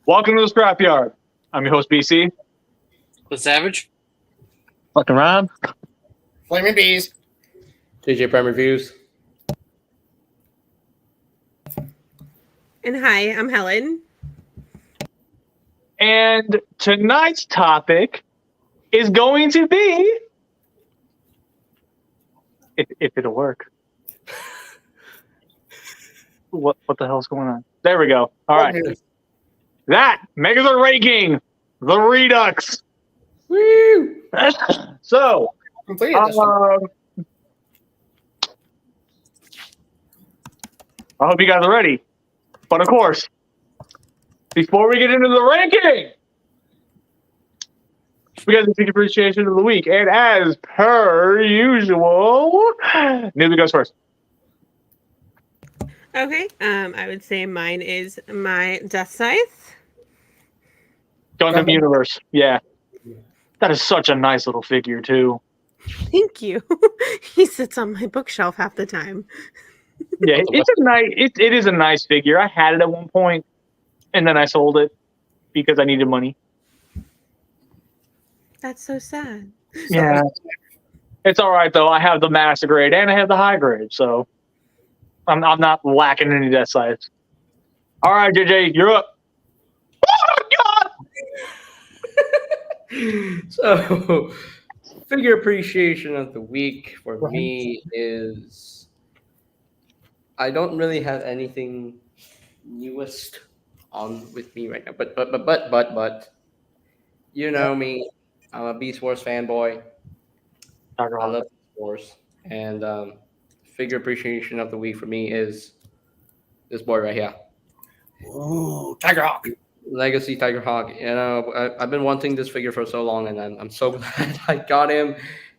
Welcome to the Scrapyard. I'm your host, BC. The Savage. Fucking Rob. Flaming Bees. TJ Prime Reviews. And hi, I'm Helen. And tonight's topic is going to be, if it'll work. What the hell's going on? There we go. All right. That Megazord ranking, the Redux. Woo! So, Completed this one. I hope you guys are ready. But of course, before we get into the ranking, we got the Secret Appreciation of the Week. And as per usual, Newbie goes first. Okay, I would say mine is my Death Scythe. Gundam Universe. Yeah. That is such a nice little figure, too. Thank you. He sits on my bookshelf half the time. Yeah, it is a nice figure. I had it at one point, and then I sold it because I needed money. That's so sad. Yeah. It's all right, though. I have the master grade, and I have the high grade, so I'm not lacking any Death Scythes. All right, JJ, you're up. Oh, God! So, figure appreciation of the week for me is I don't really have anything newest on with me right now, but you know me, I'm a Beast Wars fanboy. I love Beast Wars, and figure appreciation of the week for me is this boy right here. Ooh, Tiger Hawk. Legacy Tiger Hawk. You know, I've been wanting this figure for so long, and I'm so glad I got him.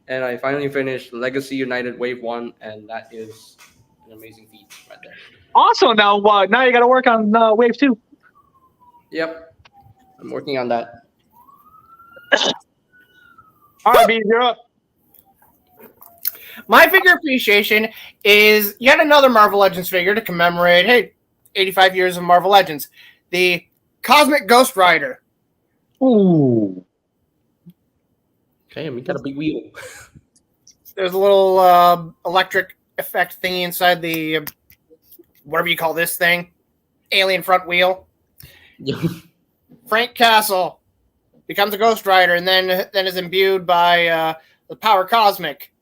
And I finally finished Legacy United Wave 1, and that is an amazing feat right there. Awesome. Now you got to work on Wave 2. Yep. I'm working on that. All right, B, you're up. My figure appreciation is yet another Marvel Legends figure to commemorate, 85 years of Marvel Legends. The Cosmic Ghost Rider. Ooh. Damn, we got a big wheel. There's a little electric effect thingy inside the, whatever you call this thing, alien front wheel. Frank Castle becomes a Ghost Rider and then is imbued by the power cosmic.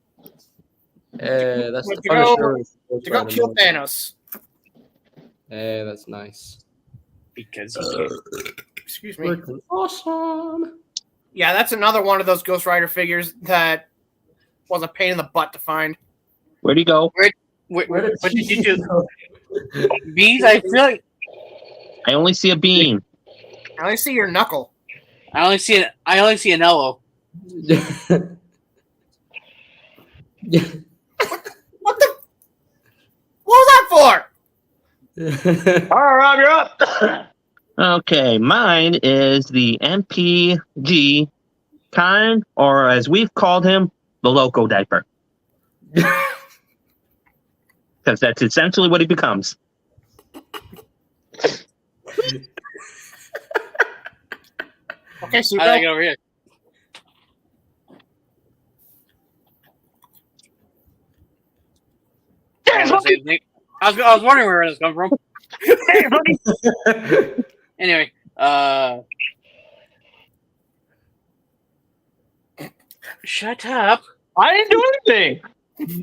That's the to go kill Thanos. That's nice. Because he can. Excuse me. Awesome. Yeah, that's another one of those Ghost Rider figures that was a pain in the butt to find. Where'd he go? What did you do? Bees, I feel like I only see a bean. I only see your knuckle. I only see an elbow. What the? What was that for? All right, Rob, you're up. Okay, mine is the MPG kind, or as we've called him, the Loco Diaper. Because that's essentially what he becomes. Okay, so How did I get over here? I was wondering where this come from. Anyway, shut up. I didn't do anything.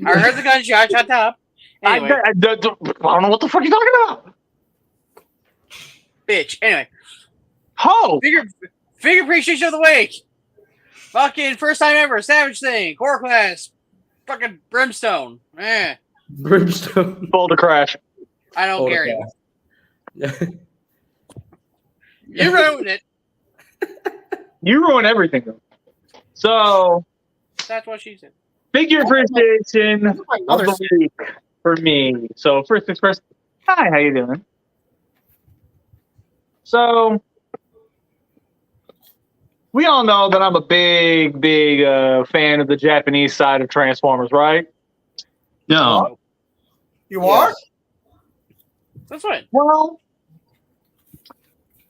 I heard the gunshot. Shut up. Anyway, I don't know what the fuck you're talking about. bitch. Anyway, Oh, figure appreciation of the week. Fucking first time ever. Savage thing. Core class. Fucking brimstone. Brimstone. Boulder Crash. I don't care anymore. Yeah. You ruined it. You ruin everything, though. So, That's what she said. figure appreciation of mother the week for me. So, first things first. Hi, how you doing? So, we all know that I'm a big fan of the Japanese side of Transformers, right? No. You are? That's right. Well,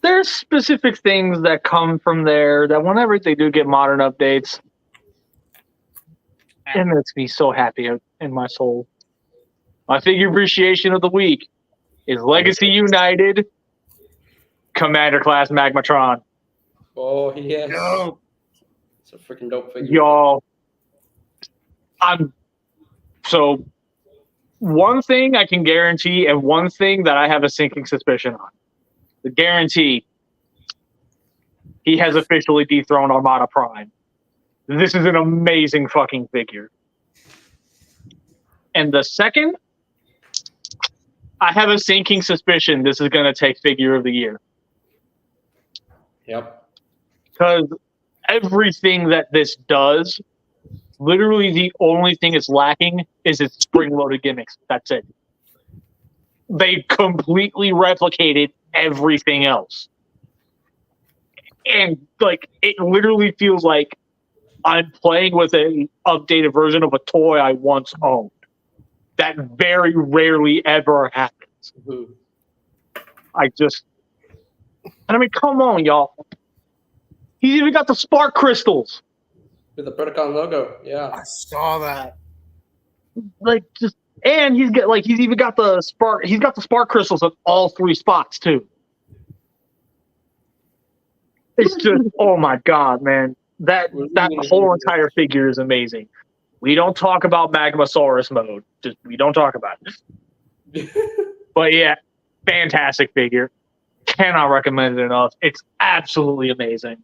there's specific things that come from there that whenever they do get modern updates, it makes me so happy in my soul. My figure appreciation of the week is Legacy United Commander Class Magmatron. Oh, yes. Dope. It's a freaking dope figure. Y'all, so one thing I can guarantee and one thing that I have a sinking suspicion on. The guarantee, he has officially dethroned Armada Prime. This is an amazing fucking figure. And the second, I have a sinking suspicion this is going to take Figure of the Year. Yep. Because everything that this does, literally the only thing it's lacking is its spring-loaded gimmicks. That's it. They completely replicated everything else. And, like, it literally feels like I'm playing with an updated version of a toy I once owned. That very rarely ever happens. Mhm. I mean, come on, y'all. He's even got the spark crystals. With the Predacon logo, yeah. I saw that. And he's even got the spark. He's got the spark crystals at all 3 spots too. It's just, oh my god, man! That whole entire figure is amazing. We don't talk about Magmasaurus mode. We don't talk about it. But yeah, fantastic figure. Cannot recommend it enough. It's absolutely amazing.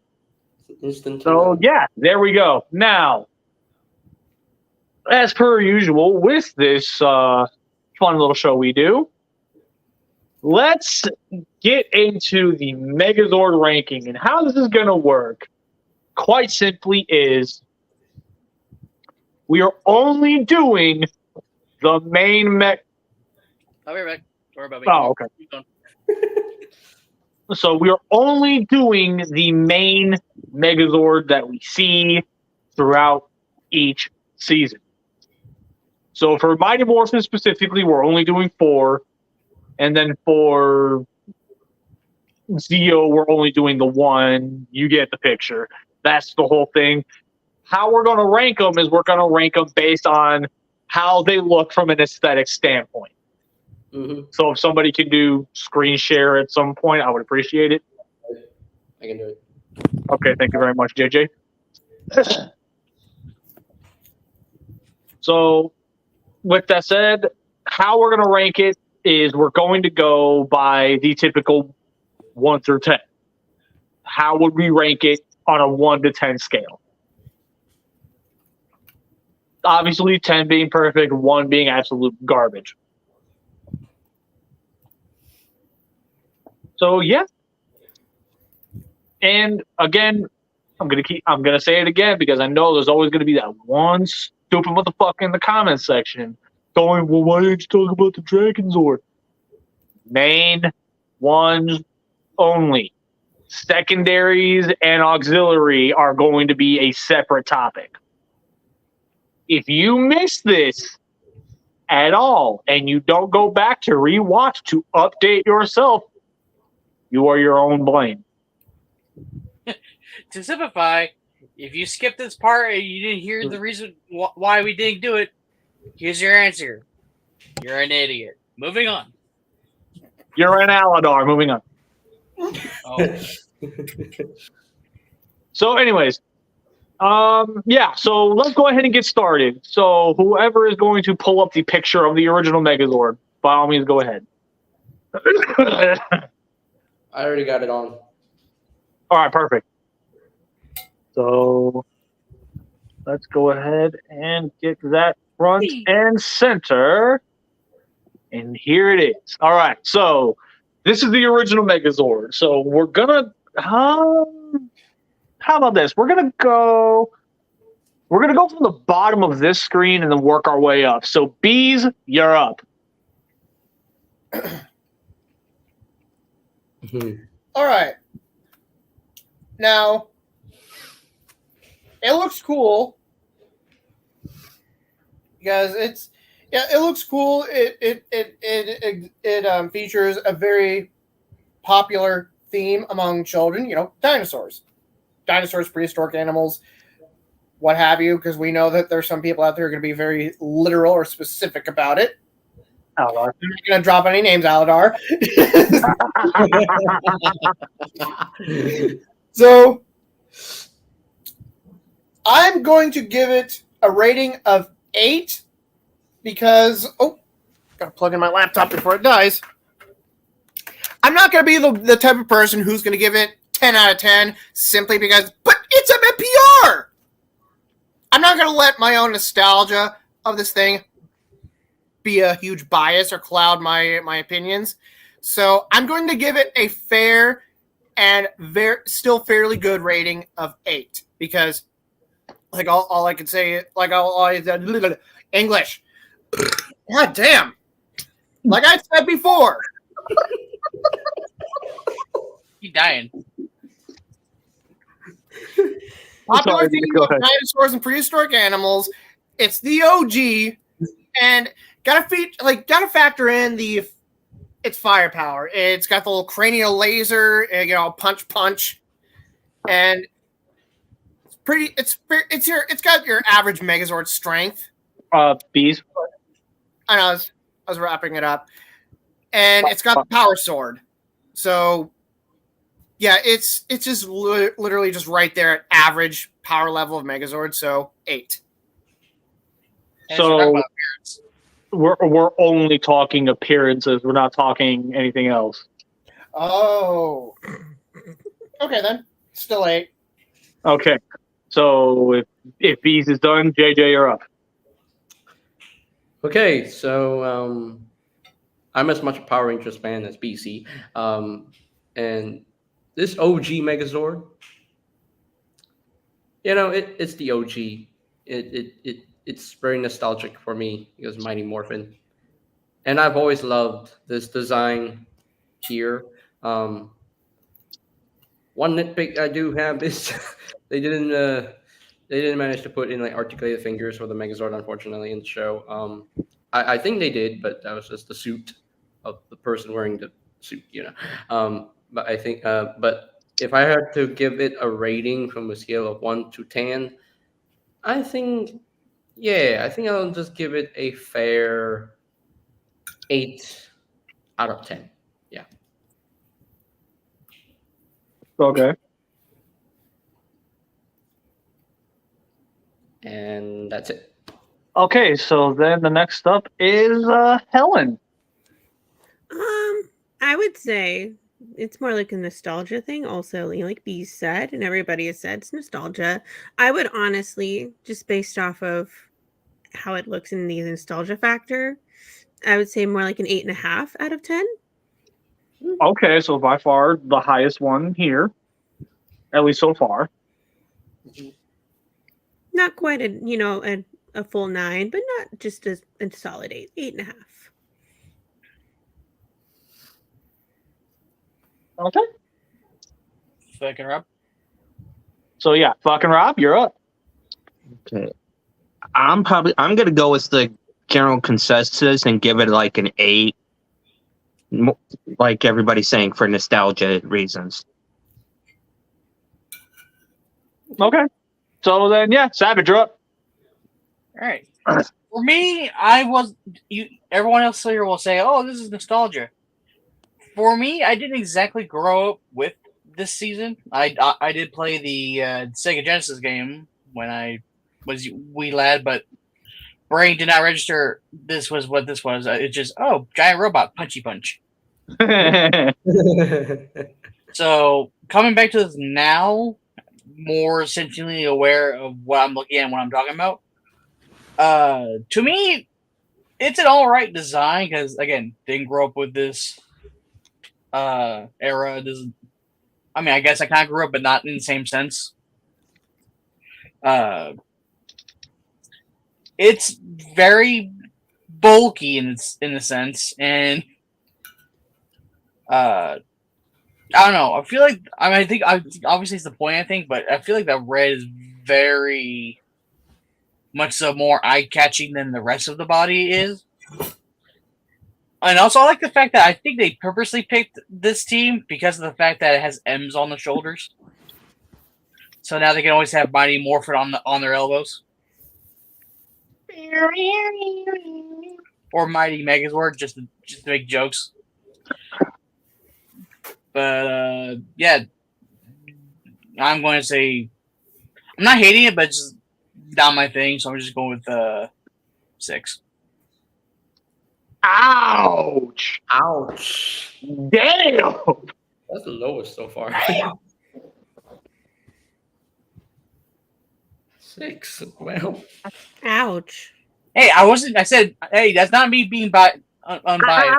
Instant. So yeah, there we go. Now, as per usual, with this fun little show we do, let's get into the Megazord ranking. And how this is going to work, quite simply, is we are only doing the main I'll be right back. Don't worry about me. Oh, okay. Keep going. So we are only doing the main Megazord that we see throughout each season. So for Mighty Morphin specifically, we're only doing 4. And then for Zeo, we're only doing the 1. You get the picture. That's the whole thing. How we're going to rank them is we're going to rank them based on how they look from an aesthetic standpoint. Mm-hmm. So if somebody can do screen share at some point, I would appreciate it. I can do it. Okay, thank you very much, JJ. So with that said, how we're going to rank it is we're going to go by the typical 1 through 10. How would we rank it on a 1 to 10 scale? Obviously, 10 being perfect, 1 being absolute garbage. So yeah. And again, I'm gonna say it again because I know there's always gonna be that one stupid motherfucker in the comments section going, well, why didn't you talk about the Dragonzord? Main ones only. Secondaries and auxiliary are going to be a separate topic. If you miss this at all and you don't go back to rewatch to update yourself, you are your own blame. To simplify, if you skipped this part and you didn't hear the reason why we didn't do it, here's your answer. You're an idiot. Moving on. You're an Aladar. Moving on. Oh. So anyways, yeah, so let's go ahead and get started. So whoever is going to pull up the picture of the original Megazord, by all means, go ahead. I already got it on. All right, perfect. So let's go ahead and get that front and center. And here it is. All right, so this is the original Megazord. So we're gonna how about this? We're gonna go from the bottom of this screen and then work our way up. So Bees, you're up. All right. Now, it looks cool. Guys, it looks cool. It features a very popular theme among children, dinosaurs. Dinosaurs, prehistoric animals, what have you, because we know that there's some people out there who are going to be very literal or specific about it. Aladar. I'm not going to drop any names, Aladar. So, I'm going to give it a rating of 8 because, gotta plug in my laptop before it dies. I'm not going to be the type of person who's going to give it 10 out of 10 simply because, but it's MMPR! I'm not going to let my own nostalgia of this thing be a huge bias or cloud my opinions. So I'm going to give it a fair and still fairly good rating of 8 because, like, all I can say, like, English. God damn. Like I said before. You dying. Popular theme of dinosaurs and prehistoric animals. It's the OG, and gotta factor in its firepower. It's got the little cranial laser, punch, and it's pretty. It's got your average Megazord strength. Bees. I know. I was wrapping it up, and it's got the power sword. So, yeah, it's just literally just right there at average power level of Megazord. So 8. And So we're talking about appearance. we're only talking appearances. We're not talking anything else. Oh. Okay then. Still 8. Okay. So if Bees is done, JJ, you're up. Okay, so I'm as much a Power Rangers fan as BC, and this OG Megazord, it's the OG. It's very nostalgic for me because Mighty Morphin, and I've always loved this design here. One nitpick I do have is they didn't manage to put in like articulated fingers for the Megazord, unfortunately, in the show. I think they did, but that was just the suit of the person wearing the suit, But I think, but if I had to give it a rating from a scale of 1 to 10, I think I'll just give it a fair 8 out of 10. Yeah. Okay. And that's it. Okay, so then the next up is Helen. I would say it's more like a nostalgia thing. Also, like B said, and everybody has said, it's nostalgia. I would honestly, just based off of how it looks in the nostalgia factor, I would say more like an 8.5 out of 10. Okay, so by far the highest one here, at least so far. Not quite a full 9, but not just a solid 8, 8.5. Okay. Fucking Rob. So yeah, fucking Rob, you're up. Okay. I'm gonna go with the general consensus and give it like an 8. Like everybody's saying, for nostalgia reasons. Okay. So then yeah, Savage, you're up. All right. For me, everyone else here will say, "Oh, this is nostalgia." For me, I didn't exactly grow up with this season. I did play the Sega Genesis game when I was wee lad, but brain did not register this was what this was. It's just giant robot punchy punch. So coming back to this now, more essentially aware of what I'm looking at and what I'm talking about. To me, it's an all right design because again, didn't grow up with this era. I guess I kind of grew up, but not in the same sense. It's very bulky in a sense, and I don't know. I feel like I think obviously it's the point. I think, but I feel like that red is very much so more eye catching than the rest of the body is. And also, I like the fact that I think they purposely picked this team because of the fact that it has M's on the shoulders. So now they can always have Mighty Morphin on their elbows. Or Mighty Megazord, just to make jokes. But yeah, I'm going to say I'm not hating it, but it's just not my thing. So I'm just going with 6. Ouch! Ouch. Damn! That's the lowest so far. 6. Well, Ouch. Hey, I said, hey, that's not me being unbiased.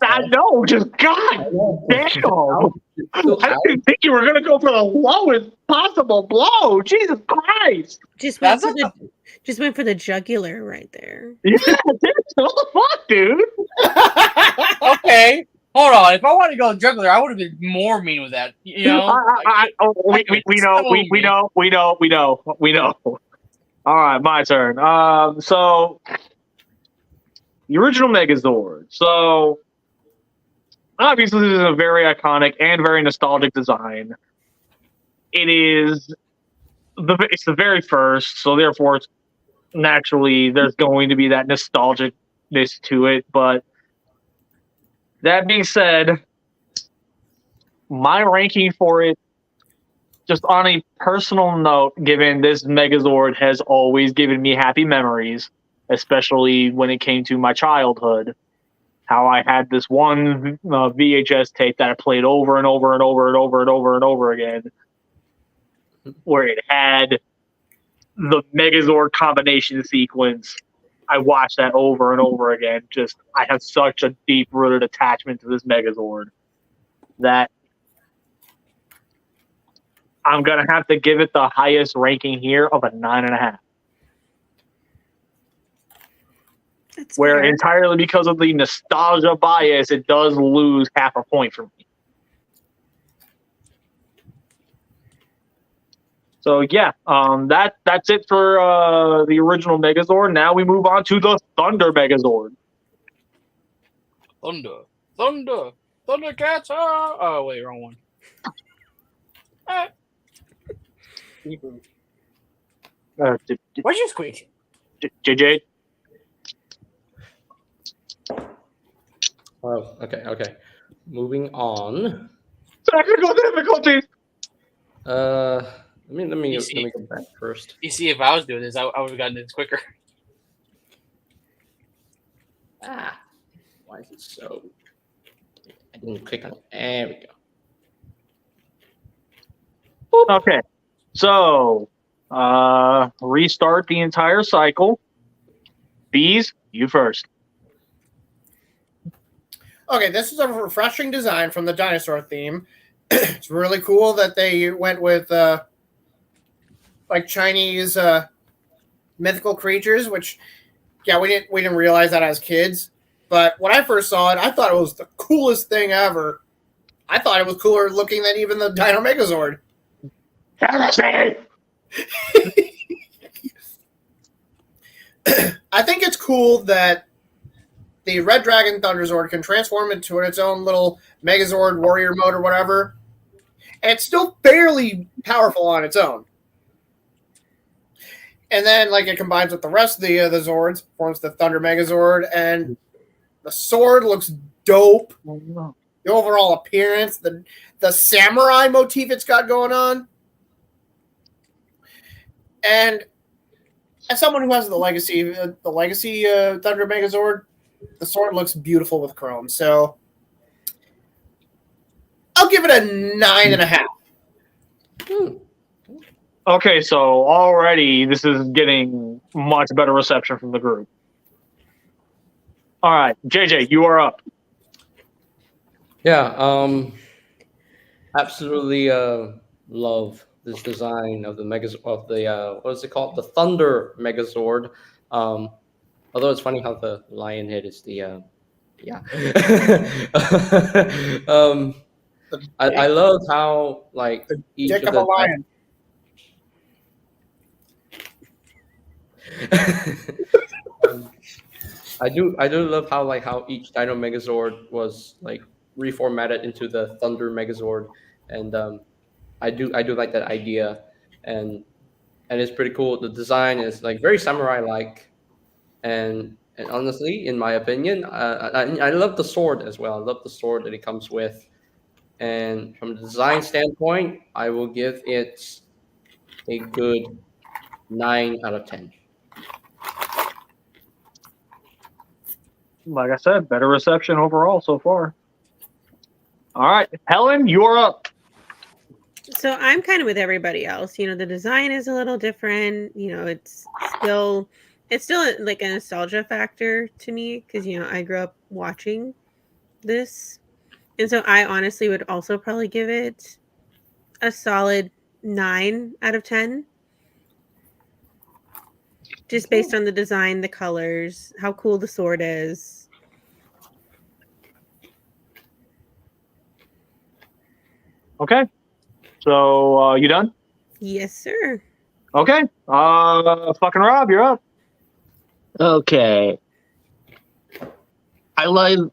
I know, just God damn! I didn't think you were gonna go for the lowest possible blow. Jesus Christ! Just That's went for the jugular right there. Yeah, dude, what the fuck, dude? Okay, hold on. If I wanted to go juggler, I would have been more mean with that. You know, We know. All right, my turn. So the original Megazord. So obviously, this is a very iconic and very nostalgic design. It's the very first, so therefore, it's naturally there's going to be that nostalgicness to it. But that being said, my ranking for it, just on a personal note, given this Megazord has always given me happy memories, especially when it came to my childhood. How I had this one VHS tape that I played over and over and over and over and over and over again, where it had the Megazord combination sequence. I watched that over and over again. Just, I have such a deep-rooted attachment to this Megazord that I'm going to have to give it the highest ranking here of a 9.5. That's Where fair. entirely because of the nostalgia bias, it does lose half a point for me. So yeah, that's it for the original Megazord. Now we move on to the Thunder Megazord. Thundercats! Oh wait, wrong one. Why'd you squeak? JJ. oh, okay. Moving on. Technical difficulties. Let me You see- go back first. You see, if I was doing this, I would have gotten this quicker. Ah, why is it so? I didn't click on it. There we go. Okay, so restart the entire cycle. Bees, you first. Okay, this is a refreshing design from the dinosaur theme. It's really cool that they went with like Chinese mythical creatures, which we didn't realize that as kids. But when I first saw it, I thought it was the coolest thing ever. I thought it was cooler looking than even the Dino Megazord. I think it's cool that the Red Dragon Thunderzord can transform into its own little Megazord warrior mode or whatever, and it's still fairly powerful on its own. And then, like, it combines with the rest of the Zords, forms the Thunder Megazord, and the sword looks dope. The overall appearance, the samurai motif it's got going on, and as someone who has the legacy Thunder Megazord, the sword looks beautiful with chrome. So I'll give it a 9.5. Okay, so already this is getting much better reception from the group. All right, JJ, you are up. Yeah, absolutely love this design of the what is it called? The Thunder Megazord. Although it's funny how the lion head is the I love how like each Dick of of a the lion. I do love how each Dino Megazord was like reformatted into the Thunder Megazord, and I do like that idea, and it's pretty cool. The design is like very samurai like, and honestly, in my opinion, I love the sword as well. I love the sword that it comes with, and from the design standpoint, I will give it a good 9 out of 10. Like I said, better reception overall so far. All right, Helen, you're up. So I'm kind of with everybody else. You know, the design is a little different. You know, it's still like a nostalgia factor to me because I grew up watching this, and so I honestly would also probably give it a solid 9 out of 10, just based on the design, the colors, how cool the sword is. Okay. So you done? Yes, sir. Okay. Fucking Rob, you're up. Okay. I love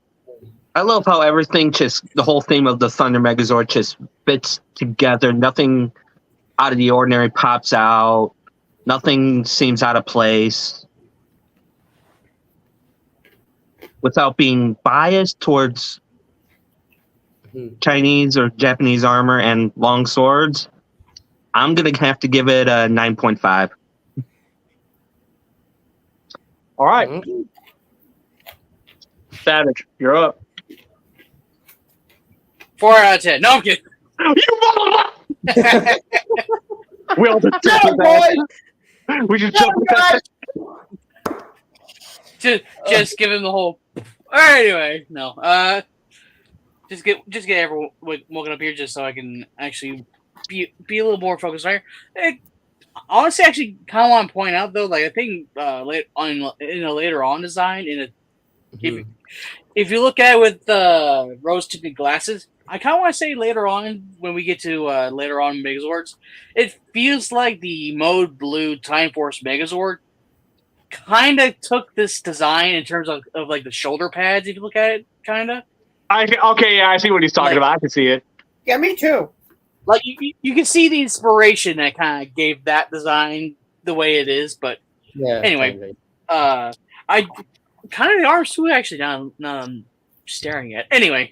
how everything the whole theme of the Thunder Megazord just fits together. Nothing out of the ordinary pops out. Nothing seems out of place. Without being biased towards Mhm. Chinese or Japanese armor and long swords, I'm going to have to give it a 9.5. All right. Mhm. Savage, you're up. 4 out of 10. No, I'm kidding. You motherfucker! We all just Get jump him, with that. boys! We just Get jump him, with that. guys! Just give him the whole. All right, anyway, no. Just get everyone woken up here just so I can actually be a little more focused on here. Honestly, actually, kind of want to point out though, like I think in a later on design, Mhm. if you look at it with rose tinted glasses, I kind of want to say later on when we get to later on Megazords, it feels like the mode blue Time Force Megazord kind of took this design in terms of like the shoulder pads. If you look at it, kind of. Okay, yeah, I see what he's talking Like- about. I can see it. Yeah, me too. Like you can see the inspiration that kind of gave that design the way it is. But Yeah. anyway, kinda. I kind of the arms too. Actually, now I'm staring at. Anyway,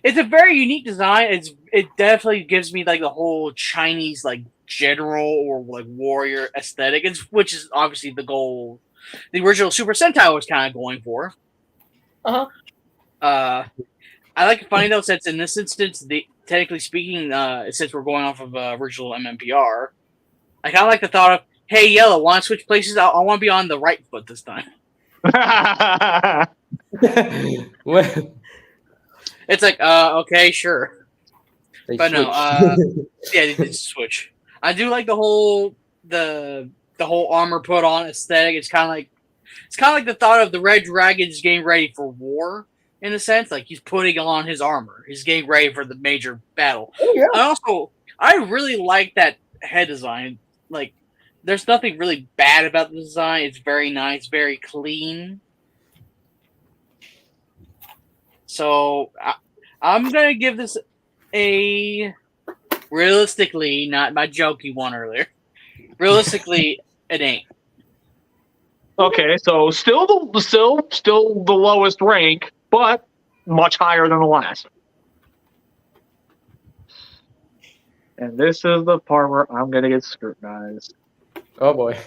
it's a very unique design. It definitely gives me like the whole Chinese like general or like warrior aesthetic. Which is obviously the goal. The original Super Sentai was kind of going for. Uh-huh. I like to find out since in this instance, technically speaking, since we're going off of original MMPR, I kind of like the thought of, hey, Yellow, want to switch places? I want to be on the right foot this time. Well, It's like, okay, sure. they But no, switched. yeah, they did switch. I do like the whole armor put on aesthetic. It's kind of like the thought of the Red Dragon's getting ready for war in a sense. Like he's putting on his armor. He's getting ready for the major battle. Oh, yeah. I really like that head design. Like, there's nothing really bad about the design. It's very nice, very clean. So I'm gonna give this a realistically, not my jokey one earlier. Realistically, an 8. Okay, so still the lowest rank, but much higher than the last. And this is the part where I'm gonna get scrutinized. Oh boy.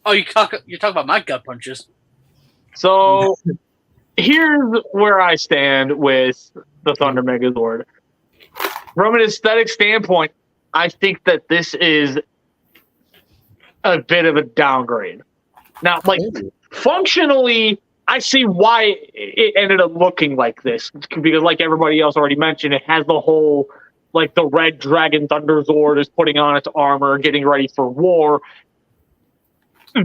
Oh, you're talking about my gut punches. So here's where I stand with the Thunder Megazord. From an aesthetic standpoint, I think that this is a bit of a downgrade. Now, like functionally, I see why it ended up looking like this because, like everybody else already mentioned, it has the whole like the Red Dragon Thunderzord is putting on its armor, getting ready for war.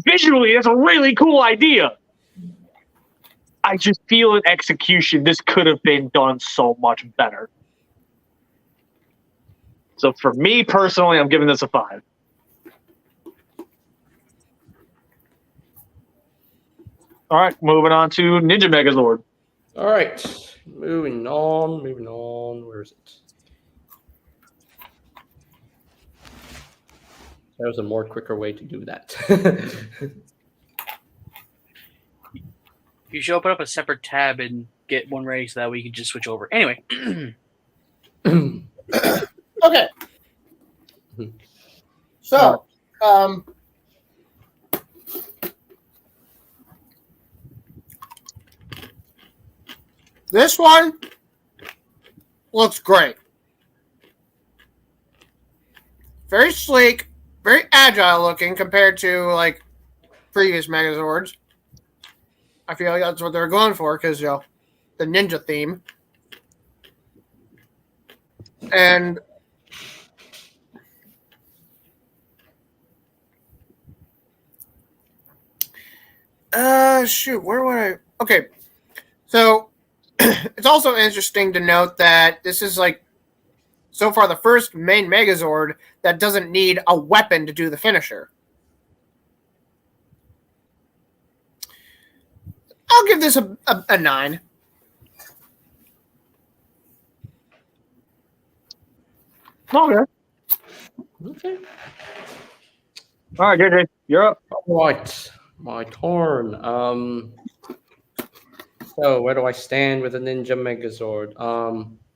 Visually, it's a really cool idea. I just feel in execution, this could have been done so much better. So for me personally, I'm giving this a 5. All right, moving on to Ninja Megazord. All right, moving on. Where is it? There was a more quicker way to do that. You should open up a separate tab and get one ready so that we can just switch over. Anyway. Okay. So, this one looks great. Very sleek, very agile looking compared to like previous Megazords. I feel like that's what they're going for because the ninja theme. And shoot, where would I? Okay, so it's also interesting to note that this is like so far the first main Megazord that doesn't need a weapon to do the finisher. I'll give this a 9. Okay. Okay. All right, JJ, you're up. All right, my turn. So where do I stand with the Ninja Megazord?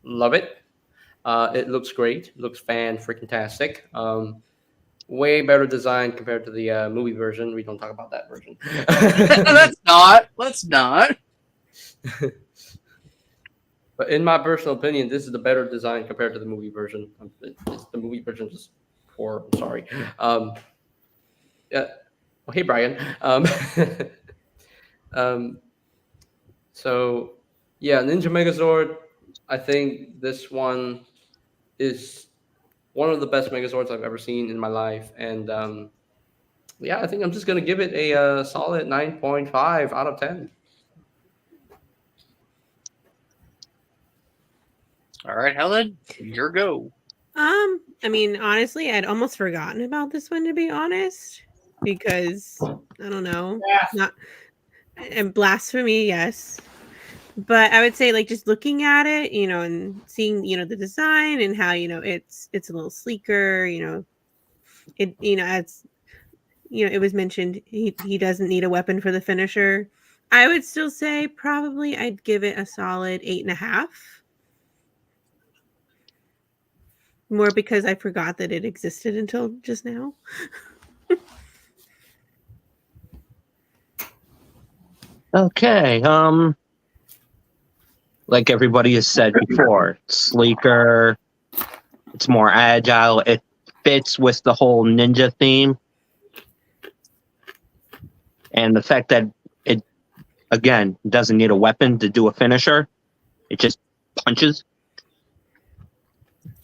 Love it. It looks great. It looks fan-freaking-tastic. Way better design compared to the movie version. We don't talk about that version. Let's not. But in my personal opinion, this is the better design compared to the movie version. The movie version is poor. I'm sorry. Yeah. Well, hey, Brian. So, yeah, Ninja Megazord. I think this one is one of the best Megazords I've ever seen in my life, and yeah, I think I'm just gonna give it a solid 9.5 out of 10. All right, Helen, your go. I mean, honestly, I'd almost forgotten about this one, to be honest, because I don't know, not and blasphemy, yes, but I would say like just looking at it, and seeing the design and how it's a little sleeker, it as it was mentioned, he doesn't need a weapon for the finisher. I would still say probably I'd give it a solid 8.5. More because I forgot that it existed until just now. Okay. Like everybody has said before, it's sleeker. It's more agile. It fits with the whole ninja theme. And the fact that it, again, doesn't need a weapon to do a finisher. It just punches.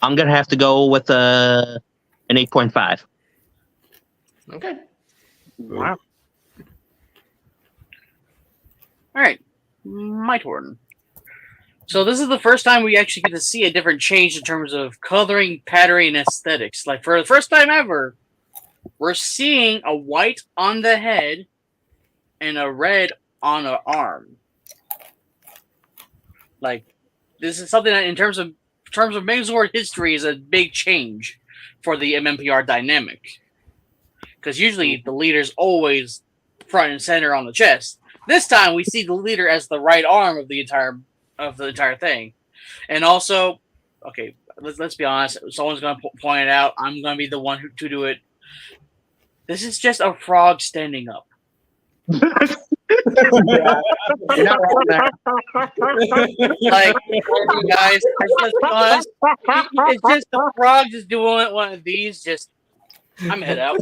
I'm going to have to go with an 8.5. Okay. Wow. All right, my turn. So this is the first time we actually get to see a different change in terms of coloring, patterning, and aesthetics. Like for the first time ever, we're seeing a white on the head and a red on an arm. Like this is something that, in terms of Megazord history, is a big change for the MMPR dynamic. Because usually the leader's always front and center on the chest. This time we see the leader as the right arm of the entire thing. And also, okay, let's be honest. Someone's going to point it out. I'm going to be the one to do it. This is just a frog standing up. You're not wrong there. Like, guys, let's be honest. It's just a frog just doing one of these. Just, I'm head out.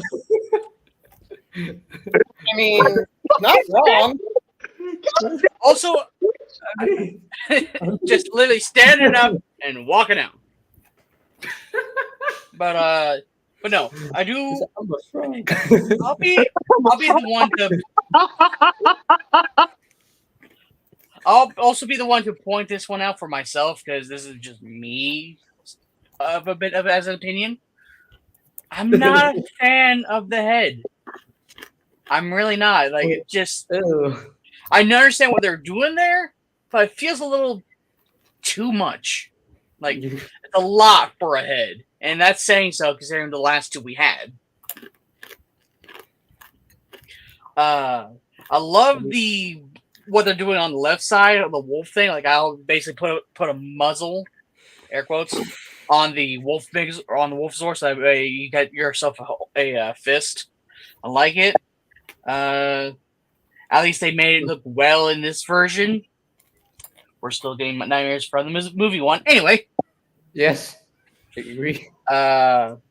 I mean, not wrong. Also, just literally standing up and walking out. But no, I do. I'll be the one to. I'll also be the one to point this one out for myself because this is just me, of a bit of as an opinion. I'm not a fan of the head. I'm really not. Like it just. Ew. I understand what they're doing there, but it feels a little too much. Like it's a lot for a head, and that's saying so considering the last two we had. I love what they're doing on the left side of the wolf thing. Like I'll basically put a muzzle, air quotes, on the wolf Zord, so that way you get yourself a fist. I like it. At least they made it look well in this version. We're still getting nightmares from the movie one. Anyway. Yes, I agree. I'm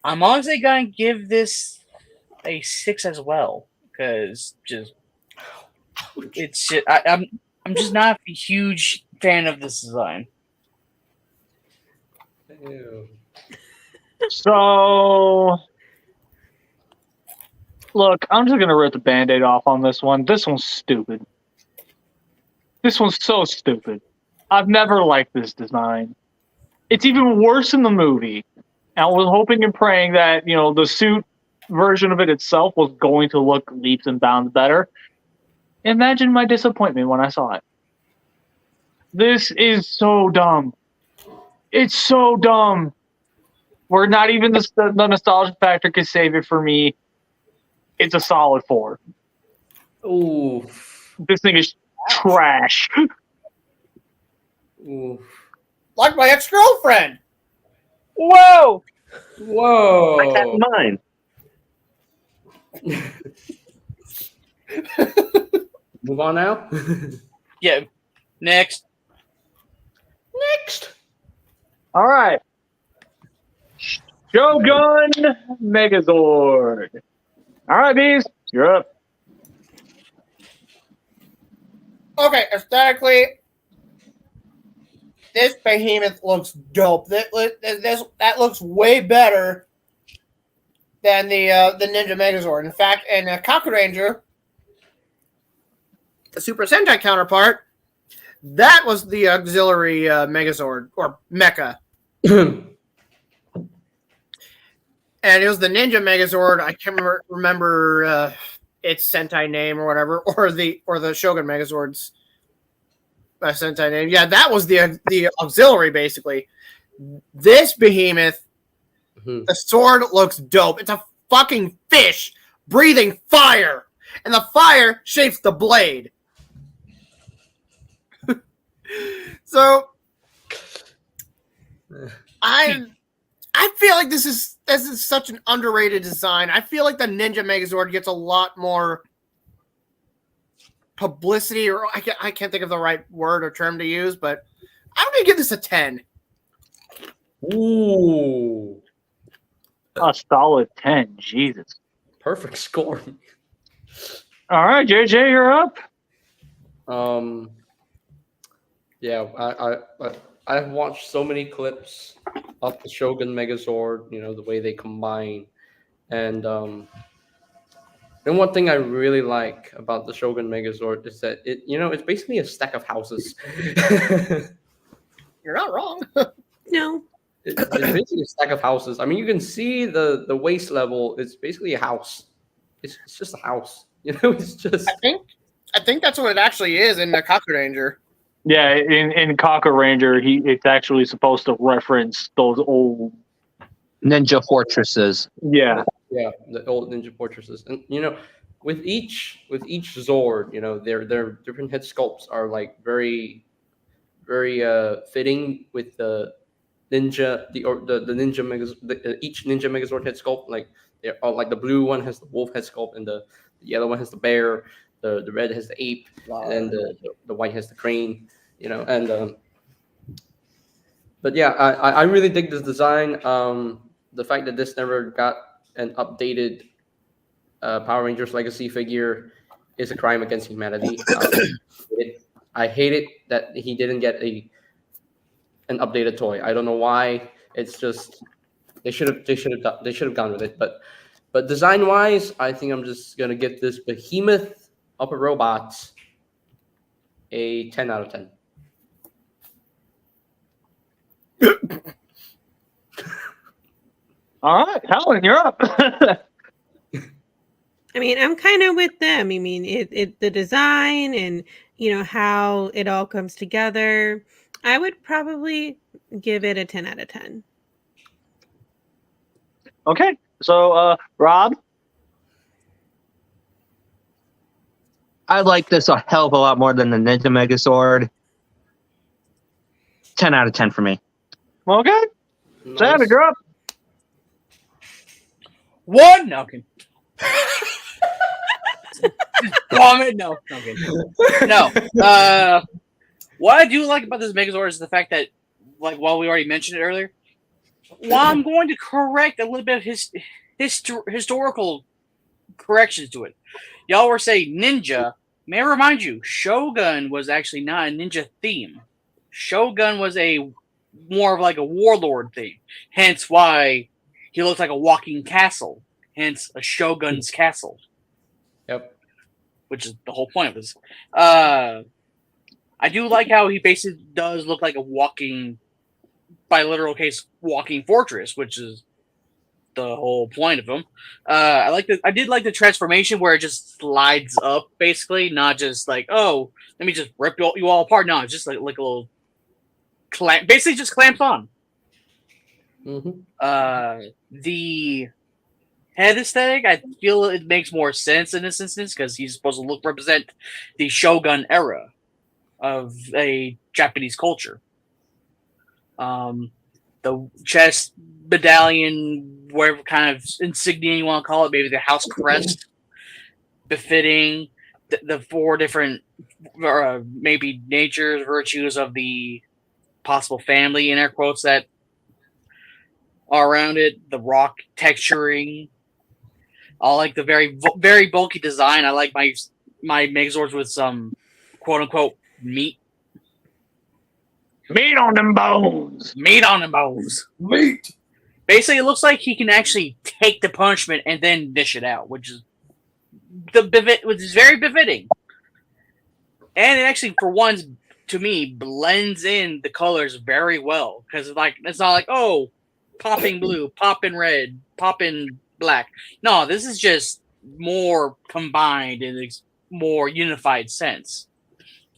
honestly gonna give this a 6 as well, because I'm just not a huge fan of this design. Ew. So, look, I'm just gonna rip the Band-Aid off on this one. This one's stupid. This one's so stupid. I've never liked this design. It's even worse in the movie. And I was hoping and praying that, the suit version of it itself was going to look leaps and bounds better. Imagine my disappointment when I saw it. This is so dumb. It's so dumb. Where not even the nostalgia factor can save it for me. It's a solid 4. Ooh. This thing is trash. Ooh. Like my ex-girlfriend. Whoa! I had Whoa. mine. Move on now. Yeah. Next. Next. All right. Shogun Megazord. All right, Bees, you're up. Okay, aesthetically, this behemoth looks dope. That looks way better than the Ninja Megazord. In fact, in Kaku Ranger, the Super Sentai counterpart, that was the auxiliary Megazord or Mecha, and it was the Ninja Megazord. I can't remember its Sentai name or whatever, or the Shogun Megazord's Sentai name. Yeah, that was the auxiliary basically. This behemoth, the sword looks dope. It's a fucking fish breathing fire, and the fire shapes the blade. So I feel like this is such an underrated design. I feel like the Ninja Megazord gets a lot more publicity, or I can't think of the right word or term to use, but I'm gonna give this a 10. Ooh. A solid 10. Jesus. Perfect score. All right, JJ, you're up. Yeah, I've watched so many clips of the Shogun Megazord, the way they combine. And one thing I really like about the Shogun Megazord is that it's basically a stack of houses. You're not wrong. No. It's basically a stack of houses. I mean, you can see the waist level. It's basically a house. It's just a house. It's just. I think that's what it actually is in the Kaku Ranger. Yeah, in Kaku Ranger, it's actually supposed to reference those old Ninja fortresses. Yeah, the old ninja fortresses, and with each Zord, their different head sculpts are like very, very fitting with the ninja the ninja each Ninja Megazord head sculpt. Like like the blue one has the wolf head sculpt, and the yellow one has the bear. The red has the ape, and the white has the crane. But yeah, I really dig this design. The fact that this never got an updated Power Rangers Legacy figure is a crime against humanity. I hate it that he didn't get an updated toy. I don't know why. It's just they should have gone with it. But design wise, I think I'm just gonna give this behemoth of a robot a 10 out of 10. All right, Helen, you're up. I mean, I'm kind of with them. I mean, the design and how it all comes together. I would probably give it a 10 out of 10. Okay, so Rob, I like this a hell of a lot more than the Ninja Megazord. 10 out of 10 for me. okay, Savage, you're up. 1. No, okay. Bomb it. No, okay. No. What I do like about this Megazord is the fact that, like, while we already mentioned it earlier, while I'm going to correct a little bit of his historical corrections to it. Y'all were saying ninja. May I remind you, Shogun was actually not a ninja theme. Shogun was more of like a warlord theme. Hence why he looks like a walking castle. Hence a Shogun's castle. Yep. Which is the whole point of this. I do like how he basically does look like a walking, by literal case, walking fortress, which is the whole point of him. I did like the transformation where it just slides up, basically, not just like, oh, let me just rip you all apart. No, it's just like a little clamp, basically just clamps on. Mm-hmm. The head aesthetic, I feel it makes more sense in this instance because he's supposed to represent the Shogun era of a Japanese culture. The chest medallion, whatever kind of insignia you want to call it, maybe the house crest, befitting the 4 different maybe natures, virtues of the possible family, in air quotes, that are around it. The rock texturing. I like the very very bulky design. I like my Megazords with some quote unquote meat. Meat on them bones. Meat on them bones. Meat. Basically, it looks like he can actually take the punishment and then dish it out, which is very befitting. And it actually, for once, to me, blends in the colors very well because it's not like, oh, popping blue, popping red, popping black. No, this is just more combined in a more unified sense,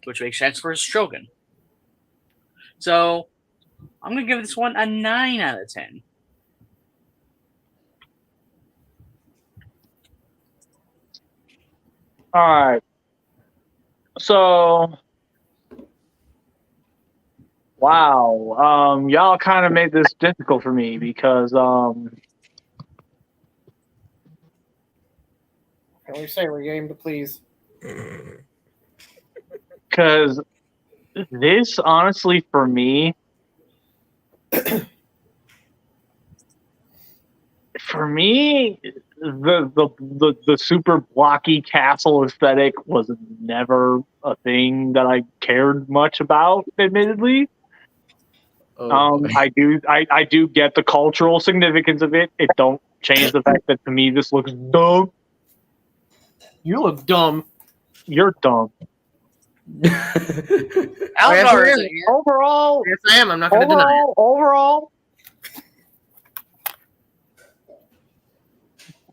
which makes sense for Shogun. So I'm gonna give this one a 9 out of 10. All right. So, wow. Y'all kind of made this difficult for me because Can we say we're game to please? because this honestly for me the super blocky castle aesthetic was never a thing that I cared much about, admittedly. I do get the cultural significance of it. It don't change the fact that to me this looks dumb. You look dumb. You're dumb. Alvar isn't here. Overall, Yes, I am. I'm not going to deny it. overall,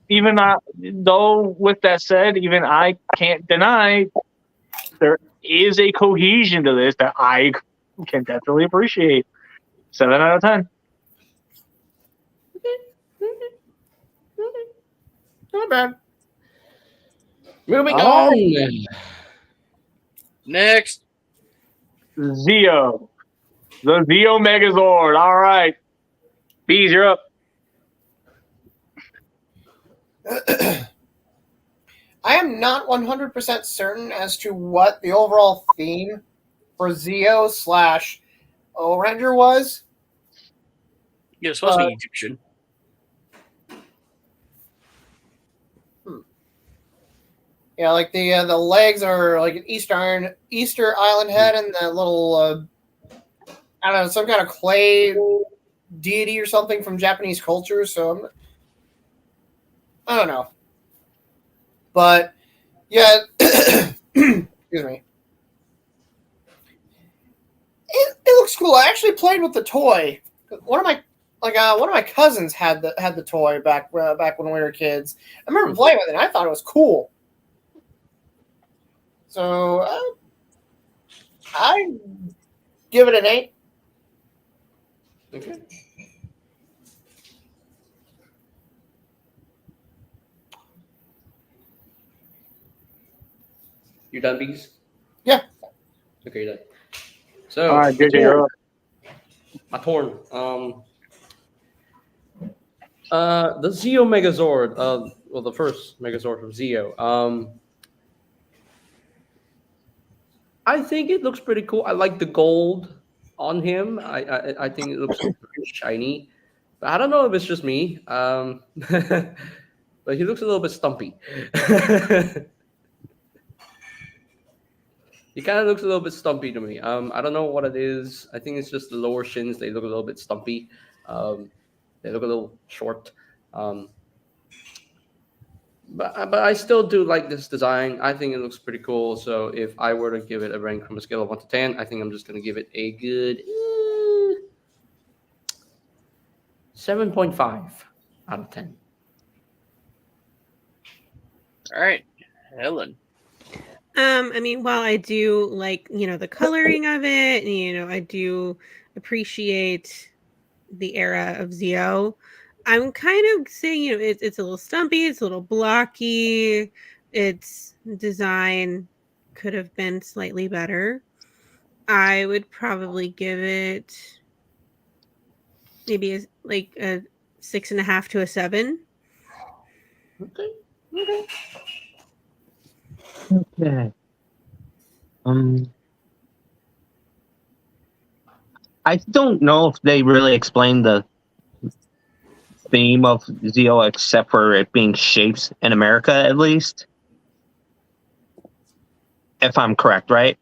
even though with that said, even I can't deny there is a cohesion to this that I can definitely appreciate. 7 out of 10. Not bad. Moving on. Next. Zeo. The Zeo Megazord. All right. Bees, you're up. I am not 100% certain as to what the overall theme for Zeo / O-Ranger was. You're supposed to be Egyptian. Yeah, like the legs are like an Easter Island head and that little I don't know, some kind of clay deity or something from Japanese culture. So I don't know, but yeah, excuse me. It looks cool. I actually played with the toy. One of my Like one of my cousins had the toy back when we were kids. I remember playing with it. And I thought it was cool. So I give it an 8. Okay. You done, Bees? Yeah. Okay, you're done. So, All right, JJ, you're up. my turn. The Zeo Megazord. Well, the first Megazord from Zeo. I think it looks pretty cool. I like the gold on him. I think it looks pretty shiny. But I don't know if it's just me. But he looks a little bit stumpy. He kind of looks a little bit stumpy to me. I don't know what it is. I think it's just the lower shins. They look a little bit stumpy. They look a little short. But I still do like this design. I think it looks pretty cool. So if I were to give it a rank from a scale of 1 to 10, I think I'm just going to give it a good 7.5 out of 10. All right, Helen. I mean, while I do like, the coloring of it, and, I do appreciate the era of Zeo, I'm kind of saying, it's a little stumpy, it's a little blocky, its design could have been slightly better. I would probably give it maybe a 6.5 to a 7. Okay. Okay. I don't know if they really explained the theme of Zeo except for it being shapes in America, at least. If I'm correct, right?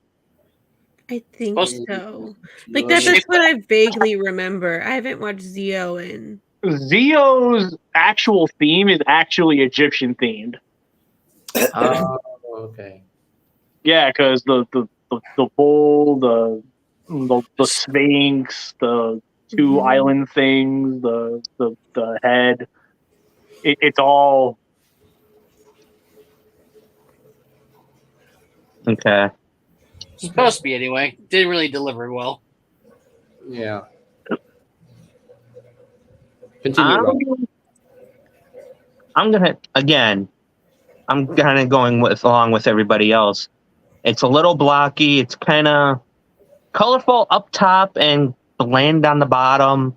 I think Most- so. Like that's what I vaguely remember. I haven't watched Zeo in. Zeo's actual theme is actually Egyptian themed. Oh, okay. Yeah, because the bull, the sphinx, the two Mhm. island things, the head. It's all Okay. Supposed to be anyway. Didn't really deliver well. Yeah. Continue, Rob. I'm kind of going along with everybody else. It's a little blocky. It's kind of colorful up top and bland on the bottom.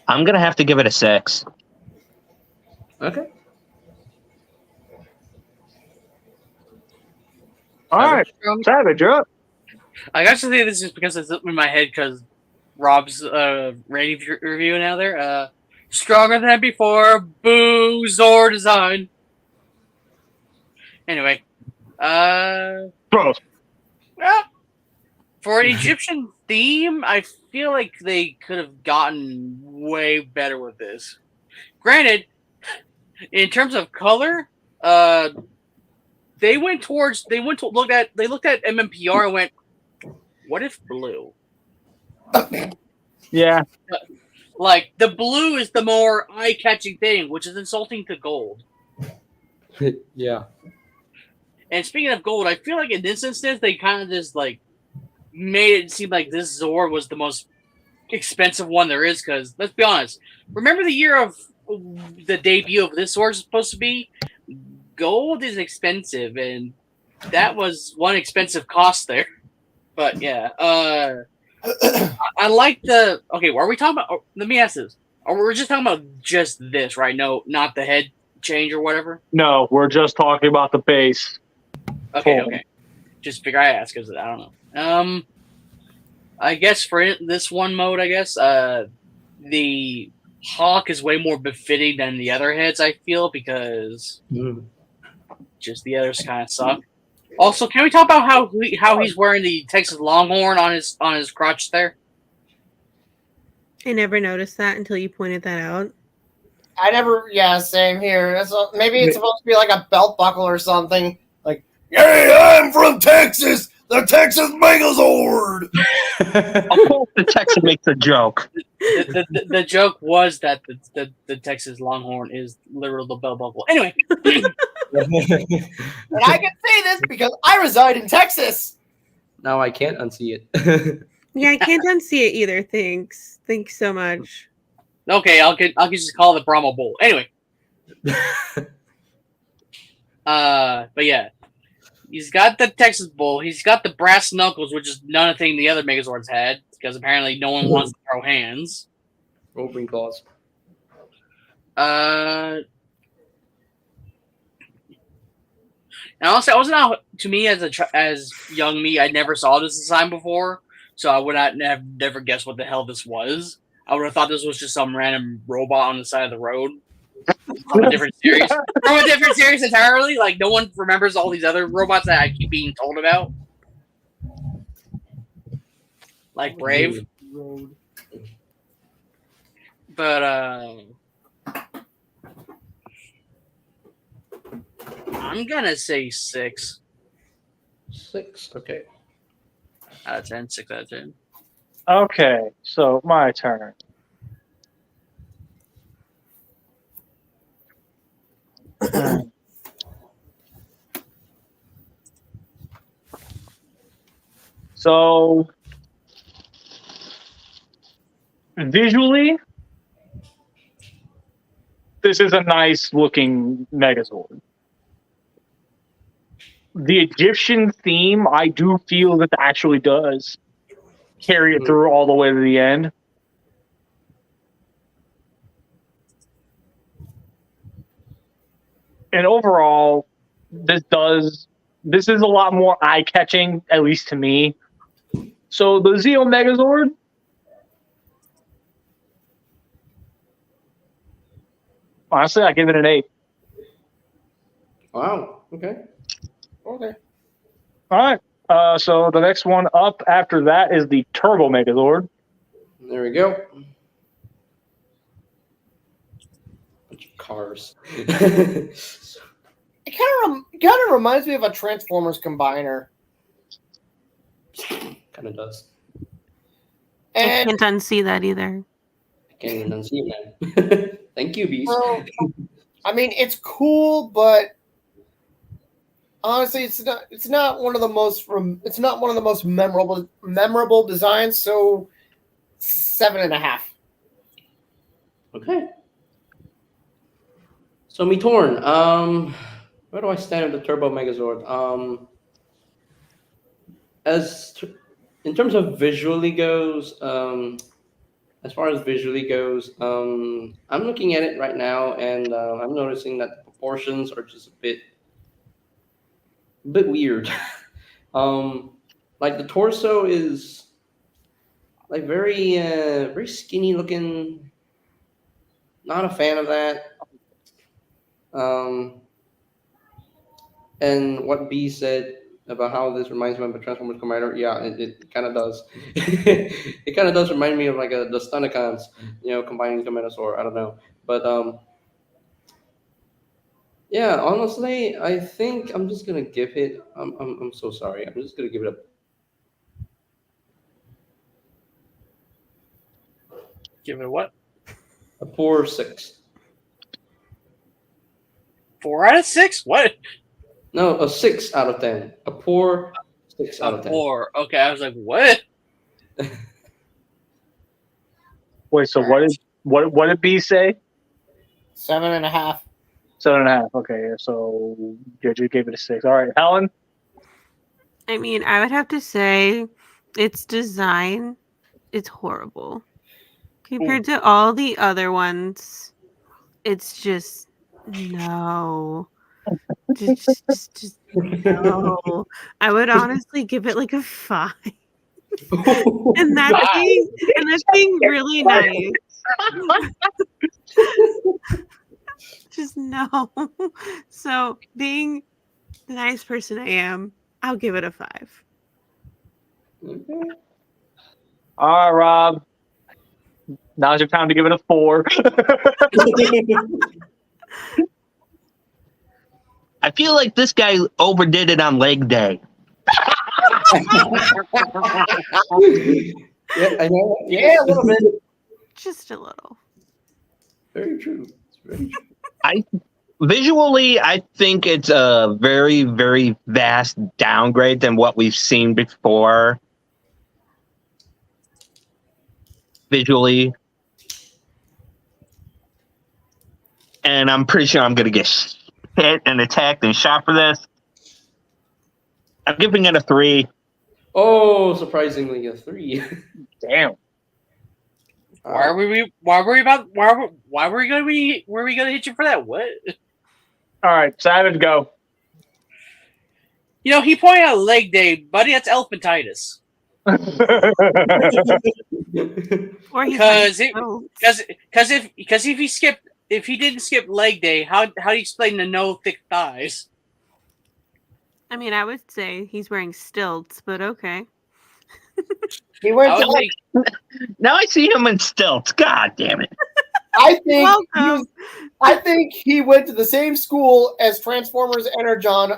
I'm gonna have to give it a 6. Okay. all right. Savage, you're up. I got to say this is because it's up in my head because Rob's rating review now there. Stronger than before. Boo Zord design. Anyway. Gross. Yeah. For an Egyptian theme, I feel like they could have gotten way better with this. Granted, in terms of color, they looked at MMPR and went, what if blue? Yeah. Like the blue is the more eye-catching thing, which is insulting to gold. Yeah. And speaking of gold, I feel like in this instance they kind of just like made it seem like this Zord was the most expensive one there is. Because let's be honest, remember the year of the debut of this Zord is supposed to be? Gold is expensive, and that was one expensive cost there. But yeah, I like the. Okay, are we talking about? Let me ask this: we're just talking about just this, right? No, not the head change or whatever. No, we're just talking about the base. Okay, Cool. okay. Just figure I ask because I don't know. I guess for this one mode, I guess the hawk is way more befitting than the other heads. I feel because just the others kind of suck. Also, can we talk about how he's wearing the Texas Longhorn on his crotch there? I never noticed that until you pointed that out. I never. Yeah, same here. Maybe it's supposed to be like a belt buckle or something. Like, hey, I'm from Texas, the Texas Megazord. Of course, the Texan makes a joke. The joke was that the Texas Longhorn is literal the belt buckle. Anyway, And I can say this because I reside in Texas. Now I can't unsee it. Yeah, I can't unsee it either. Thanks so much. okay, I'll just call it the Brahma Bull. Anyway, but yeah, he's got the Texas Bull. He's got the brass knuckles, which is none of the thing the other Megazords had, because apparently no one wants to throw hands. Roving claws. And honestly, I wasn't out, to me as young me. I never saw this design before, so I would not have never guessed what the hell this was. I would have thought this was just some random robot on the side of the road from a different series. From a different series entirely. Like no one remembers all these other robots that I keep being told about, like Brave. But I'm gonna say 6 6. Okay. out of 10. 6 out of 10. Okay, so my turn. So visually, this is a nice looking Megazord. The Egyptian theme, I do feel that actually does carry it through all the way to the end. And overall, this is a lot more eye-catching, at least to me. So the Zeo Megazord, honestly, I give it an 8. Wow. Okay. Okay. All right. So the next one up after that is the Turbo Megazord. There we go. Bunch of cars. It kind of reminds me of a Transformers combiner. Kind of does. I And can't unsee that either. I can't even unsee it, man. Thank you, Beast. well, I mean, it's cool, but honestly, it's not one of the most memorable designs. So 7.5. Okay. So me torn. Where do I stand with the Turbo Megazord? In terms of visually goes, as far as visually goes, I'm looking at it right now, and I'm noticing that the proportions are just a bit weird. Like the torso is like very skinny looking. Not a fan of that. And what B said about how this reminds me of a Transformers Commander, yeah, it kind of does. It kind of does remind me of like the Stunticons, combining Commandosaur. I don't know, but yeah, honestly, I think I'm just gonna give it. I'm so sorry. I'm just gonna give it Give it a what? a poor 6. 4 out of 6? What? No, a 6 out of 10. A poor 6 out of 10. 4. Okay, I was like, what? Wait, so what did B say? 7.5. 7.5. Okay, so JJ gave it a 6. All right, Helen. I mean, I would have to say its design is horrible. Compared to all the other ones, it's just no. Just no. I would honestly give it like a 5. And that's being really nice. Just no. So being the nice person I am, I'll give it a 5. Okay. All right, Rob. Now's your time to give it a 4. I feel like this guy overdid it on leg day. Yeah, I know. Yeah, a little bit. Just a little. Very true. It's very true. Visually, I think it's a very, very vast downgrade than what we've seen before. Visually. And I'm pretty sure I'm going to get hit and attacked and shot for this. I'm giving it a 3. Oh, surprisingly, a 3. Damn. Why were we gonna hit you for that? What? All right, Savage, go. You know, he pointed out leg day, buddy. That's elephantitis. Or he's Because like, oh, if he didn't skip leg day, how do you explain the no thick thighs? I mean, I would say he's wearing stilts, but okay. He went. I To, would think Now I see him in stilts. God damn it. I think. He Welcome. was, I think he went to the same school as Transformers Energon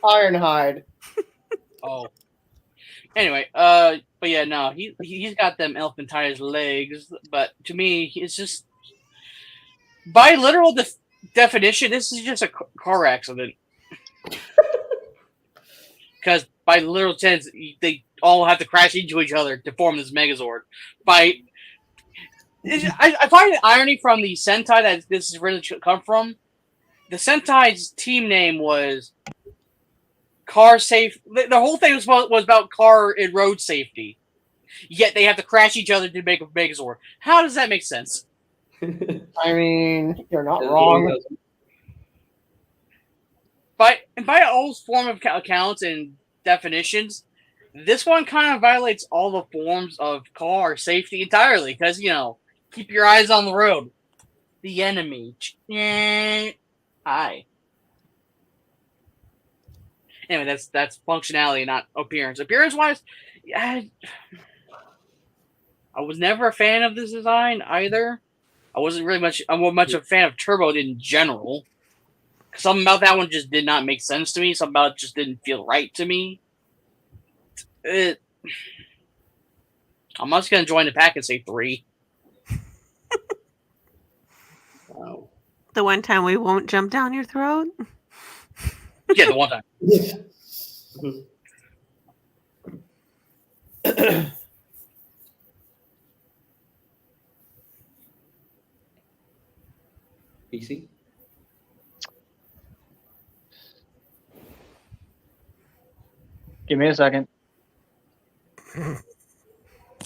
Ironhide. Oh. Anyway, but yeah, no, he's got them elephantitis legs, but to me, it's just by literal definition, this is just a car accident. Because by literal sense, they all have to crash into each other to form this Megazord. I find the irony from the Sentai that this is really come from. The Sentai's team name was Car Safe. The whole thing was about car and road safety. Yet they have to crash each other to make a Megazord. How does that make sense? I mean, you're not wrong. By all form of accounts and definitions, this one kind of violates all the forms of car safety entirely. Because, you know, keep your eyes on the road. The enemy. Hi. Anyway, that's functionality, not appearance. Appearance-wise, I was never a fan of this design either. I wasn't really much a fan of Turbo in general. Something about that one just did not make sense to me. Something about it just didn't feel right to me. I'm just going to join the pack and say 3. Wow. The one time we won't jump down your throat. Yeah, the one time. PC? Give me a second.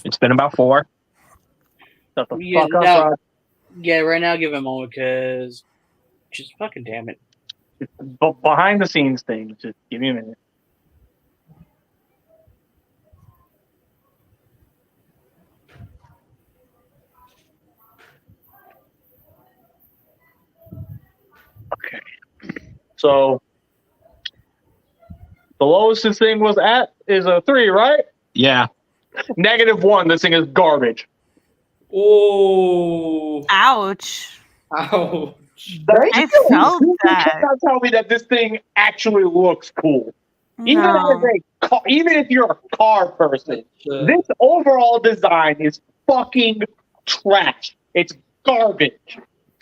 It's been about 4. Shut the Yeah, fuck up, no. Rod. Yeah, right now give him a moment because just fucking damn it. Behind the scenes thing. Just give me a minute. Okay. So the lowest this thing was at is a 3, right? Yeah. -1. This thing is garbage. Oh, Ouch. ouch. I felt You that. cannot tell me that this thing actually looks cool. Even No. even if you're a car person, Uh, this overall design is fucking trash. It's garbage.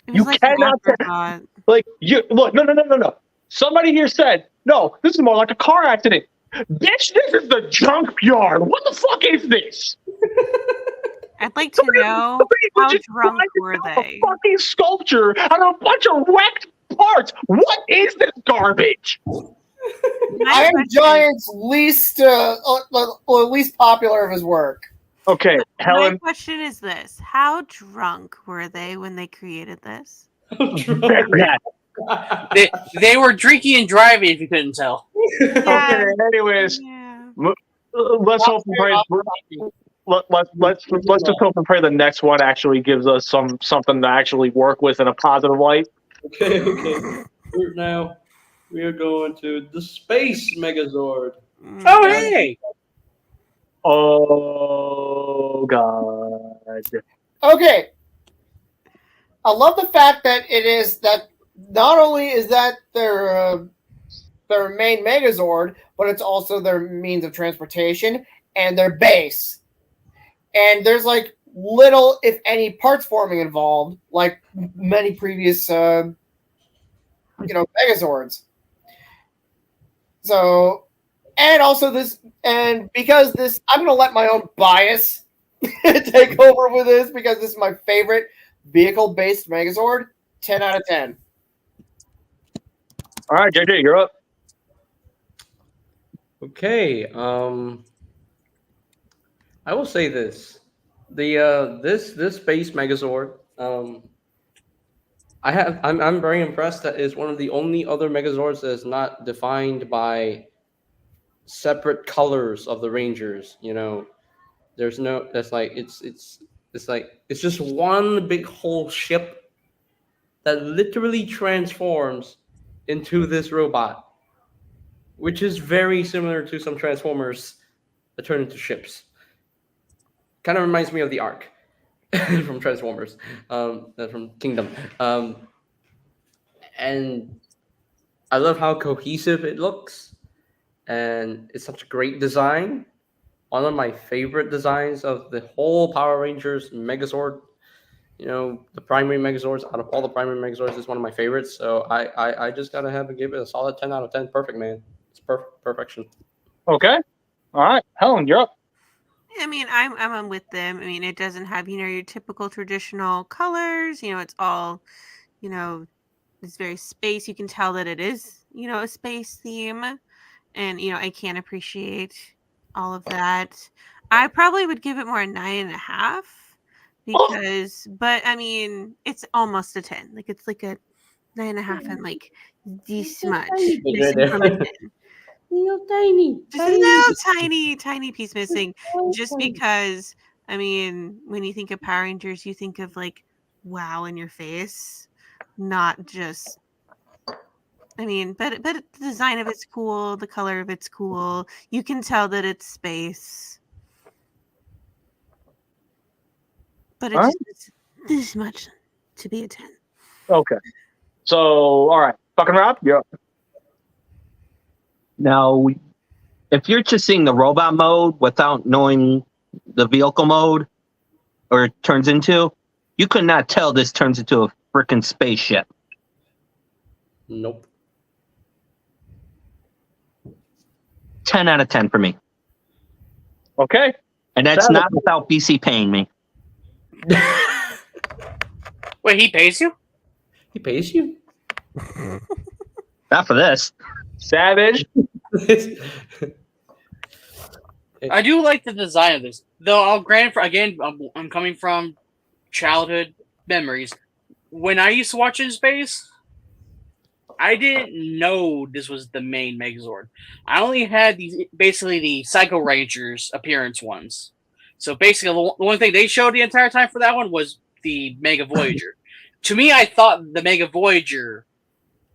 It You was like cannot an afterthought. Like you look, no. Somebody here said, no, this is more like a car accident. Bitch, this is the junkyard. What the fuck is this? I'd like to know Somebody was how just drunk trying to were build they? A fucking sculpture out of a bunch of wrecked parts. What is this garbage? My Iron question- Giant's least popular of his work. Okay, My Helen. question is this: how drunk were they when they created this? Yeah. They were drinking and driving, if you couldn't tell. Okay, anyways, Yeah. let's hope and pray. Let's just hope and pray the next one actually gives us something to actually work with in a positive light. Okay. Now we are going to the Space Megazord. Oh, hey! Oh god. Okay. I love the fact that it is that not only is that their main Megazord, but it's also their means of transportation and their base. And there's like little, if any, parts forming involved, like many previous, Megazords. So, and also this, and because this, I'm going to let my own bias take over with this because this is my favorite vehicle-based Megazord. 10 out of 10. All right, JJ, you're up. Okay. I will say this: this base Megazord. I'm very impressed that it's one of the only other Megazords that is not defined by separate colors of the Rangers. There's no. That's like it's just one big whole ship that literally transforms into this robot, which is very similar to some Transformers that turn into ships. Kind of reminds me of the Ark from Transformers, from Kingdom. And I love how cohesive it looks, and it's such a great design. One of my favorite designs of the whole Power Rangers Megazord. The primary Megazords, out of all the primary Megazords, is one of my favorites. So I just gotta have to give it a solid 10 out of 10. Perfect, man. It's perfection. Okay. All right, Helen, you're up. I mean, I'm with them. I mean, it doesn't have your typical traditional colors. It's all, it's very space. You can tell that it is a space theme, and I can appreciate all of that. I probably would give it more a 9.5 because, but I mean, it's almost a 10. Like it's like a 9.5 and like this much missing from a 10. Little tiny. Just a little tiny piece missing. Just because, I mean, when you think of Power Rangers, you think of like wow in your face, not just. I mean, but the design of it's cool, the color of it's cool. You can tell that it's space, but All right. it's this much to be a 10. Okay. So, all right, fucking Rob, you're up. Now, if you're just seeing the robot mode without knowing the vehicle mode or it turns into, you could not tell this turns into a freaking spaceship. Nope. 10 out of 10 for me. Okay. And that's That- not without BC paying me. Wait, he pays you? He pays you? Not for this. Savage. I do like the design of this, though. I'll grant again. I'm coming from childhood memories. When I used to watch In Space, I didn't know this was the main Megazord. I only had basically the Psycho Rangers appearance ones. So basically, the one thing they showed the entire time for that one was the Mega Voyager. To me, I thought the Mega Voyager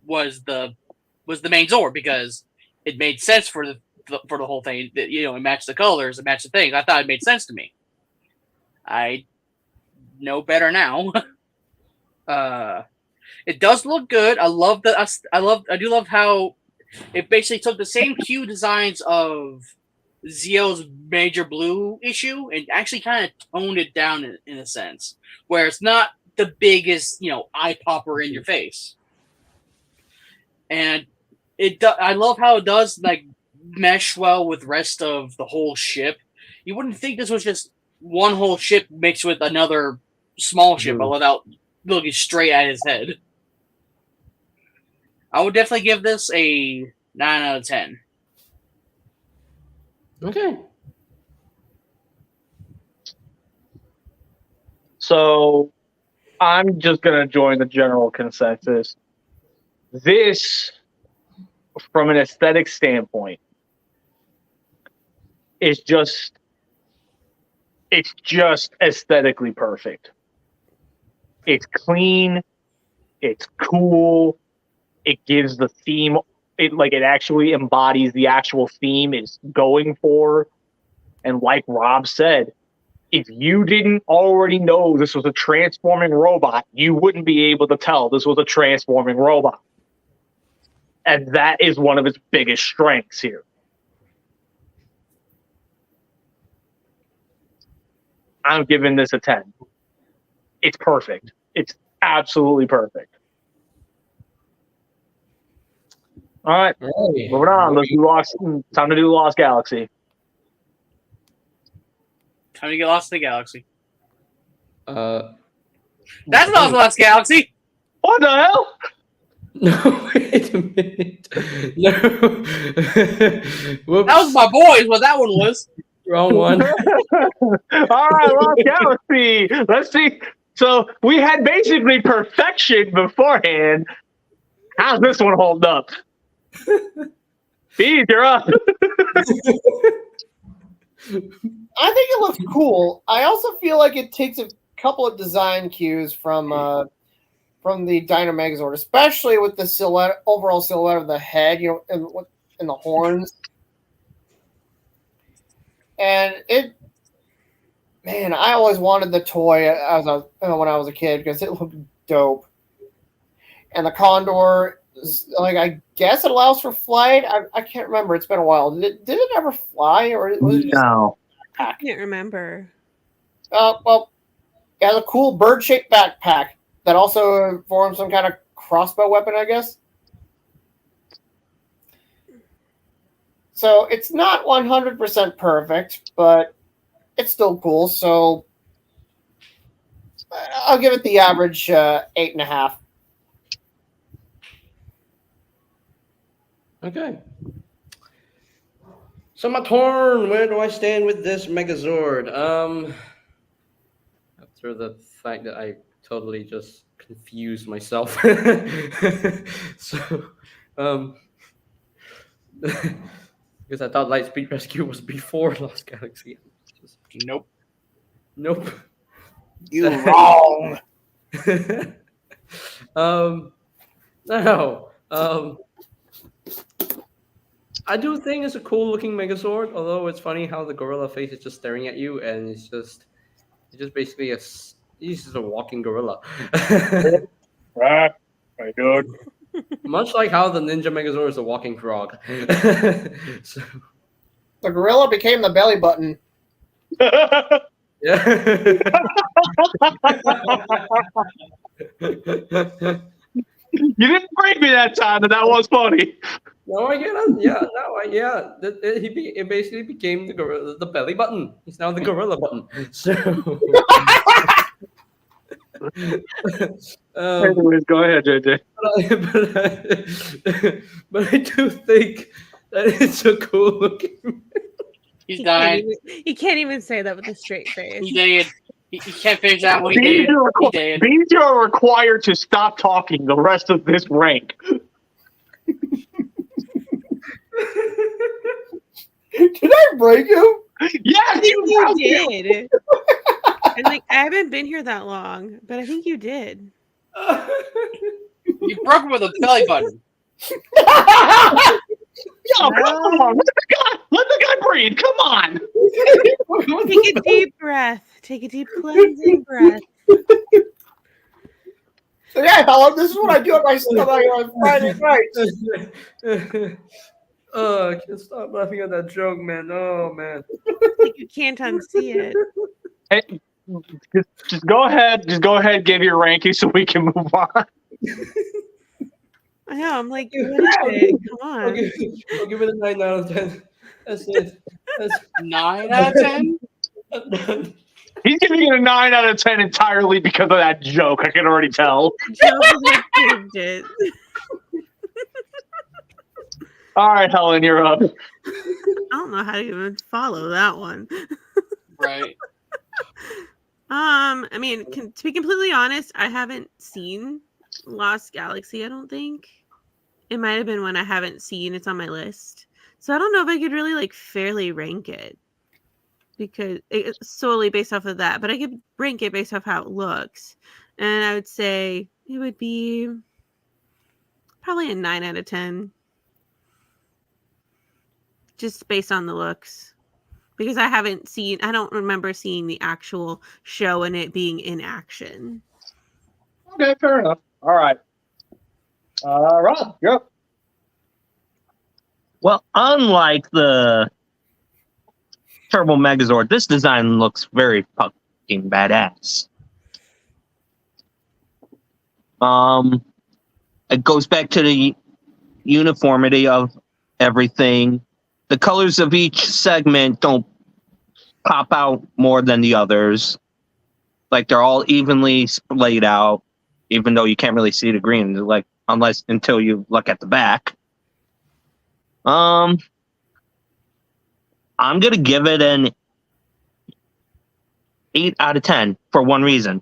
was the main Zord because it made sense for the whole thing. It matched the colors, it matched the things. I thought it made sense to me. I know better now. It does look good. I do love how it basically took the same Q designs of Zio's Major Blue issue and actually kind of toned it down in a sense, where it's not the biggest, eye popper in your face. And I love how it does like mesh well with the rest of the whole ship. You wouldn't think this was just one whole ship mixed with another small ship, but without looking straight at his head. I would definitely give this a 9 out of 10. Okay. So, I'm just gonna join the general consensus. This, from an aesthetic standpoint, it's just aesthetically perfect. It's clean, it's cool, it gives the theme, it actually embodies the actual theme it's going for. And like Rob said, if you didn't already know this was a transforming robot, you wouldn't be able to tell this was a transforming robot. And that is one of its biggest strengths here. I'm giving this a 10. It's perfect. It's absolutely perfect. All right, moving on. Let's do Lost. Time to do Lost Galaxy. Time to get lost in the galaxy. Uh, That's not Lost Galaxy. What the hell? no, wait a minute. No. Whoops. That was my boys. What that one was. Wrong one. All right, Lost Galaxy. Let's see. So we had basically perfection beforehand. How's this one hold up? Bees, you're up. I think it looks cool. I also feel like it takes a couple of design cues from the Dino Megazord, especially with the silhouette, overall silhouette of the head, and the horns. And man, I always wanted the toy when I was a kid because it looked dope. And the Condor, like, I guess it allows for flight. I can't remember. It's been a while. Did it ever fly, or was it just No. I can't remember. well, it has a cool bird-shaped backpack that also forms some kind of crossbow weapon, I guess. So it's not 100% perfect, but it's still cool. So I'll give it the average 8.5. Okay. So my turn. Where do I stand with this Megazord? After the fact that I totally just confused myself. So, because I thought Lightspeed Rescue was before Lost Galaxy. Nope. Nope. You wrong. No. I do think it's a cool looking Megazord, although it's funny how the gorilla face is just staring at you and it's just basically he's just a walking gorilla. Right, good. Much like how the Ninja Megazord is a walking frog. So, The gorilla became the belly button. yeah. You didn't break me that time, and that was funny. No, I get it. Yeah, no, it basically became the gorilla, the belly button. He's now the gorilla button. So, Anyways, go ahead, JJ. but I do think that it's a cool looking. He's dying. You can't even say that with a straight face. He did. He can't finish that one. He Bees, did. He did. Bees are required to stop talking the rest of this rank. Did I break him? Yes, I think you have to. did. And like, I haven't been here that long, but I think you did. You broke him with a belly button. Yo, come on. Let the guy breathe. Come on. Take a deep breath. Take a deep cleansing breath. So yeah, Helen, this is what I do at my stomach on Friday nights. Oh, I can't stop laughing at that joke, man. Oh man. Like you can't unsee it. Hey, just go ahead. Just go ahead. Give your ranking so we can move on. I know. I'm like, what is it? Come I'll on. give it a 9 out of 10. That's it. That's 9 out of 10? He's giving it a 9 out of 10 entirely because of that joke. I can already tell. The joke is what proved it. All right, Helen, you're up. I don't know how to even follow that one. Right. I mean, to be completely honest, I haven't seen Lost Galaxy, I don't think. It might have been one I haven't seen. It's on my list. So I don't know if I could really like fairly rank it because it's solely based off of that, but I could rank it based off how it looks. And I would say it would be probably a 9 out of 10. Just based on the looks. Because I don't remember seeing the actual show and it being in action. Okay, fair enough. All right. Rob, you're up. Well, unlike the Turbo Megazord, this design looks very fucking badass. It goes back to the uniformity of everything. The colors of each segment don't pop out more than the others. Like they're all evenly splayed out, even though you can't really see the green, like until you look at the back. I'm gonna give it an 8 out of 10 for one reason.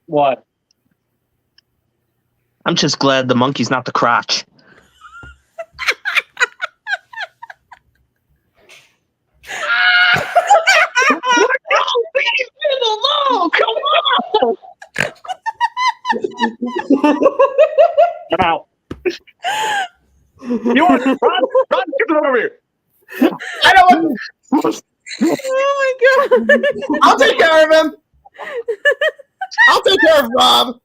What? I'm just glad the monkey's not the crotch. Alone, come on! I'm out. You want to run? Get over here. I don't want. Oh my god! I'll take care of him. I'll take care of Rob.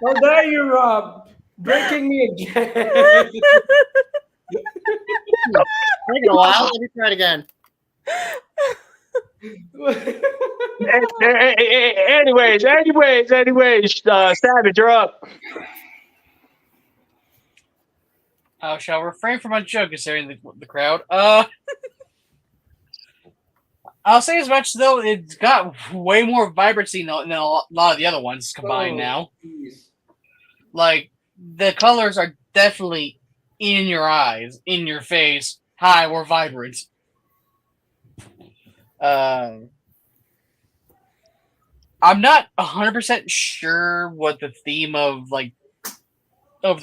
How dare you, Rob? Breaking me again. Taking a while. Let me try it again. Anyways, Savage, you're up. I shall refrain from my joke considering the crowd. I'll say as much though, it's got way more vibrancy than a lot of the other ones combined now. Geez. Like, the colors are definitely in your eyes, in your face. Hi, we're vibrant. I'm not 100% sure what the theme of the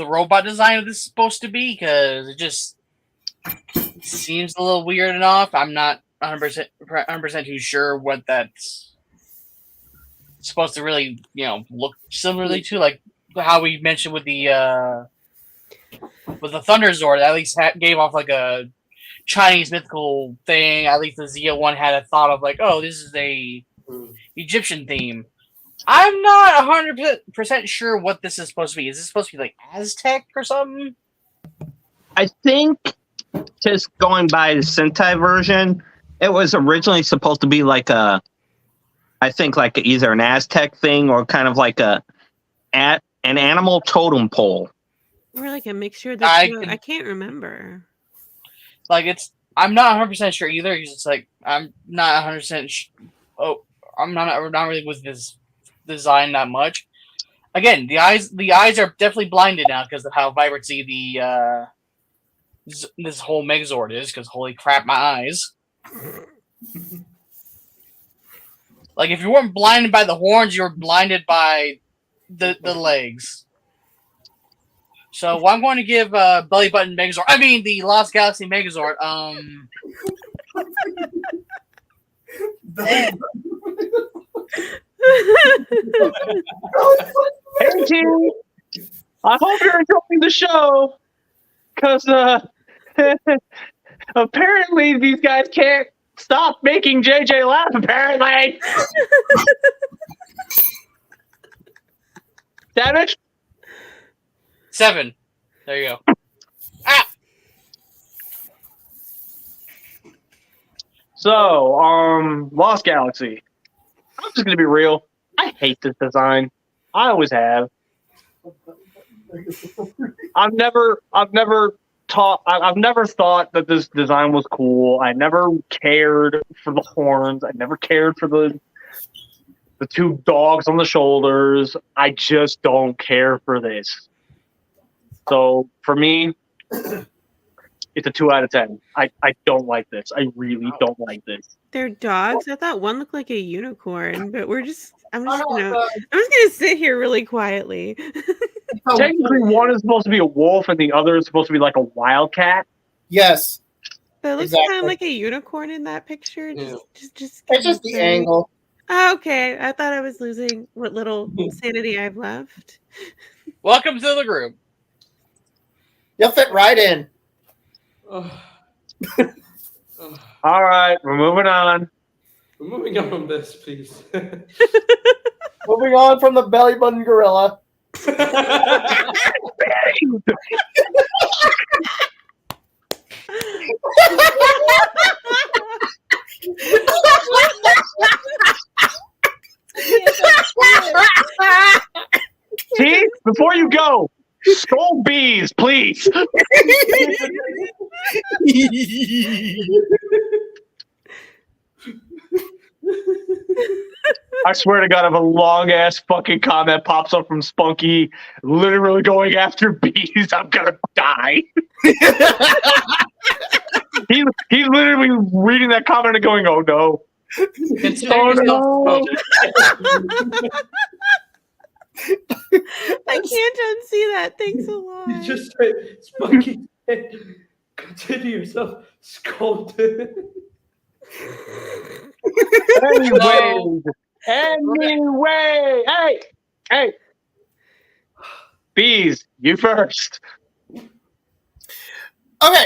robot design of this is supposed to be, because it just seems a little weird enough. I'm not 100% too sure what that's supposed to really, look similarly to, like how we mentioned with the Thunder Zord. At least gave off like a Chinese mythical thing. At least the Zia one had a thought of like, oh, this is a Egyptian theme. I'm not 100% sure what this is supposed to be. Is this supposed to be like Aztec or something? I think, just going by the Sentai version, it was originally supposed to be like either an Aztec thing or kind of like an animal totem pole. Or like a mixture that I can't remember. Like I'm not 100% sure either. Because it's like I'm not 100%. I'm not really with this design that much. Again, the eyes are definitely blinded now because of how vibrancy this whole Megazord is. Because holy crap, my eyes! Like if you weren't blinded by the horns, you were blinded by the legs. So I'm going to give Belly Button Megazord. I mean the Lost Galaxy Megazord. Hey, team. I hope you're enjoying the show, because apparently these guys can't stop making JJ laugh, apparently. Savage? 7. There you go. Ah! So, Lost Galaxy. I'm just gonna be real. I hate this design. I always have. I've never thought that this design was cool. I never cared for the horns. I never cared for the two dogs on the shoulders. I just don't care for this. So for me, it's a 2 out of 10. I don't like this. I really don't like this. They're dogs. I thought one looked like a unicorn, but I'm just gonna sit here really quietly. Technically, one is supposed to be a wolf, and the other is supposed to be like a wildcat. Yes. But it looks Exactly. kind of like a unicorn in that picture. Yeah. Just It's just the angle. Oh, okay, I thought I was losing what little sanity I've left. Welcome to the group. You'll fit right in. All right, we're moving on. We're moving on from this, please. Moving on from the belly button gorilla. before you go, scold bees, please. I swear to God, if a long ass fucking comment pops up from Spunky, literally going after bees, I'm gonna die. He's literally reading that comment and going, "Oh no." Consider Oh, yourself no. I can't unsee that. Thanks a lot. You just said, Spunky, consider yourself scolded. Anyway, hey, bees, you first. Okay.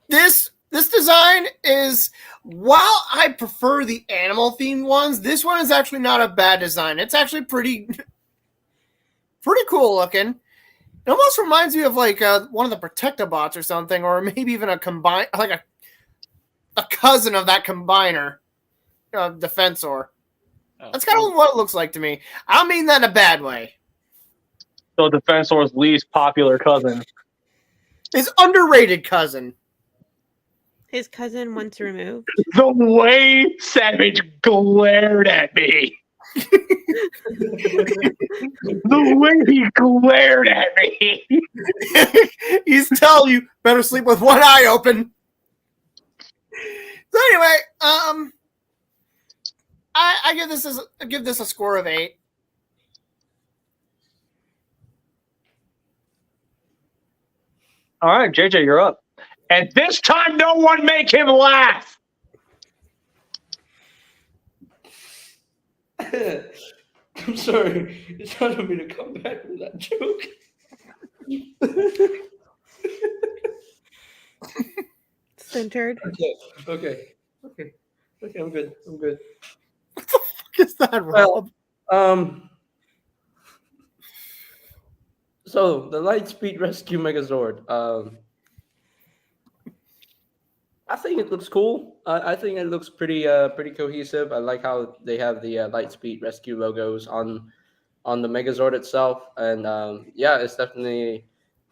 This design is, while I prefer the animal themed ones, this one is actually not a bad design. It's actually pretty cool looking. It almost reminds me of like one of the Protectobots or something, or maybe even a cousin of that combiner, Defensor. That's kind of what it looks like to me. I don't mean that in a bad way. So Defensor's least popular cousin. His underrated cousin. His cousin once removed. The way Savage glared at me. The way he glared at me. He's telling you, better sleep with one eye open. So anyway, I give this a score of 8. All right, JJ, you're up. And this time, no one make him laugh. I'm sorry. It's hard for me to come back from that joke. Centered. Okay, I'm good. What the fuck is that, Rob? So the Lightspeed Rescue Megazord. I think it looks cool. I think it looks pretty cohesive. I like how they have the Lightspeed Rescue logos on the Megazord itself, and it's definitely,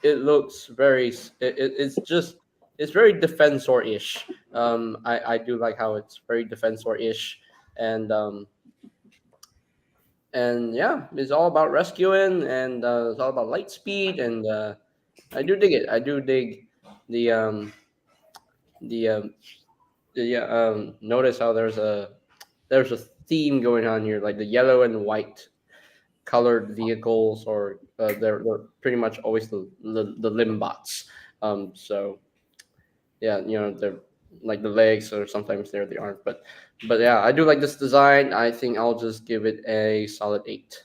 it looks very. It's very Defensor-ish. I do like how it's very Defensor-ish, and it's all about rescuing, and it's all about light speed, and I do dig it. I do dig notice how there's a theme going on here, like the yellow and white colored vehicles, or they're pretty much always the Limbots. So yeah, they're like the legs, or sometimes they're the arm, but yeah, I do like this design. I think I'll just give it a solid 8.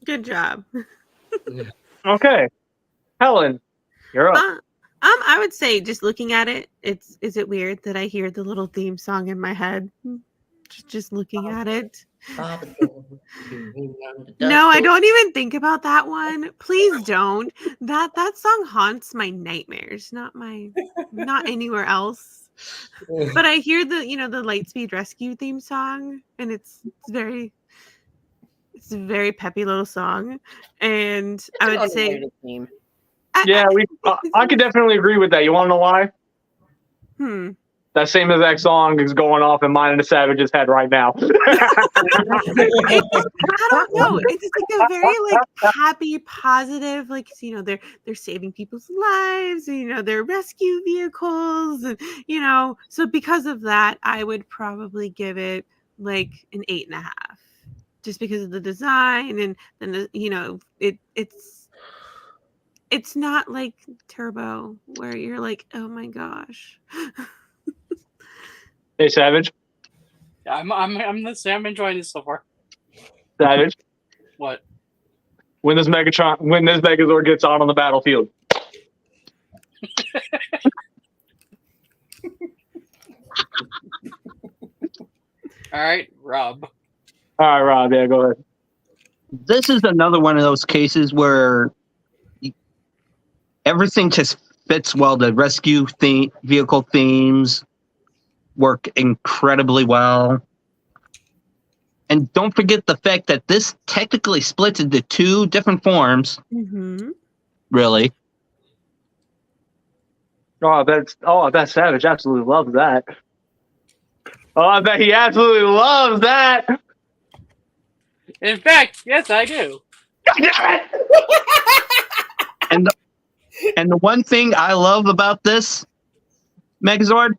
Good job. Okay. Helen, you're up. I would say, just looking at it, is it weird that I hear the little theme song in my head? Just looking at it. No, I don't even think about that one. Please don't. That song haunts my nightmares, not anywhere else. But I hear the Lightspeed Rescue theme song, and it's a very peppy little song, and I would say, Yeah, I could definitely agree with that. You want to know why? That same exact song is going off in mine and the Savage's head right now. I don't know. It's like a very happy, positive, they're saving people's lives, they're rescue vehicles, and so because of that, I would probably give it like an 8.5, just because of the design, and then it's not like Turbo where you're like, oh my gosh. Hey, Savage. I'm the same. I'm enjoying this so far. Savage. What? When this Megazord gets on the battlefield. All right, Rob. All right, Rob. Yeah, go ahead. This is another one of those cases where everything just fits well. The rescue vehicle themes, work incredibly well. And don't forget the fact that this technically splits into 2 different forms, Mm-hmm. really. That Savage absolutely loves that. Oh, I bet he absolutely loves that. In fact, yes, I do. God damn it! And the one thing I love about this Megazord,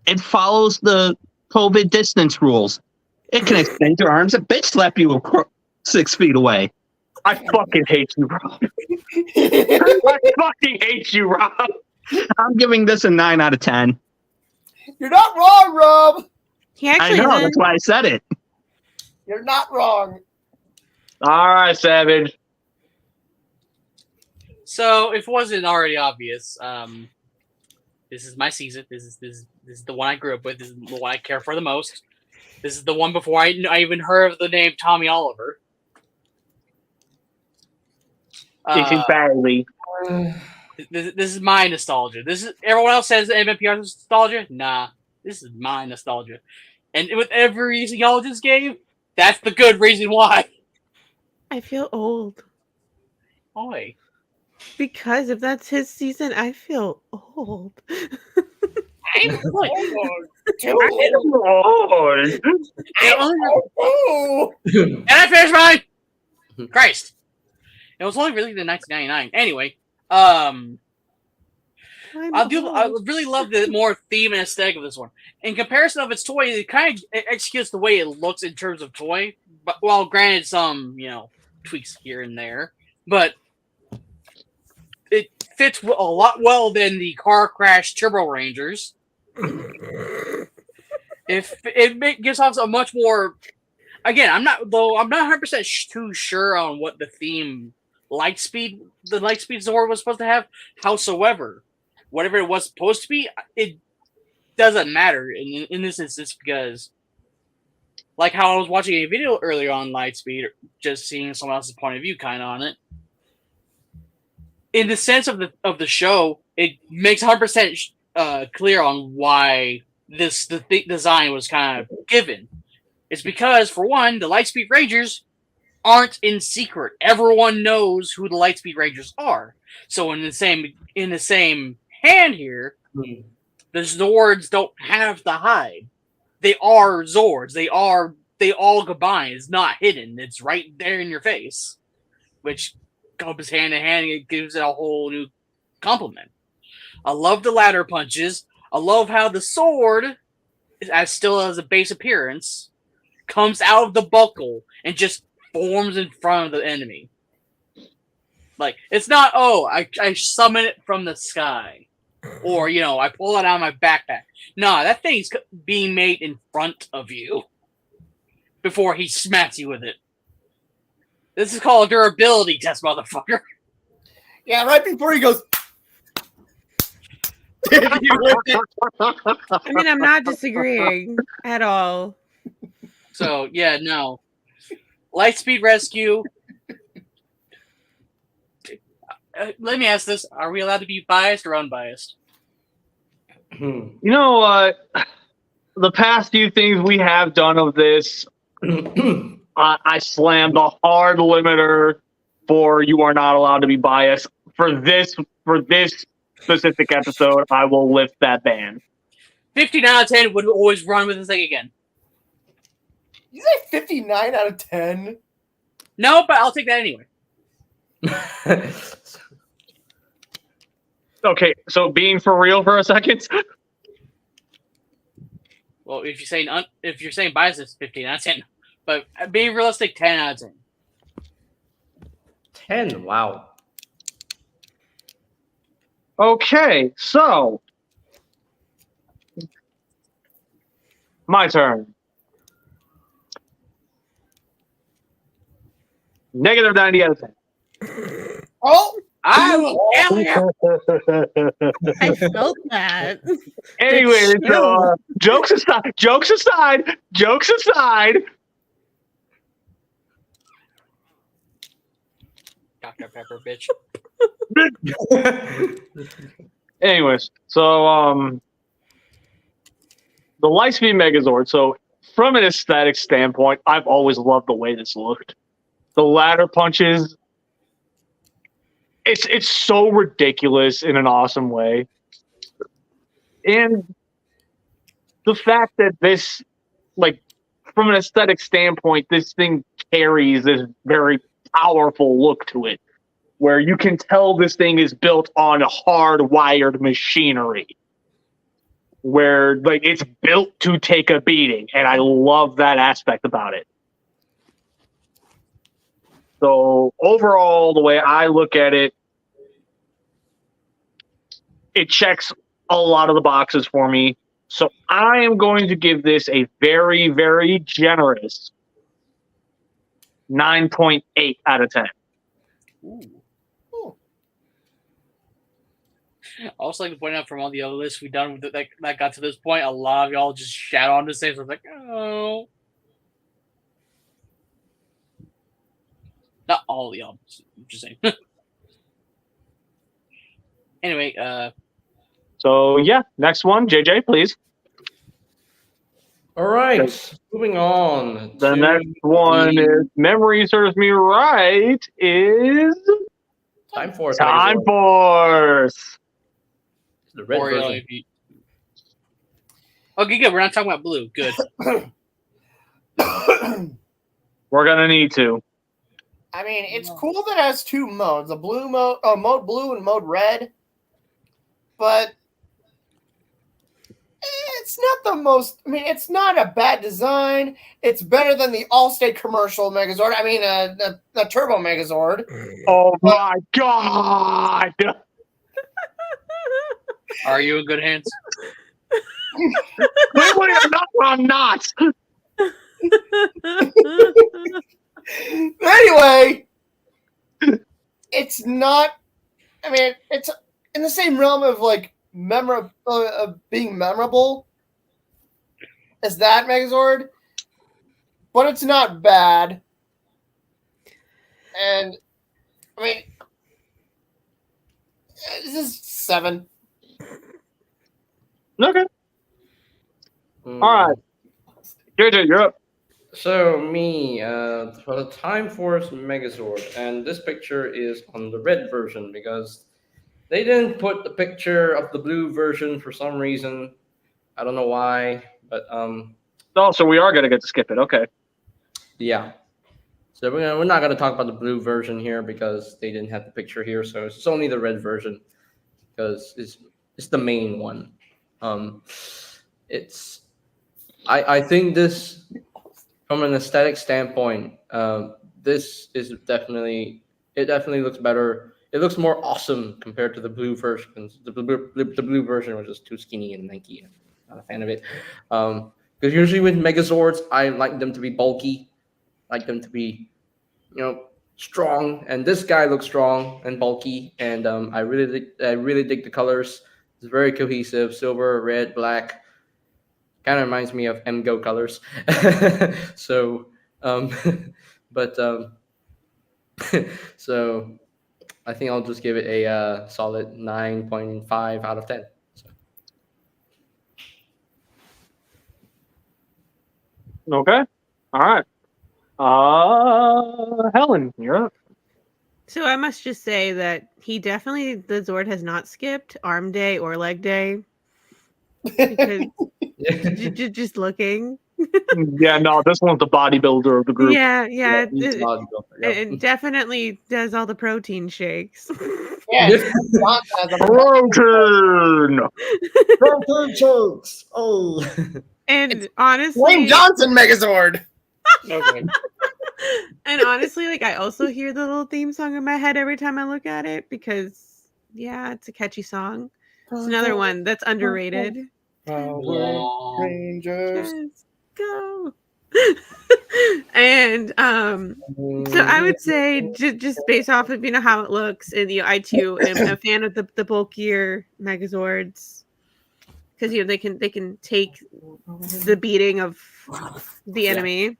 it follows the COVID distance rules. It can extend your arms and bitch slap you 6 feet away. I fucking hate you, Rob. I fucking hate you, Rob. I'm giving this a 9 out of 10. You're not wrong, Rob. He I actually know, isn't. that's why I said it. You're not wrong. All right, Savage. So, if it wasn't already obvious, this is my season. This is the one I grew up with. This is the one I care for the most. This is the one before I even heard of the name Tommy Oliver. Kicking badly. This is my nostalgia. This is everyone else says MMPR is nostalgia. Nah, this is my nostalgia. And with every reason y'all just gave, that's the good reason why. I feel old. Oi. Because if that's his season, I feel old. I'm like, Lord. Can I finish mine? Christ. It was only released in 1999. Anyway, I really love the more theme and aesthetic of this one. In comparison of its toy, it kind of executes the way it looks in terms of toy, but well, granted some tweaks here and there, but it fits a lot well than the Car Crash Turbo Rangers. It gives off a much more. Again, I'm not 100% too sure on what the theme the Lightspeed Zord was supposed to have. Howsoever, whatever it was supposed to be, it doesn't matter in this instance because, like how I was watching a video earlier on Lightspeed, just seeing someone else's point of view kind of on it. In the sense of the show, it makes 100% clear on why the design was kind of given. It's because, for one, the Lightspeed Rangers aren't in secret. Everyone knows who the Lightspeed Rangers are. So in the same hand here, the Zords don't have to hide. They are Zords. They all combine. It's not hidden. It's right there in your face, which goes hand in hand. It gives it a whole new compliment. I love the ladder punches. I love how the sword, as still as a base appearance, comes out of the buckle and just forms in front of the enemy. Like, it's not, I summon it from the sky. Or, I pull it out of my backpack. Nah, that thing's being made in front of you before he smacks you with it. This is called a durability test, motherfucker. Yeah, right before he goes. I mean, I'm not disagreeing at all. So, yeah, no. Lightspeed Rescue. Let me ask this. Are we allowed to be biased or unbiased? You know, the past few things we have done of this, I slammed a hard limiter for you are not allowed to be biased. For this specific episode, I will lift that ban. 15 out of 10 would always run with this thing again. You say 59 out of 10? No, but I'll take that anyway. Okay, so being for real for a second. Well, if you're saying bias, it's 15 out of 10. But being realistic, 10 out of 10. 10. Wow. Okay, so my turn. Negative 90 out of 10. Oh! I was telling you. I felt that. Anyway, so, jokes aside. Dr. Pepper, bitch. Anyways, so the Lightspeed Megazord. So from an aesthetic standpoint, I've always loved the way this looked. The ladder punches, it's so ridiculous in an awesome way. And the fact that this, like, from an aesthetic standpoint, this thing carries this very powerful look to it, where you can tell this thing is built on hardwired machinery, where like it's built to take a beating, and I love that aspect about it. So overall, the way I look at it, it checks a lot of the boxes for me. So I am going to give this a very, very generous 9.8 out of 10. I also like to point out from all the other lists we've done with that got to this point, a lot of y'all just shat on the same. So I was like, oh. Not all of y'all, just saying. Anyway, So yeah, next one, JJ, please. All right, moving on. The to next one is, memory serves me right, is Time Force. Time Megazord. Force. The red version. Okay, good. We're not talking about blue. Good. We're gonna need to. I mean, it's cool that it has two modes: a blue mode, mode blue, and mode red. But it's not the most. I mean, it's not a bad design. It's better than the Allstate commercial Megazord. I mean, the Turbo Megazord. Oh my god! Are you in good hands? Clearly, I'm not. Anyway, it's not. I mean, it's in the same realm of like being memorable as that Megazord, but it's not bad. And I mean, this is 7. Okay. All right. JJ, you're up. So me, for the Time Force Megazord, and this picture is on the red version because they didn't put the picture of the blue version for some reason. I don't know why, but Oh, so we are gonna get to skip it. Okay. yeah. So we're not gonna talk about the blue version here because they didn't have the picture here. So it's only the red version because it's the main one. It's I think this, from an aesthetic standpoint, this is definitely looks better. It looks more awesome compared to the blue version. The blue version was just too skinny and lanky. I'm not a fan of it. Because usually with Megazords, I like them to be bulky, like them to be, strong. And this guy looks strong and bulky, and I really dig the colors. It's very cohesive: silver, red, black. Kind of reminds me of MGO colors. So, so I think I'll just give it a solid 9.5 out of 10. So. Okay. All right. Helen, you're up. So I must just say that the Zord has not skipped arm day or leg day. Because just looking. Yeah, no, this one's the bodybuilder of the group. Yeah. It definitely does all the protein shakes. Yes. Protein. Protein chokes. Oh. And honestly, Wayne Johnson Megazord. Okay. And honestly, like, I also hear the little theme song in my head every time I look at it because, yeah, it's a catchy song. It's another one that's underrated. Power Rangers. Just go. And so I would say just based off of how it looks, and I too am a fan of the bulkier Megazords because they can take the beating of the enemy.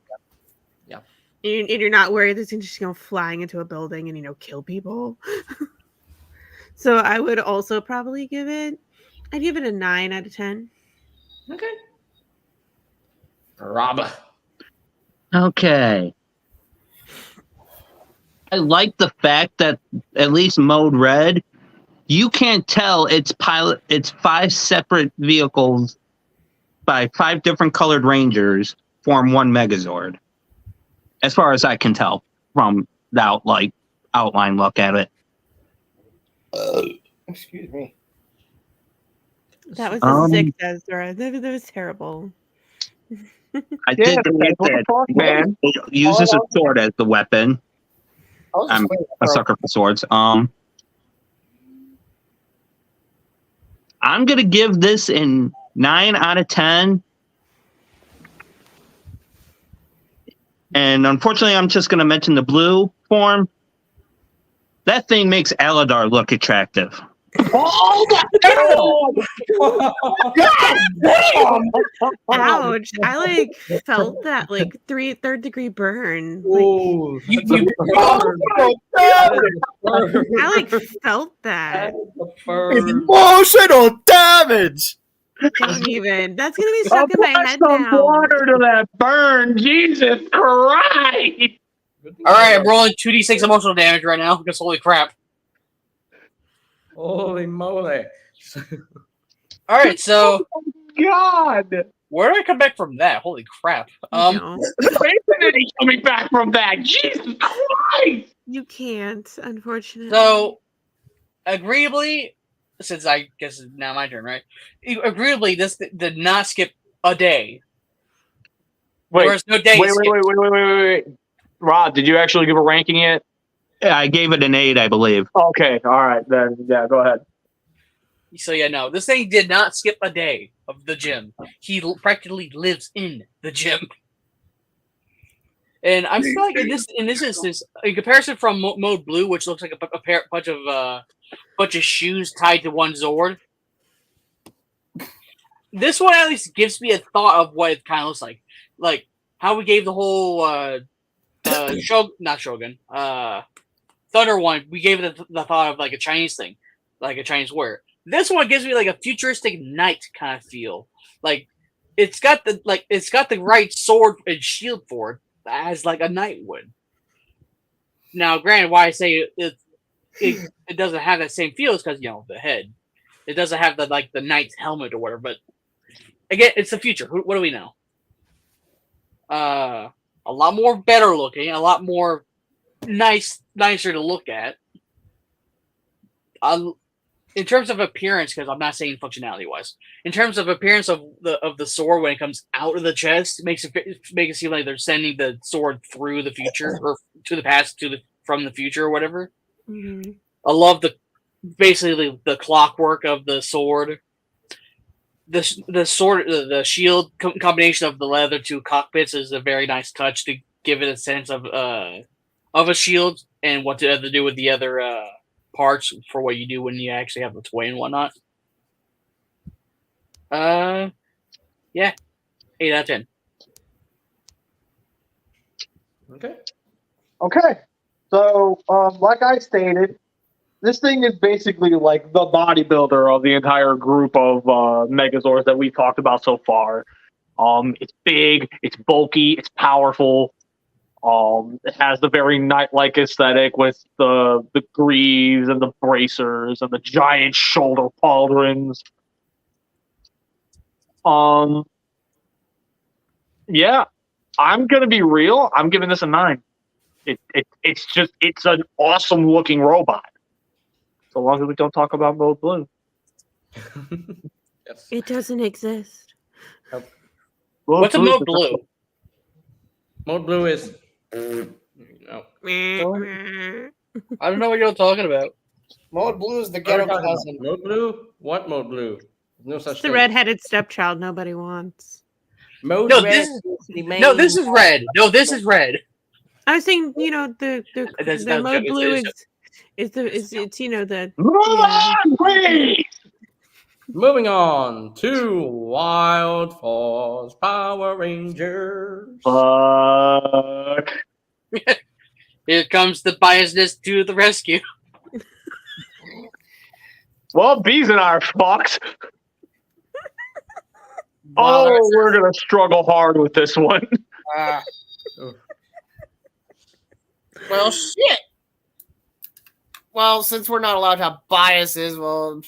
Yeah. And you're not worried that it's just flying into a building and kill people. So I would also probably give it a 9 out of 10. Okay. Rob. Okay. I like the fact that at least mode red, you can't tell it's 5 separate vehicles by 5 different colored Rangers form one Megazord. As far as I can tell from the outline look at it. Excuse me. That was a sick Desra. That was terrible. I did the fact what the that fuck, man? it uses a sword as the weapon. I was just I'm playing a sucker for swords. I'm gonna give this a 9 out of 10. And unfortunately, I'm just gonna mention the blue form. That thing makes Aladar look attractive. Oh my god! Ouch! I felt that third degree burn. Oh, I felt that. Emotional damage. Don't even. That's gonna be stuck in my head some now. water to that burn. Jesus Christ! All right, I'm rolling 2d6 emotional damage right now because holy crap. Holy moly. All right, so God! where did I come back from that? Holy crap. Infinity coming back from that. Jesus Christ! You can't, unfortunately. So, agreeably, since I guess it's now my turn, right? Agreeably, this did not skip a day. Wait, There was no day. wait. Rod, did you actually give a ranking yet? Yeah, I gave it an 8, I believe. Okay, all right, then. Yeah, go ahead. So yeah, no, this thing did not skip a day of the gym. He practically lives in the gym. And I feel like in this instance, in comparison from mode blue, which looks like a bunch of shoes tied to one Zord, this one at least gives me a thought of what it kind of looks like how we gave the whole Shogun, Thunder one. We gave it the thought of like a Chinese thing, like a Chinese warrior. This one gives me like a futuristic knight kind of feel. Like it's got the right sword and shield for it, as like a knight would. Now, granted, why I say it doesn't have that same feel is because the head. It doesn't have the knight's helmet or whatever. But again, it's the future. What do we know? A lot more better looking, a lot more nicer to look at. In terms of appearance, because I'm not saying functionality wise. In terms of appearance of the sword when it comes out of the chest, it makes it seem like they're sending the sword through the future or to the past from the future or whatever. Mm-hmm. I love basically the clockwork of the sword. The sword, the shield combination of the leather two cockpits is a very nice touch to give it a sense of a shield and what to do with the other parts for what you do when you actually have the toy and whatnot. Yeah, 8 out of 10. Okay. So, like I stated, this thing is basically like the bodybuilder of the entire group of Megazords that we've talked about so far. It's big, it's bulky, it's powerful. It has the very knight-like aesthetic with the greaves and the bracers and the giant shoulder pauldrons. Yeah, I'm gonna be real. I'm giving this a 9. It's an awesome looking robot. So long as we don't talk about mode blue. Yes. It doesn't exist. What's a mode blue? Mode blue is. I don't know what you're talking about. Mode blue is the ghetto cousin. Mode blue? What mode blue? No such It's the thing. redheaded stepchild nobody wants. Mode No, red this- is the main. No, this is red. No, this is red. I was saying, the That's mode blue it's is the Move on, please! Moving on to Wild Force Power Rangers. Fuck. Here comes the biasness to the rescue. Well, Bees and I are fucked. Wow, Oh, we're gonna struggle hard with this one. ah. Oof. Well, shit. Well, since we're not allowed to have biases, well,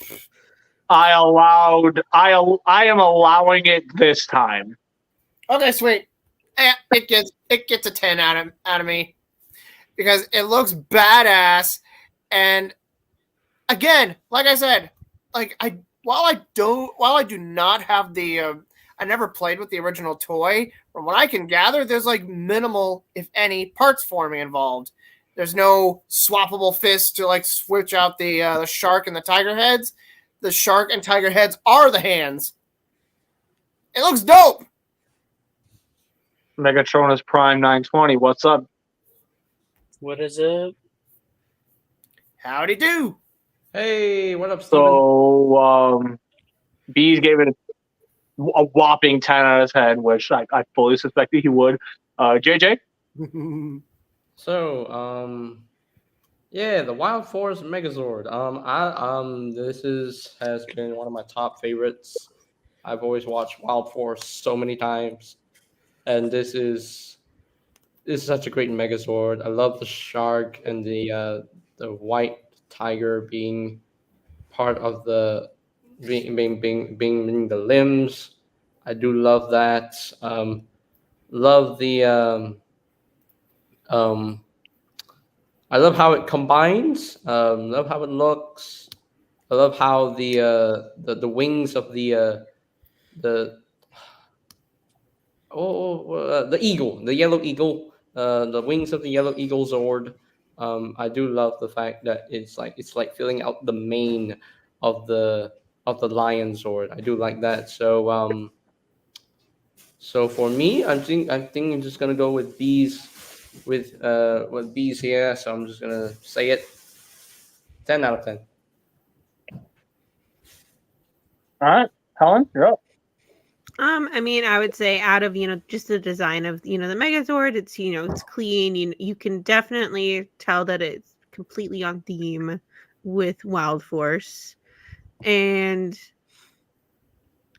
I am allowing it this time. okay, sweet. It gets a 10 out of me because it looks badass, and again, like I said, like while I do not have the I never played with the original toy. From what I can gather, there's like minimal, if any, parts forming involved. There's no swappable fists to like switch out the shark and the tiger heads. The shark and tiger heads are the hands. It looks dope. Megatronus Prime 920. What's up? What is it? Howdy do. Hey, what up, Steven? So, Bees gave it a whopping 10 out of 10, which I fully suspected he would. JJ? So, yeah, the Wild Force Megazord. Has been one of my top favorites. I've always watched Wild Force so many times, and this is such a great Megazord. I love the shark and the white tiger being part of the being the limbs. I do love that. Love the I love how it combines. Love how it looks. I love how the wings of the the eagle, the yellow eagle, the wings of the yellow eagle Zord. I do love the fact that it's like filling out the mane of the lion Zord. I do like that. So for me, I think I'm just gonna go with bees with bees here. So I'm just gonna say it. 10 out of 10. All right. Helen, you're up. I mean, I would say out of, just the design of, the Megazord, it's, it's clean. You can definitely tell that it's completely on theme with Wild Force. And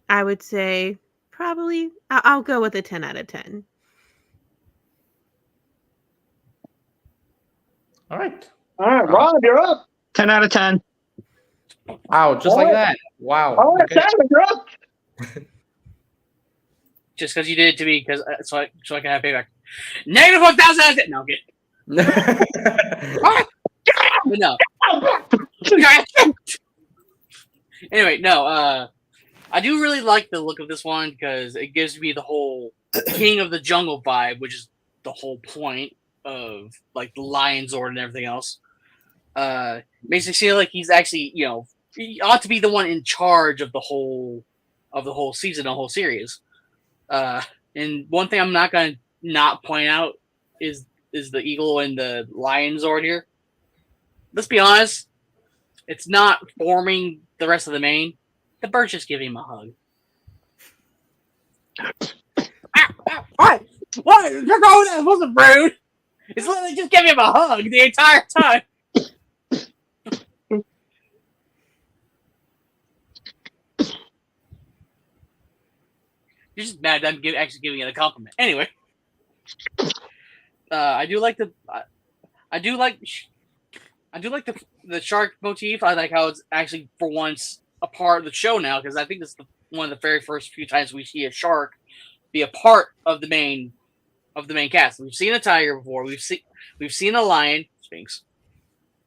I would say probably, I'll go with a 10 out of 10. All right. All right, Rob, you're up. 10 out of 10. Wow, just like that. Wow. All right, Okay. Simon, you're up. Just because you did it to me, because so I can have payback. Negative 1,000 out of 10. No, I'm kidding. But no. Anyway, no. I do really like the look of this one because it gives me the whole King of the Jungle vibe, which is the whole point of like the Lion Zord and everything else. Makes it seem like he's actually, he ought to be the one in charge of the whole season, the whole series. And one thing I'm not gonna not point out is the eagle and the lion Zord here. Let's be honest, it's not forming the rest of the main. The bird's just giving him a hug. What? What? You're going that wasn't rude. It's literally just giving him a hug the entire time. You're just mad that I'm actually giving it a compliment. Anyway, I do like the shark motif. I like how it's actually for once a part of the show now because I think this is one of the very first few times we see a shark be a part of the main cast. We've seen a tiger before. We've seen a lion, Sphinx,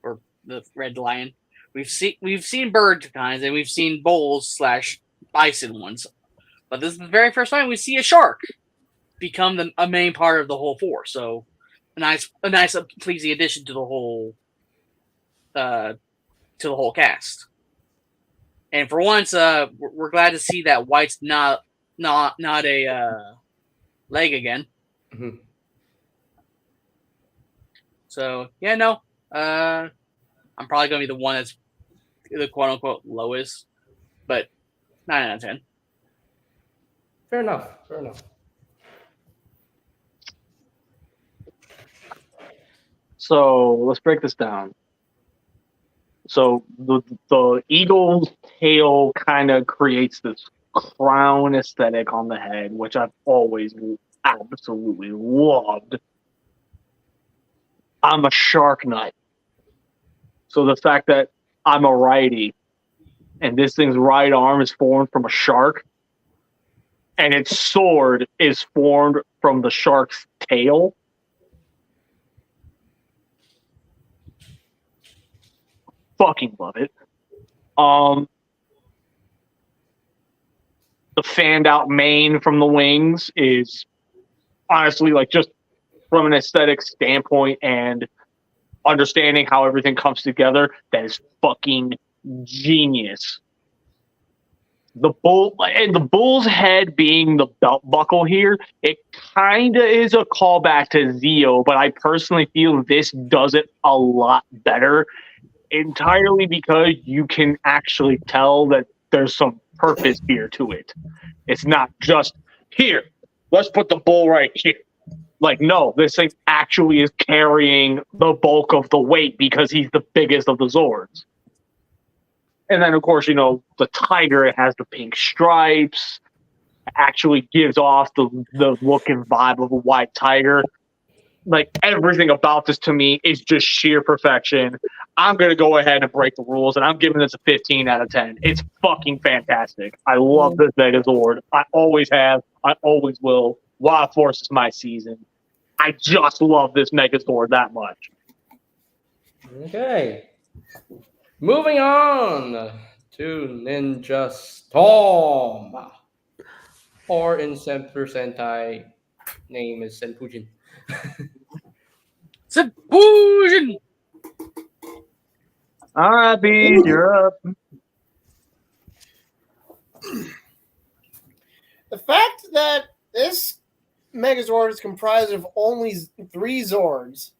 or the red lion. We've seen bird kinds, and we've seen bulls / bison ones. But this is the very first time we see a shark become a main part of the whole force. So a nice pleasing addition to the whole cast. And for once, we're glad to see that White's not a leg again. Mhm. So yeah, no, I'm probably gonna be the one that's the quote unquote lowest, but 9 out of 10. Fair enough. So let's break this down. So the eagle's tail kind of creates this crown aesthetic on the head, which I've always absolutely loved. I'm a shark knight. So the fact that I'm a righty and this thing's right arm is formed from a shark and its sword is formed from the shark's tail. Fucking love it. The fanned out mane from the wings is honestly, like, just from an aesthetic standpoint and understanding how everything comes together, that is fucking genius. The bull's head being the belt buckle here, it kind of is a callback to Zeo, but I personally feel this does it a lot better, entirely because you can actually tell that there's some purpose here to it. It's not just, here, let's put the bull right here. Like, no, this thing actually is carrying the bulk of the weight because he's the biggest of the Zords. And then, of course, the tiger, it has the pink stripes, actually gives off the look and vibe of a white tiger. Like, everything about this to me is just sheer perfection. I'm going to go ahead and break the rules, and I'm giving this a 15 out of 10. It's fucking fantastic. I love this Megazord. I always have. I always will. Wild Force is my season. I just love this Megazord that much. Okay. Moving on to Ninja Storm. Or in Super Sentai, name is Senpujin. Senpujin! All right, B, you're up. The fact that this Megazord is comprised of only 3 Zords,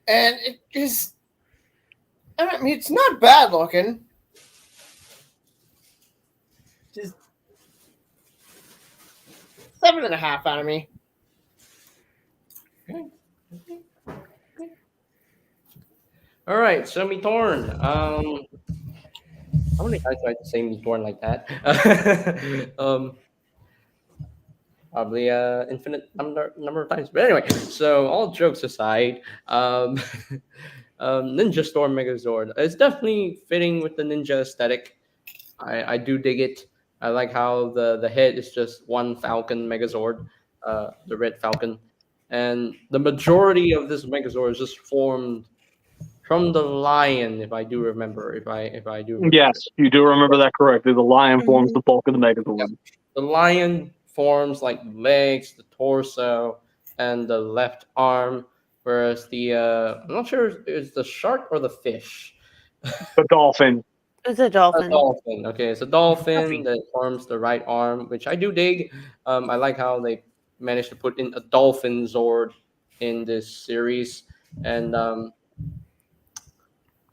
and it is, I mean, it's not bad looking. Just 7.5 out of me. All right, so Torn. How many times do I have to say Torn like that? Probably infinite number of times. But anyway, so all jokes aside, Ninja Storm Megazord is definitely fitting with the ninja aesthetic. I do dig it. I like how the head is just one Falcon Megazord, the red Falcon, and the majority of this Megazord is just formed from the lion, if I do remember. If I do. Remember. Yes, you do remember that correctly. The lion forms the bulk of the Megazord. Yep. The lion forms like the legs, the torso, and the left arm, whereas the I'm not sure if it's the shark or the fish. The dolphin. It's a dolphin. A dolphin. Okay, it's a dolphin that forms the right arm, which I do dig. I like how they managed to put in a dolphin Zord in this series, and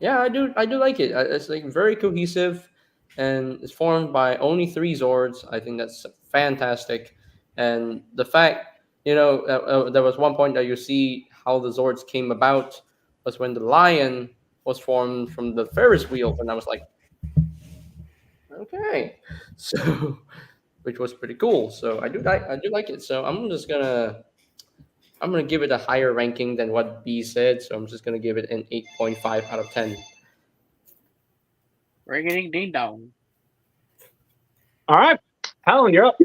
yeah, I do like it. It's like very cohesive, and it's formed by only 3 Zords. I think that's fantastic, and the fact there was one point that you see how the Zords came about was when the lion was formed from the Ferris wheel, and I was like, okay, so which was pretty cool. So I do like it. So I'm gonna give it a higher ranking than what B said. So I'm just gonna give it an 8.5 out of 10. Ring ding dong. All right, Helen, you're up.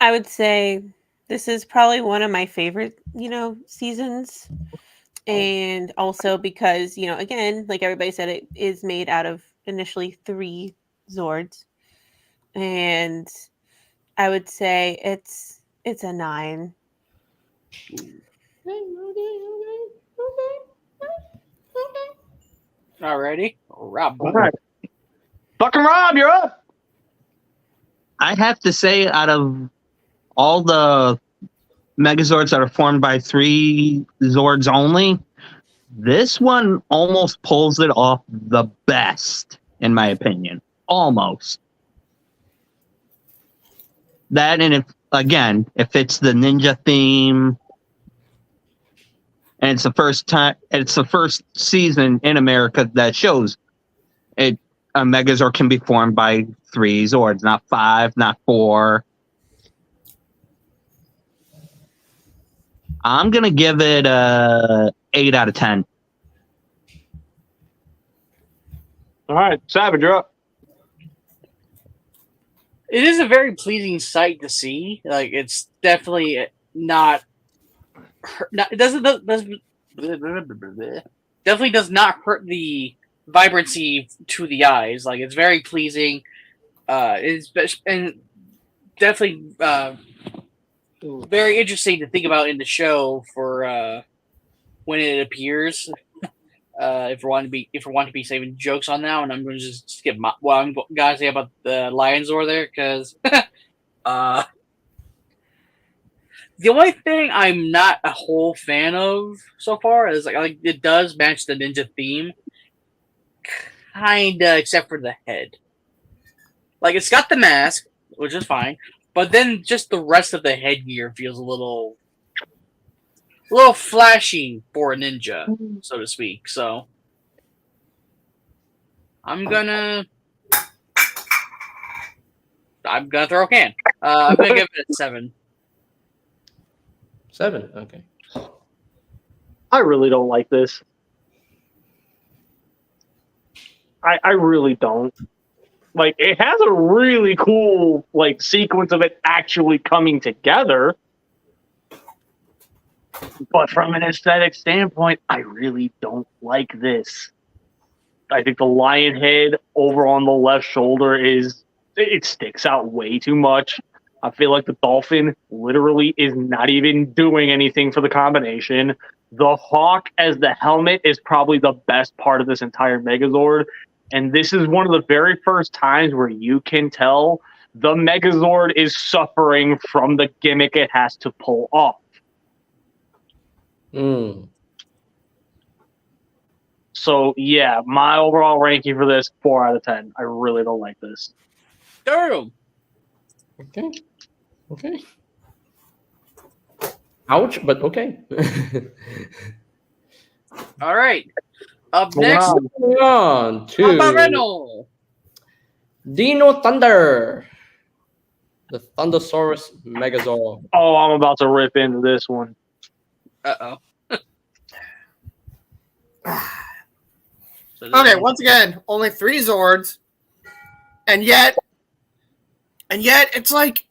I would say this is probably one of my favorite, seasons. And also because, again, like everybody said, it is made out of initially 3 Zords. And I would say it's a 9. Alrighty. Rob. All right. Fucking Rob, you're up. I have to say, out of all the Megazords that are formed by 3 Zords only, this one almost pulls it off the best, in my opinion. Almost. That, and if it's the ninja theme, and it's the first season in America that shows it. a Megazord can be formed by 3 Zords, not 5, not 4. I'm gonna give it a 8 out of 10. All right, Savage, you're up. It is a very pleasing sight to see. Like it's definitely not. It doesn't definitely does not hurt the vibrancy to the eyes. Like it's very pleasing. It's and definitely very interesting to think about in the show for when it appears. If we want to be saving jokes on that, and I'm going to just skip what I'm going to say about the Lionzor there because the only thing I'm not a whole fan of so far is like it does match the ninja theme, kinda, except for the head. Like it's got the mask, which is fine, but then just the rest of the headgear feels a little flashy for a ninja, so to speak. So I'm gonna throw a can. I'm gonna give it a 7. 7. Okay. I really don't like this. I really don't. Like, it has a really cool, like, sequence of it actually coming together. But from an aesthetic standpoint, I really don't like this. I think the lion head over on the left shoulder it sticks out way too much. I feel like the dolphin literally is not even doing anything for the combination. The hawk as the helmet is probably the best part of this entire Megazord. And this is one of the very first times where you can tell the Megazord is suffering from the gimmick it has to pull off. So, yeah, my overall ranking for this, 4 out of 10. I really don't like this. Damn. Okay. Ouch, but okay. All right. Up Moving next, on. Moving on to Barbareno. Dino Thunder. The Thundersaurus Megazord. Oh, I'm about to rip into this one. Uh-oh. Okay, once again, only 3 Zords, and yet it's like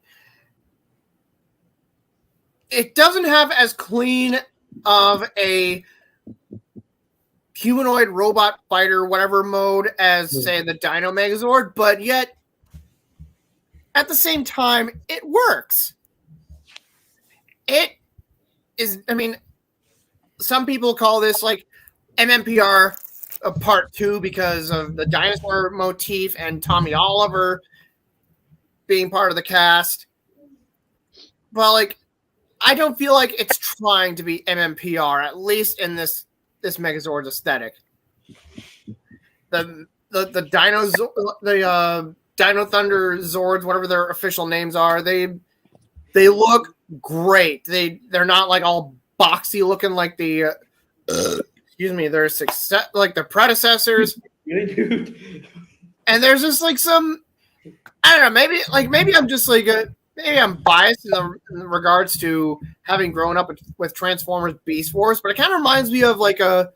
it doesn't have as clean of a humanoid robot fighter, whatever mode, as say the Dino Megazord, but yet at the same time, it works. It is. I mean, some people call this like MMPR part 2 because of the dinosaur motif and Tommy Oliver being part of the cast. But like, I don't feel like it's trying to be MMPR, at least in this Megazord's aesthetic. The dinos, the Dino Thunder Zords, whatever their official names are, they look great. They're not like all boxy looking like the excuse me, their success, like their predecessors. Really, dude? And there's just like some, I don't know, maybe I'm just like maybe I'm biased in regards to having grown up with Transformers Beast Wars, but it kind of reminds me of like one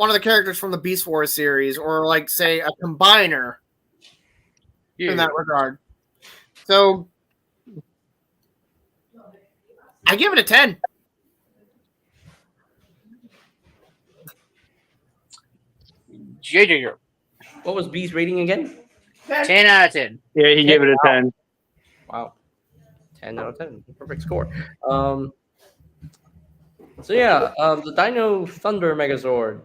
of the characters from the Beast Wars series, or like say a Combiner in that regard. So I give it a 10. JJ, What was B's rating again? 10 out of 10. Yeah, he gave it a 10. Wow. 10 out of 10. Perfect score. So yeah, the Dino Thunder Megazord.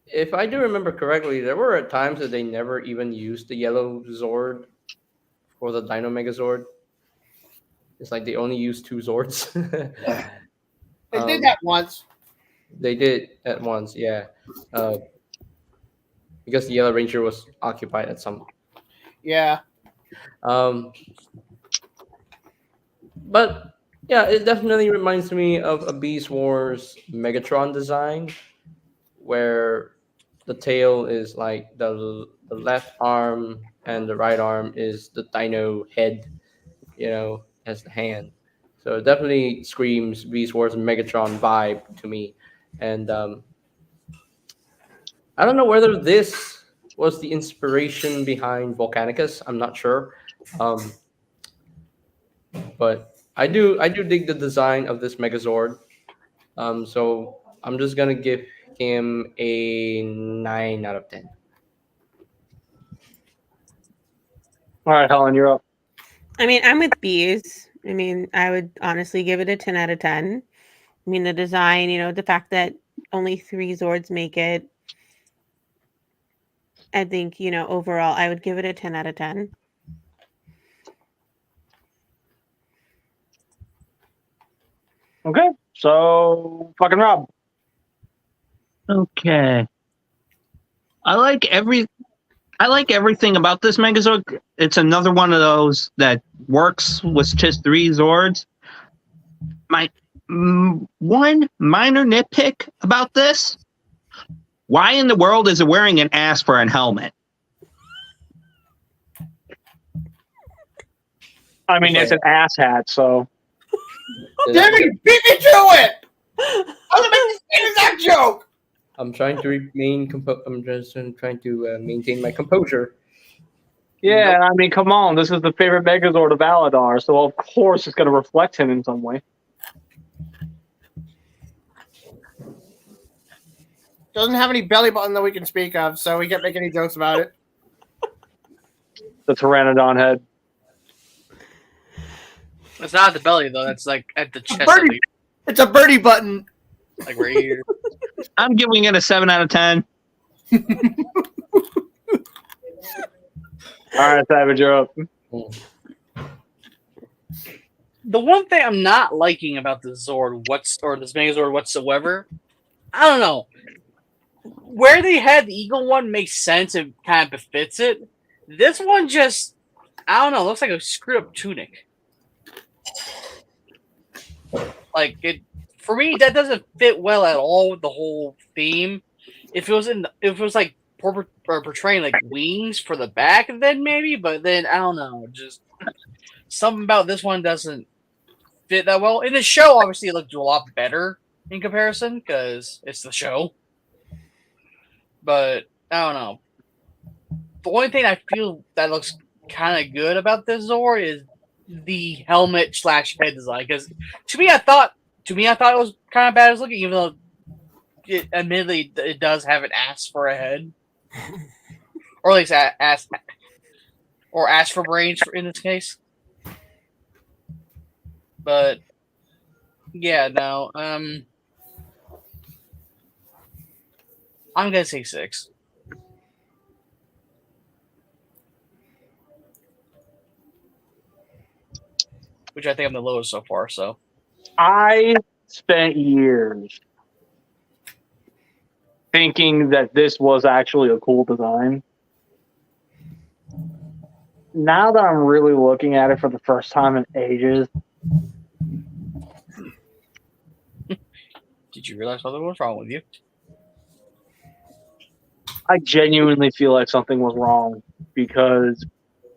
If I do remember correctly, there were at times that they never even used the yellow Zord for the Dino Megazord. It's like they only used 2 Zords. They did that once. They did at once, yeah. Because the Yellow Ranger was occupied at some. Yeah. But yeah, it definitely reminds me of a Beast Wars Megatron design. where the tail is like the left arm and the right arm is the dino head, as the hand. So it definitely screams Beast Wars and Megatron vibe to me. And I don't know whether this was the inspiration behind Volcanicus. I'm not sure. Um, but I do dig the design of this Megazord. So I'm just gonna give him a 9 out of 10. All right, Helen, you're up. I mean, I'm with bees. I mean, I would honestly give it a 10 out of 10. I mean, the design, the fact that only 3 Zords make it. I think, overall, I would give it a 10 out of 10. Okay, so fucking Rob. Okay. I like everything about this Megazord. It's another one of those that works with just 3 Zords. My one minor nitpick about this: why in the world is it wearing an ass for a helmet? I mean, it's an ass hat, so. Damn it, you beat me to it! I was making the exact joke! I'm trying to I'm just trying to maintain my composure. Yeah, I mean, come on. This is the favorite Megazord of Aladar, so of course it's going to reflect him in some way. Doesn't have any belly button that we can speak of, so we can't make any jokes about it. The Pteranodon head. It's not at the belly though. It's like at the chest. Birdie. It's a birdie button. Like right here. I'm giving it a 7 out of 10. All right, Savage, you're up. The one thing I'm not liking about this Zord, this Megazord whatsoever, I don't know. Where they had the Eagle one makes sense and kind of befits it. This one just, I don't know, looks like a screwed up tunic. Like for me, that doesn't fit well at all with the whole theme. If it was like portraying like wings for the back, then maybe. But then I don't know, just something about this one doesn't fit that well. In the show, obviously, it looked a lot better in comparison because it's the show. But I don't know. The only thing I feel that looks kind of good about this Zord is the helmet / head design. Because to me, I thought it was kind of bad as looking, even though admittedly it does have an ass for a head, or at least ass for brains in this case. But yeah, no. I'm gonna say 6. Which I think I'm the lowest so far, so. I spent years thinking that this was actually a cool design. Now that I'm really looking at it for the first time in ages. Did you realize something was wrong with you? I genuinely feel like something was wrong because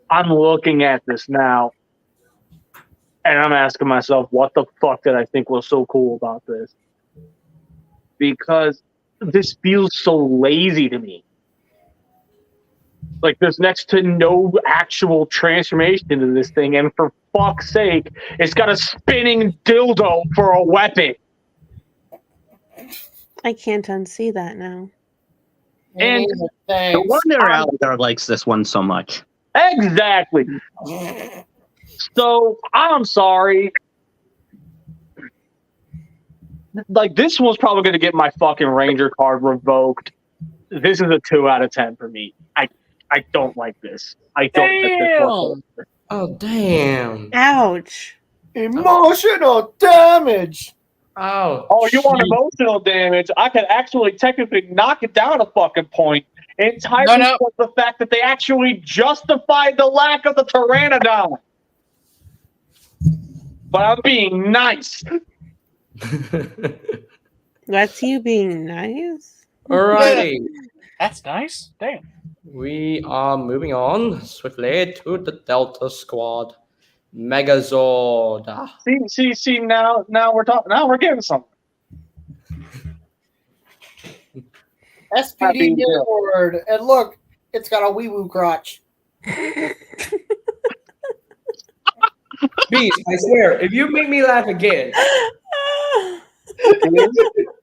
I'm looking at this now and I'm asking myself, what the fuck did I think was so cool about this? Because this feels so lazy to me. Like, there's next to no actual transformation into this thing, and for fuck's sake, it's got a spinning dildo for a weapon. I can't unsee that now. And No wonder Aladar likes this one so much. exactly. So, I'm sorry. Like, this one's probably going to get my fucking Ranger card revoked. This is a 2 out of 10 for me. I don't like this. I don't like this whatsoever. Oh damn! Ouch. Emotional damage. Oh, you want emotional damage? I could actually technically knock it down a fucking point entirely No. for the fact that they actually justified the lack of the Pteranodon. But I'm being nice. That's you being nice? Alrighty. That's nice. Damn. We are moving on swiftly to the Delta Squad. Megazord. See. Now we're talking. Now we're getting something. SPD Megazord, and look, it's got a wee woo crotch. Beast, I swear, if you make me laugh again.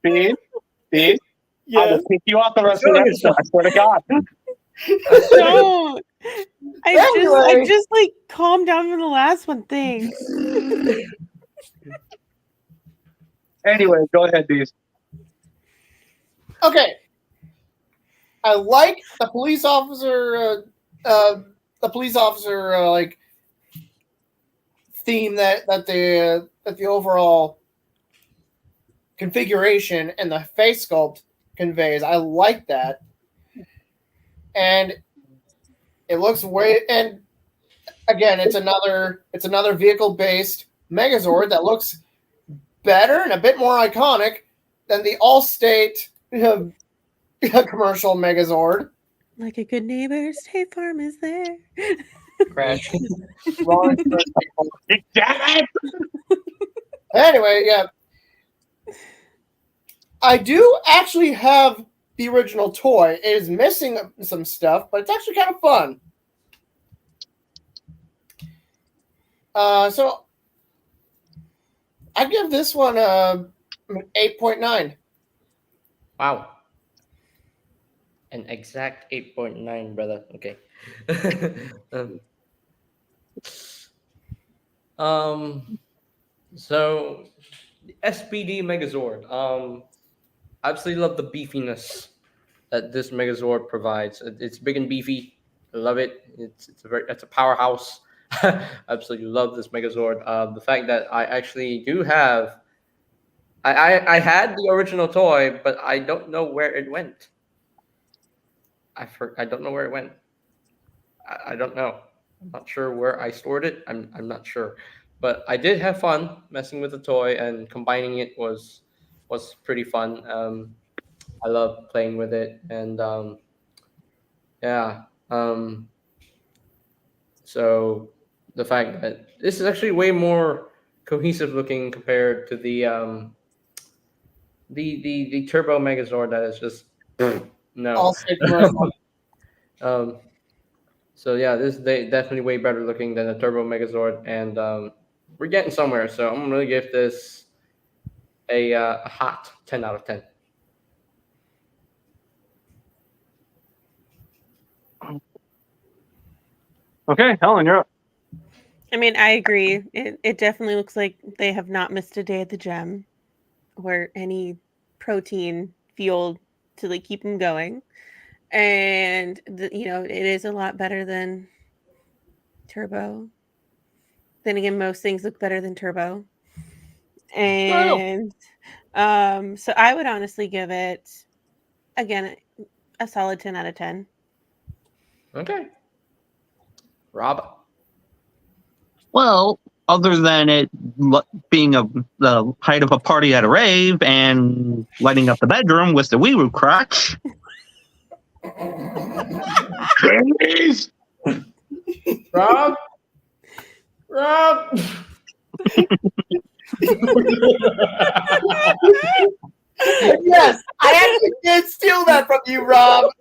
Bean, I Yes. will kick you off the rest of the episode. I swear to God. Don't. I Anyway. just like calmed down from the last one. Thanks. Anyway, go ahead, Beast. Okay. I like the police officer, like theme that the overall configuration and the face sculpt conveys. I like that, and it looks and again, it's another vehicle based Megazord that looks better and a bit more iconic than the Allstate commercial Megazord. Like a good neighbor, State Farm is there. Crash. Anyway, yeah. I do actually have the original toy. It is missing some stuff, but it's actually kind of fun. So I give this one 8.9. Wow. An exact 8.9, brother. Okay. So the SPD Megazord. I absolutely love the beefiness that this Megazord provides. It's big and beefy. I love it. It's a powerhouse. Absolutely love this Megazord. The fact that I actually do have. I had the original toy, but I don't know where it went. I don't know where it went. I don't know. I'm not sure where I stored it. I'm not sure, but I did have fun messing with the toy, and combining it was pretty fun. I love playing with it, and yeah. So the fact that this is actually way more cohesive looking compared to the Turbo Megazord that is just no. Allstate commercial. So yeah, this is definitely way better looking than the Turbo Megazord, and we're getting somewhere. So I'm gonna give this a hot 10 out of 10. Okay, Helen, you're up. I mean, I agree. It definitely looks like they have not missed a day at the gym or any protein fuel to like keep them going. And it is a lot better than Turbo. Then again, most things look better than Turbo. And so I would honestly give it, again, a solid 10 out of 10. Okay. Rob. Well, other than it being the height of a party at a rave and lighting up the bedroom with the wee woo crotch. Please. Rob. Yes, I actually did steal that from you, Rob.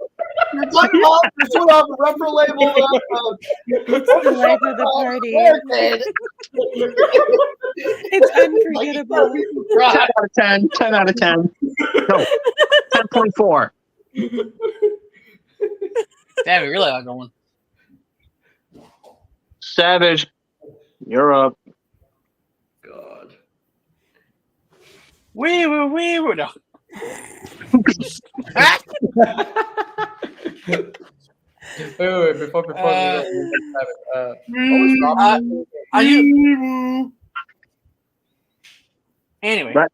You're talking off a rubber label. The life of the party. It's unforgettable. 10 out of 10. 10 out of 10. No, 10.4. Damn, we really are going. Savage, you're up. God. We were no. Wait, before Anyway, Right.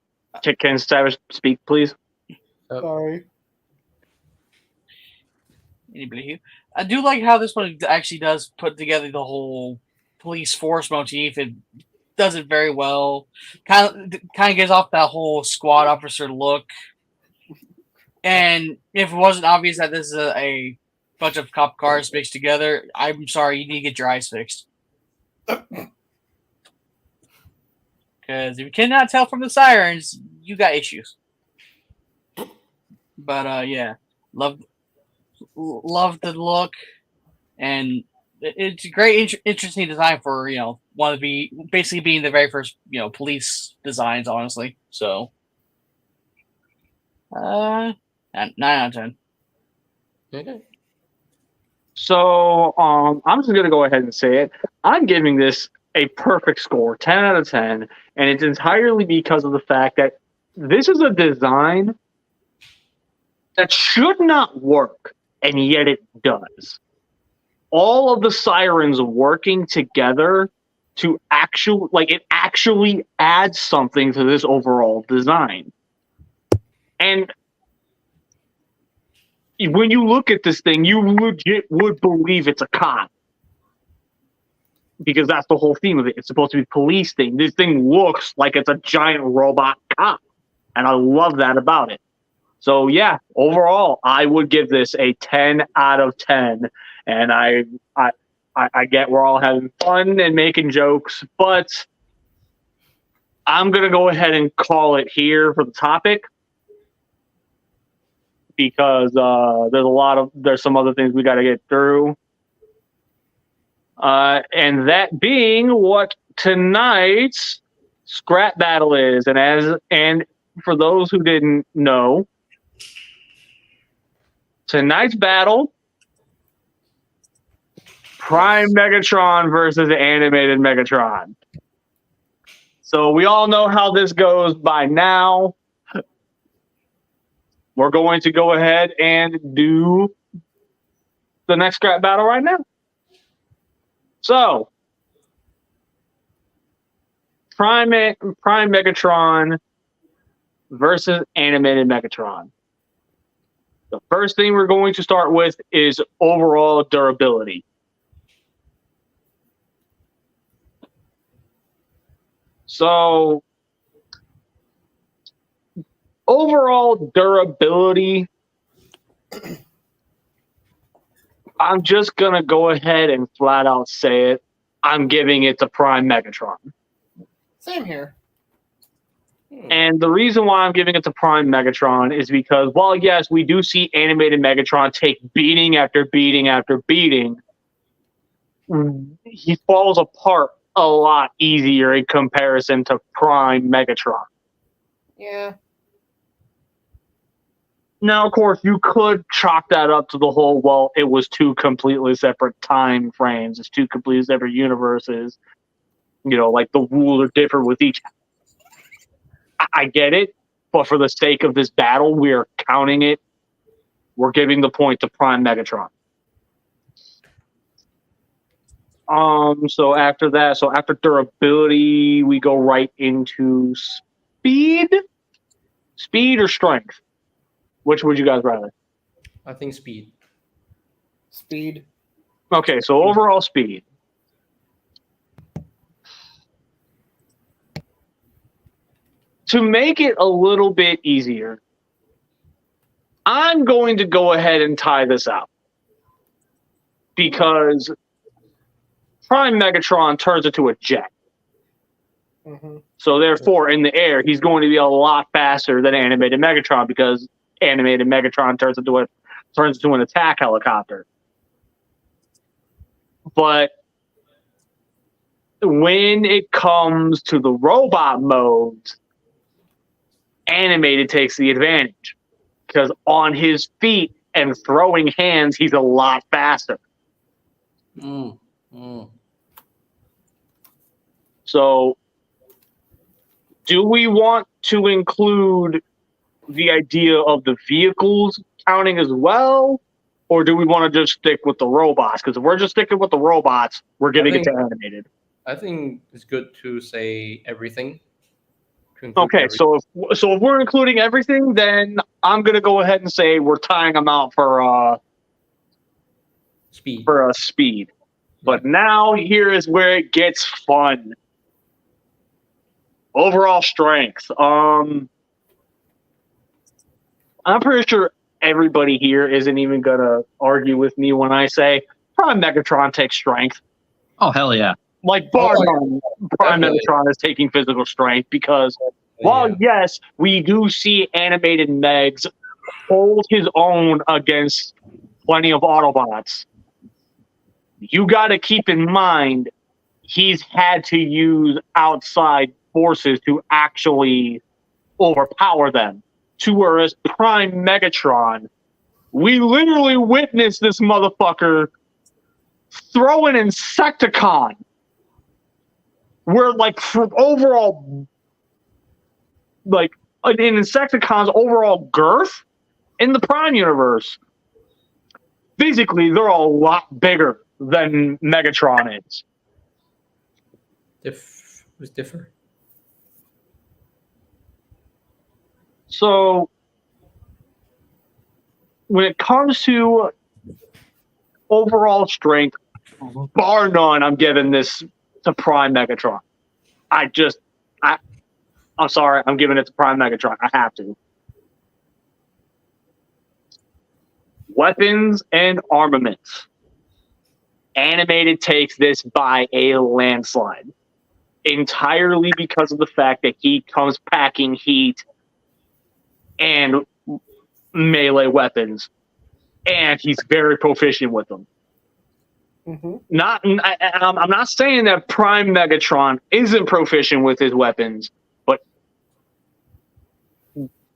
Can Savage speak, please? Sorry. anybody here? I do like how this one actually does put together the whole police force motif. It does it very well. Kind of gives off that whole squad officer look. And if it wasn't obvious that this is a bunch of cop cars mixed together, I'm sorry, you need to get your eyes fixed. Because if you cannot tell from the sirens, you got issues. But yeah, love the look, and it's a great, interesting design for one of the basically being the very first police designs, honestly. So, 9 out of 10. Okay. So I'm just gonna go ahead and say it. I'm giving this a perfect score, 10 out of 10, and it's entirely because of the fact that this is a design that should not work, and yet it does. All of the sirens working together to it actually adds something to this overall design. And when you look at this thing, you legit would believe it's a cop. Because that's the whole theme of it. It's supposed to be a police thing. This thing looks like it's a giant robot cop. And I love that about it. So yeah, overall, I would give this a 10 out of 10. And I get we're all having fun and making jokes, but I'm gonna go ahead and call it here for the topic. Because there's some other things we gotta get through. And that being what tonight's scrap battle is, and for those who didn't know, tonight's battle: Prime Megatron versus Animated Megatron. So we all know how this goes by now. We're going to go ahead and do the next scrap battle right now. So, Prime Megatron versus Animated Megatron. The first thing we're going to start with is overall durability. So, overall durability, I'm just going to go ahead and flat out say it. I'm giving it to Prime Megatron. Same here. And the reason why I'm giving it to Prime Megatron is because, while yes, we do see Animated Megatron take beating after beating after beating, he falls apart a lot easier in comparison to Prime Megatron. Yeah. Now, of course, you could chalk that up to the whole, well, it was two completely separate time frames. It's two completely separate universes. Like the rules are different with each. I get it, but for the sake of this battle, we are counting it. We're giving the point to Prime Megatron. So after that, after durability, we go right into speed. Speed or strength? Which would you guys rather? I think speed. Speed. Okay, so overall speed. To make it a little bit easier, I'm going to go ahead and tie this out. Because Prime Megatron turns into a jet. Mm-hmm. So therefore, in the air, he's going to be a lot faster than Animated Megatron, because Animated Megatron turns into an attack helicopter. But when it comes to the robot modes, Animated takes the advantage, because on his feet and throwing hands, he's a lot faster. So, do we want to include the idea of the vehicles counting as well, or do we want to just stick with the robots? Because if we're just sticking with the robots, we're giving it to Animated. I think it's good to say everything. Okay, so if we're including everything, then I'm gonna go ahead and say we're tying them out for speed. Speed. But now here is where it gets fun. Overall strength. I'm I'm pretty sure everybody here isn't even gonna argue with me when I say Prime Megatron takes strength. Oh hell yeah! Like bar Oh, none, Prime definitely. Megatron is taking physical strength because while Yeah. yes, we do see animated Megs hold his own against plenty of Autobots, you got to keep in mind he's had to use outside forces to actually overpower them. To whereas Prime Megatron, we literally witnessed this motherfucker throw an Insecticon. Where like for overall, like in Insecticon's overall girth in the Prime universe, physically they're a lot bigger than Megatron is. Was different. So when it comes to overall strength, bar none, I'm giving this to Prime Megatron. I'm sorry, I'm giving it to Prime Megatron. I have to. Weapons and armaments. Animated takes this by a landslide. Entirely because of the fact that he comes packing heat and melee weapons. And he's very proficient with them. Mm-hmm. I'm not saying that Prime Megatron isn't proficient with his weapons, but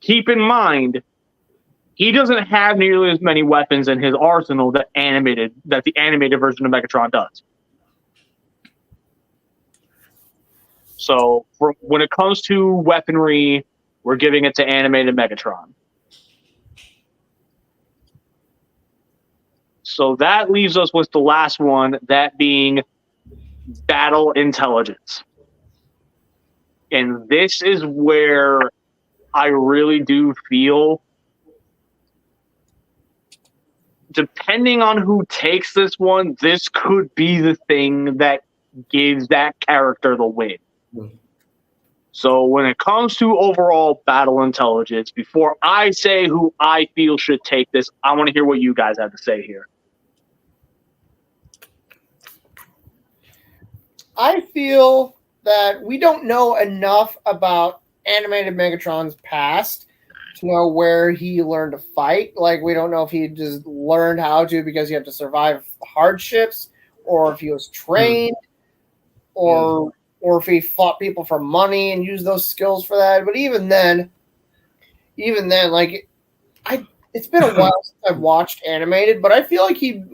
keep in mind he doesn't have nearly as many weapons in his arsenal that the animated version of Megatron does. So when it comes to weaponry, we're giving it to animated Megatron. So that leaves us with the last one, that being battle intelligence. And this is where I really do feel, depending on who takes this one, this could be the thing that gives that character the win. So when it comes to overall battle intelligence, before I say who I feel should take this, I want to hear what you guys have to say here. I feel that we don't know enough about animated Megatron's past to know where he learned to fight. Like, we don't know if he just learned how to because he had to survive hardships, or if he was trained, or if he fought people for money and used those skills for that. But even then, like, it's been a while since I've watched animated, but I feel like he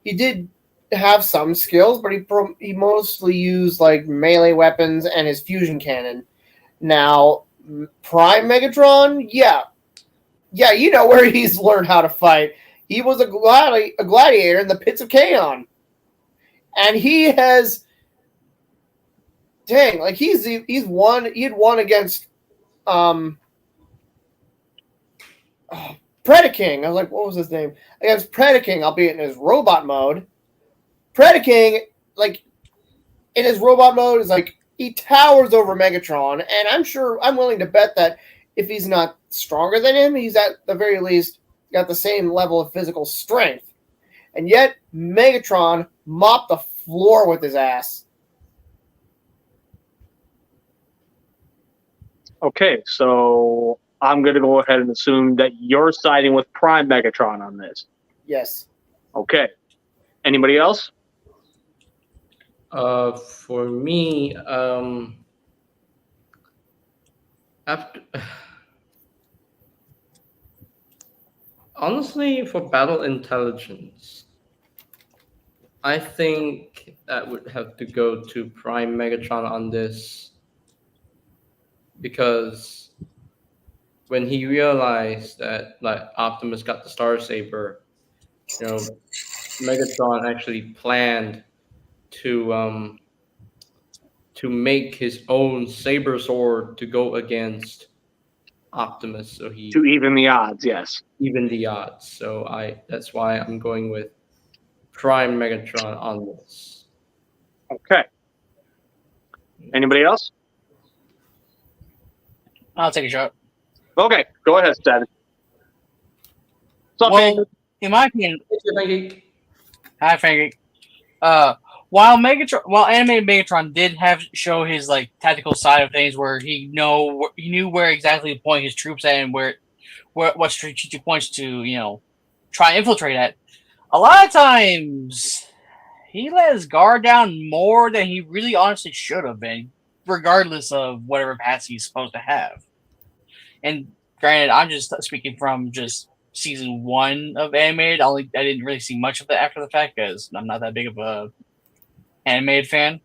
did have some skills, but he mostly used like melee weapons and his fusion cannon. Now, Prime Megatron, yeah, you know where he's learned how to fight. He was a gladiator in the pits of Chaos, and he has, like he's won. He had won against Predaking. I was like, what was his name? Against Predaking, albeit in his robot mode. Predaking, like, in his robot mode, is like, he towers over Megatron, and I'm willing to bet that if he's not stronger than him, he's at the very least got the same level of physical strength. And yet, Megatron mopped the floor with his ass. Okay, so I'm going to go ahead and assume that you're siding with Prime Megatron on this. Yes. Okay. Anybody else? For me, after honestly, for battle intelligence, I think that would have to go to Prime Megatron on this, because when he realized that like Optimus got the Star Saber, Megatron actually planned to make his own Saber Sword to go against Optimus, so he To even the odds, yes. even the odds. So that's why I'm going with Prime Megatron on this. Okay. Anybody else? I'll take a shot. Okay, go ahead, Stan. What's up, Well, Frank? in my opinion, Thank you. hi Frankie. While animated Megatron did have show his like tactical side of things, where he knew where exactly to point his troops at and what strategic points to try and infiltrate at. A lot of times, he let his guard down more than he really honestly should have been, regardless of whatever pass he's supposed to have. And granted, I'm just speaking from just season 1 of animated. I didn't really see much of that after the fact because I'm not that big of a animated fan.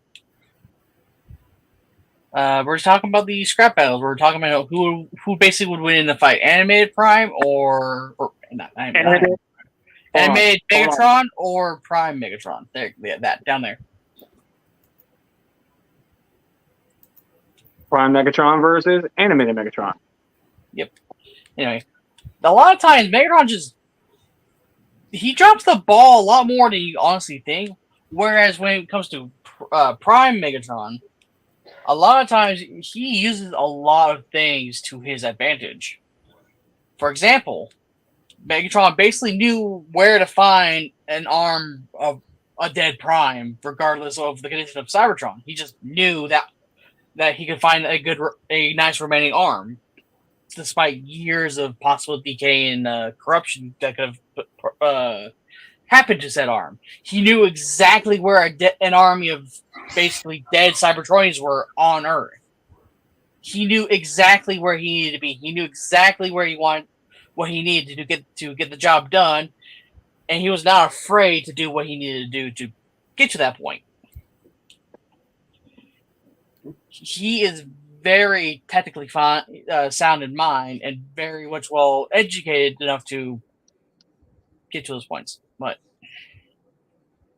We're talking about the scrap battles. We're talking about who basically would win in the fight: animated Prime or not animated Megatron or Prime Megatron. There, that down there. Prime Megatron versus animated Megatron. Yep. Anyway, a lot of times Megatron he drops the ball a lot more than you honestly think. Whereas when it comes to Prime Megatron, a lot of times he uses a lot of things to his advantage. For example, Megatron basically knew where to find an arm of a dead Prime, regardless of the condition of Cybertron. He just knew that he could find a nice remaining arm, despite years of possible decay and corruption that could have happened to said arm. He knew exactly where an army of basically dead Cybertronians were on Earth. He knew exactly where he needed to be. He knew exactly where what he needed to get the job done, and he was not afraid to do what he needed to do to get to that point. He is very technically sound in mind and very much well educated enough to get to those points. But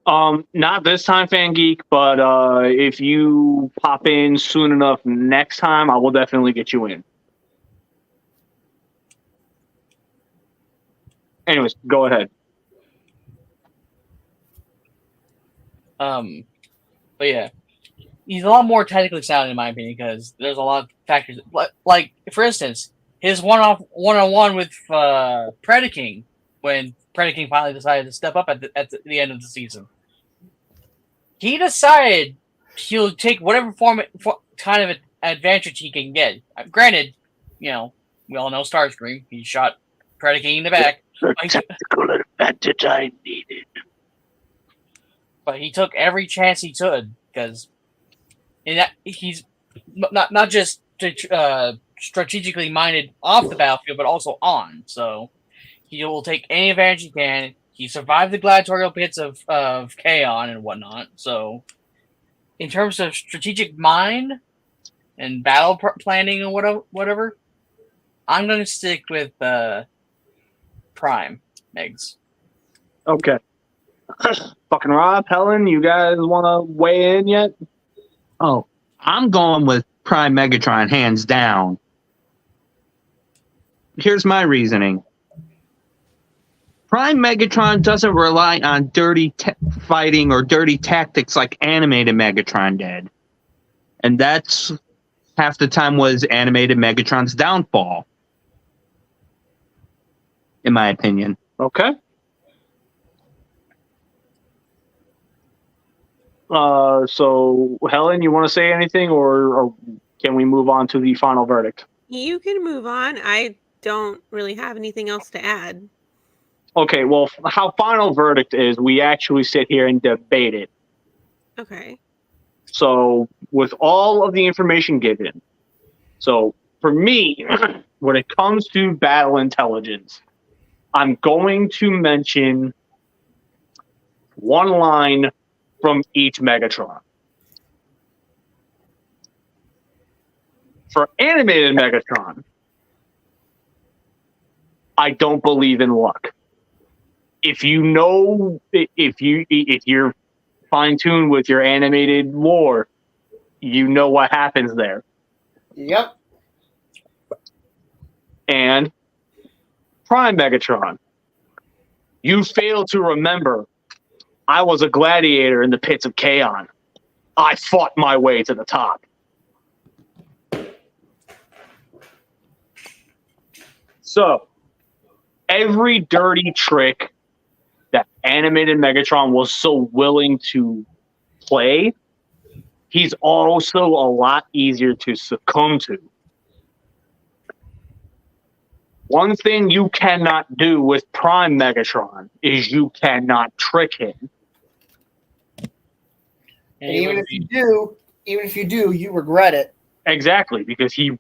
not this time, Fan Geek, but if you pop in soon enough next time, I will definitely get you in. Anyways, go ahead. but yeah, he's a lot more technically sound in my opinion because there's a lot of factors. Like for instance, his one-on-one with Predaking when Predaking finally decided to step up at the end of the season. He decided he'll take whatever kind of advantage he can get. Granted, we all know Starscream. He shot Predaking in the back. The tactical advantage I needed. But he took every chance he could because he's not just strategically minded off the battlefield, but also on. So he will take any advantage he can. He survived the gladiatorial pits of Kaon and whatnot. So in terms of strategic mind and battle planning and whatever, I'm going to stick with Prime Megs. Okay. Fucking Rob, Helen, you guys want to weigh in yet? Oh, I'm going with Prime Megatron, hands down. Here's my reasoning. Prime Megatron doesn't rely on dirty fighting or dirty tactics like animated Megatron did. And that's half the time was animated Megatron's downfall. In my opinion. Okay. So, Helen, you want to say anything, or can we move on to the final verdict? You can move on. I don't really have anything else to add. Okay, well, how final verdict is, we actually sit here and debate it. Okay. So, with all of the information given, so for me, when it comes to battle intelligence, I'm going to mention one line from each Megatron. For animated Megatron, I don't believe in luck. If you're fine-tuned with your animated lore, you know what happens there. Yep. And Prime Megatron, you fail to remember I was a gladiator in the pits of Kaon. I fought my way to the top. So, every dirty trick that animated Megatron was so willing to play, he's also a lot easier to succumb to. One thing you cannot do with Prime Megatron is you cannot trick him. And even if you do, you regret it. Exactly, because he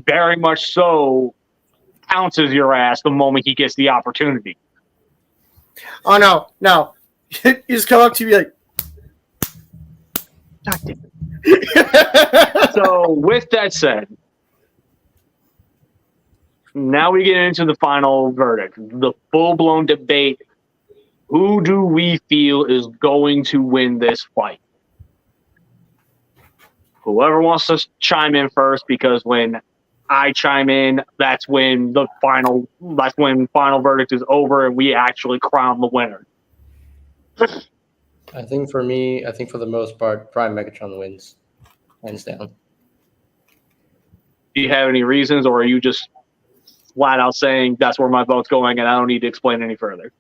very much so pounces your ass the moment he gets the opportunity. Oh no. You just come up to me like So with that said, now we get into the final verdict, the full-blown debate. Who do we feel is going to win this fight? Whoever wants to chime in first, because when I chime in, that's when final verdict is over and we actually crown the winner. I think for the most part, Prime Megatron wins, hands down. Do you have any reasons, or are you just flat out saying that's where my vote's going and I don't need to explain any further?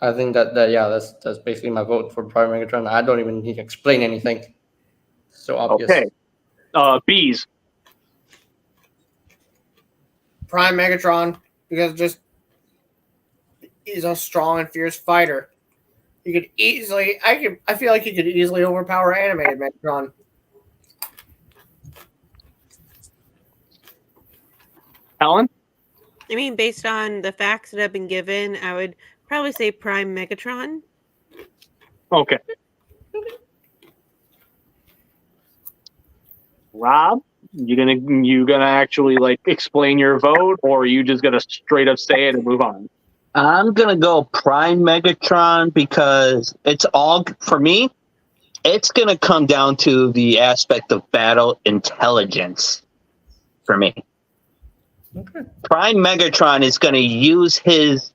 I think that's basically my vote for Prime Megatron. I don't even need to explain anything. So obvious. Okay. Bees. Prime Megatron, because just he's a strong and fierce fighter. He could easily I feel like he could easily overpower animated Megatron. Helen? I mean, based on the facts that have been given, I would probably say Prime Megatron. Okay. Rob, you gonna actually like explain your vote, or are you just gonna straight up say it and move on? I'm gonna go Prime Megatron because it's all for me. It's gonna come down to the aspect of battle intelligence for me. Okay. Prime Megatron is gonna use his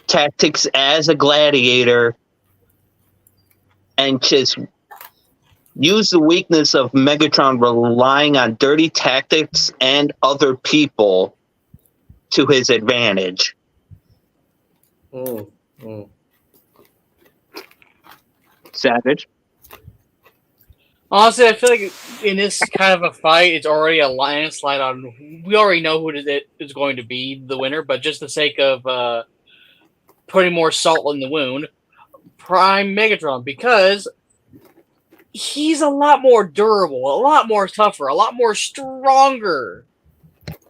tactics as a gladiator and just use the weakness of Megatron relying on dirty tactics and other people to his advantage. Savage. Honestly, I feel like in this kind of a fight, it's already a landslide on. We already know who it is going to be the winner, but just the sake of putting more salt in the wound, Prime Megatron, because he's a lot more durable, a lot more tougher, a lot more stronger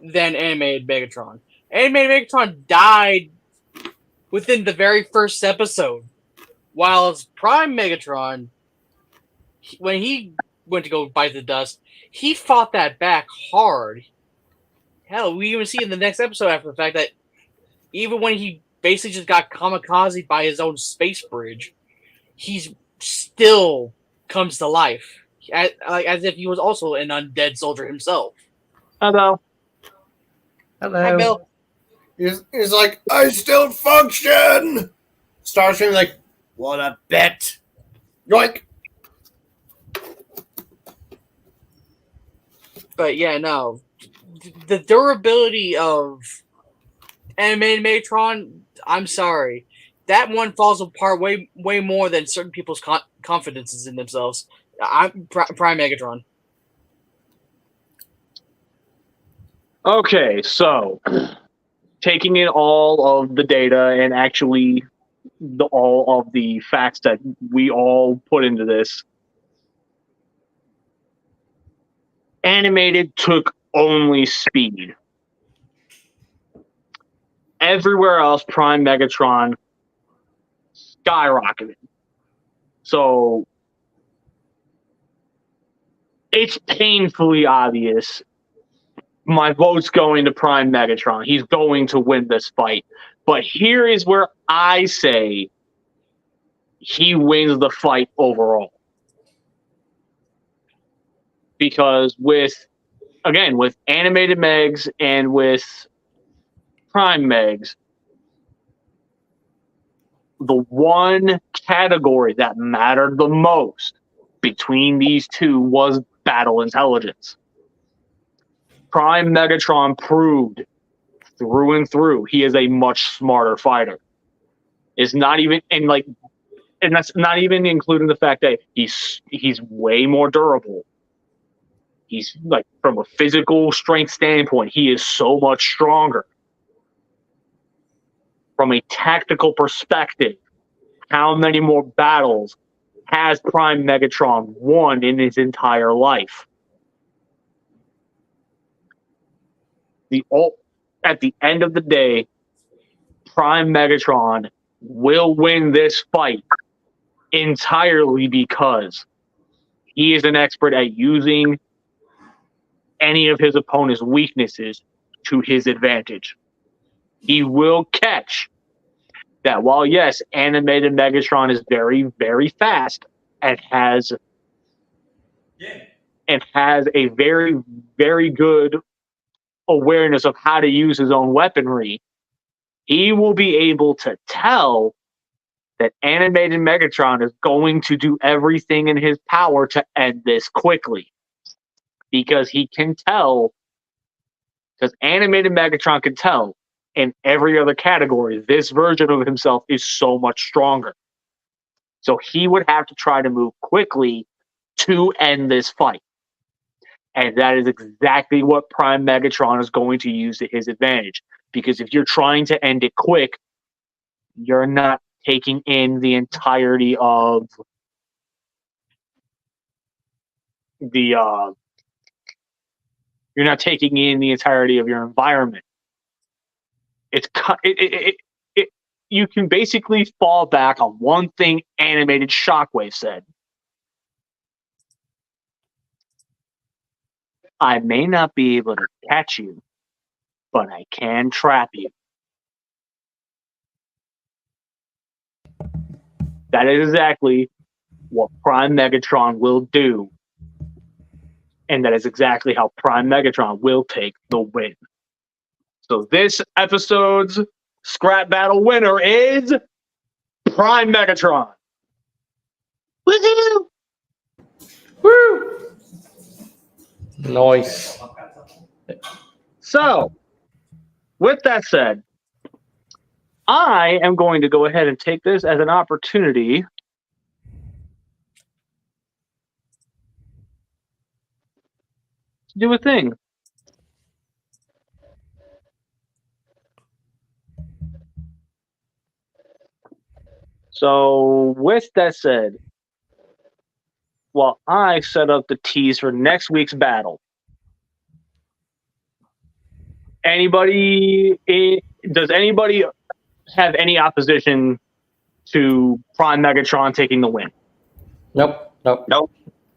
than animated Megatron. Animated Megatron died within the very first episode, while Prime Megatron, when he went to go bite the dust, he fought that back hard. Hell, we even see in the next episode after the fact that even when he basically just got kamikaze by his own space bridge, he's still comes to life, as if he was also an undead soldier himself. Hello. Hi, Bill. He's like, I still function. Starscream like, what a bet. Yoink. But yeah, no. The durability of animated Megatron, I'm sorry. That one falls apart way more than certain people's confidences in themselves. I'm Prime Megatron. Okay, so taking in all of the data and actually all of the facts that we all put into this, animated took only speed. Everywhere else, Prime Megatron skyrocketed. So it's painfully obvious. My vote's going to Prime Megatron. He's going to win this fight. But here is where I say he wins the fight overall. Because with animated Megs and with Prime Megs, the one category that mattered the most between these two was battle intelligence. Prime Megatron proved through and through. He is a much smarter fighter. It's not even and that's not even including the fact that he's way more durable. He's like, from a physical strength standpoint, he is so much stronger. From a tactical perspective, how many more battles has Prime Megatron won in his entire life? At the end of the day, Prime Megatron will win this fight entirely because he is an expert at using any of his opponent's weaknesses to his advantage. He will catch that while, yes, animated Megatron is very, very fast and has a very, very good awareness of how to use his own weaponry, he will be able to tell that animated Megatron is going to do everything in his power to end this quickly. Because he can tell, because animated Megatron can tell in every other category, this version of himself is so much stronger. So he would have to try to move quickly to end this fight. And that is exactly what Prime Megatron is going to use to his advantage. Because if you're trying to end it quick, you're not taking in the entirety of you're not taking in the entirety of your environment. You can basically fall back on one thing animated Shockwave said. I may not be able to catch you, but I can trap you. That is exactly what Prime Megatron will do. And that is exactly how Prime Megatron will take the win. So this episode's scrap battle winner is Prime Megatron. Woohoo! Woo! Nice. So, with that said, I am going to go ahead and take this as an opportunity to do a thing. So, with that said, while I set up the tease for next week's battle, does anybody have any opposition to Prime Megatron taking the win? Nope. Nope.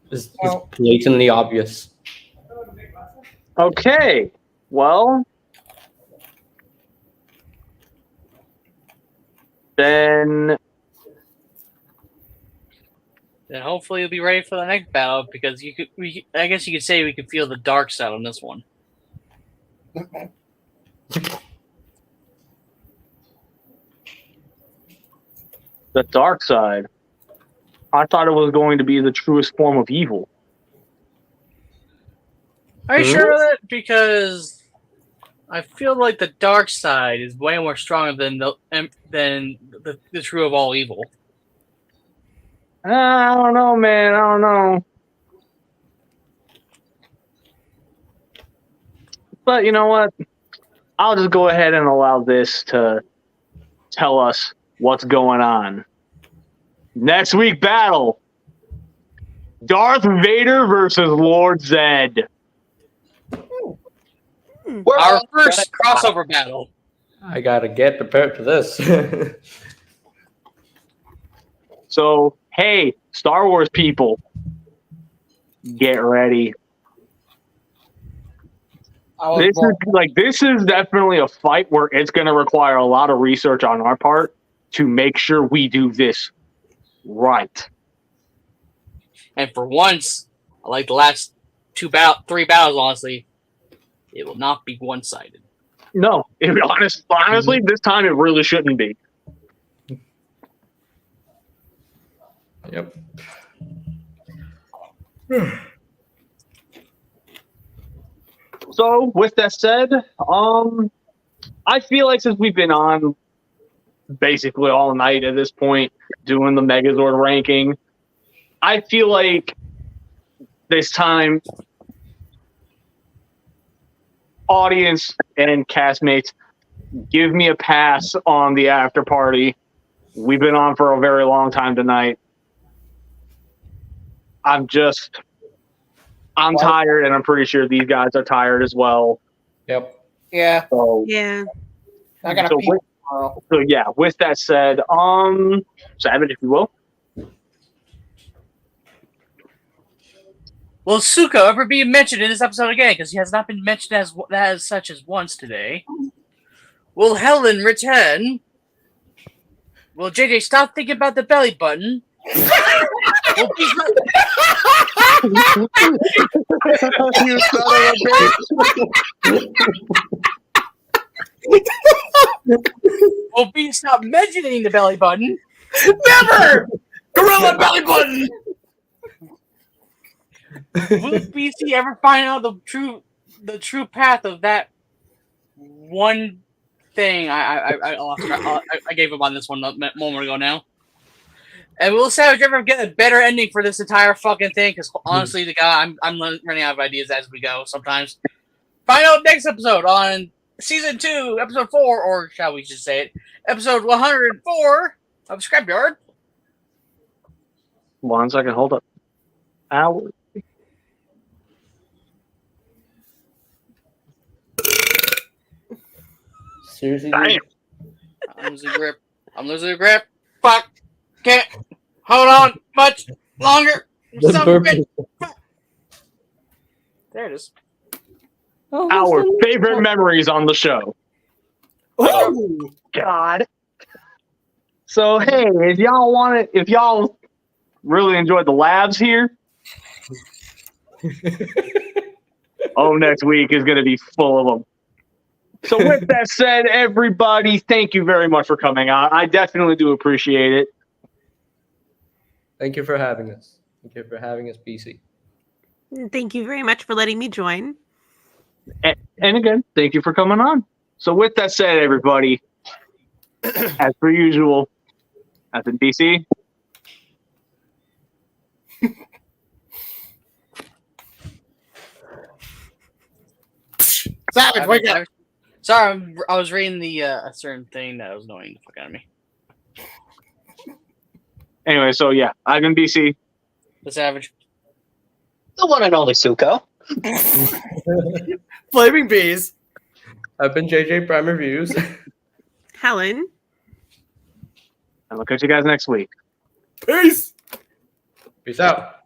It's blatantly obvious. Okay, well, then hopefully you'll be ready for the next battle, because I guess you could say we could feel the dark side on this one. the dark side. I thought it was going to be the truest form of evil. Are you sure of that? Because I feel like the dark side is way more stronger than the true of all evil. I don't know, man. I don't know. But you know what? I'll just go ahead and allow this to tell us what's going on. Next week battle: Darth Vader versus Lord Zed. Our first crossover battle. I gotta get prepared for this. So, hey, Star Wars people, get ready. This is definitely a fight where it's going to require a lot of research on our part to make sure we do this right. And for once, like the last three battles, honestly, it will not be one-sided. No, honestly, this time it really shouldn't be. Yep. So, with that said, I feel like since we've been on basically all night at this point doing the Megazord ranking, I feel like this time audience and castmates, give me a pass on the after party. We've been on for a very long time tonight. I'm tired, and I'm pretty sure these guys are tired as well. Yep. Yeah, So Yeah. I gotta So pee with- tomorrow. So yeah, with that said, Savage, if you will. Will Suko ever be mentioned in this episode again? Because he has not been mentioned as such as once today. Will Helen return? Will JJ stop thinking about the belly button? Will Beast You son of a bitch. Will Beast stop mentioning the belly button? Never! Gorilla belly button! Will BC ever find out the true path of that one thing I gave up on this one a moment ago now? And will Savage ever get a better ending for this entire fucking thing? Because honestly, the guy, I'm running out of ideas as we go sometimes. Find out next episode on season 2, episode 4, or shall we just say it, episode 104 of Scrapyard. 1 second, hold up. Hour. Seriously? Damn. I'm losing the grip. Fuck. Can't hold on much longer. The Son of a burp- bitch. There it is. Oh, Our what's favorite memories on the show. Ooh. God. So hey, if y'all really enjoyed the labs here, next week is going to be full of them. So with that said, everybody, thank you very much for coming on. I definitely do appreciate it. Thank you for having us. Thank you for having us, BC. Thank you very much for letting me join. And again, thank you for coming on. So with that said, everybody, as per usual, I've been BC. Savage, wake up. Sorry, I was reading the a certain thing that was annoying the fuck out of me. Anyway, so yeah, I've been BC. The Savage. The one and only Suko. Flaming bees. I've been JJ Prime Reviews. Helen. And we'll catch you guys next week. Peace. Peace out.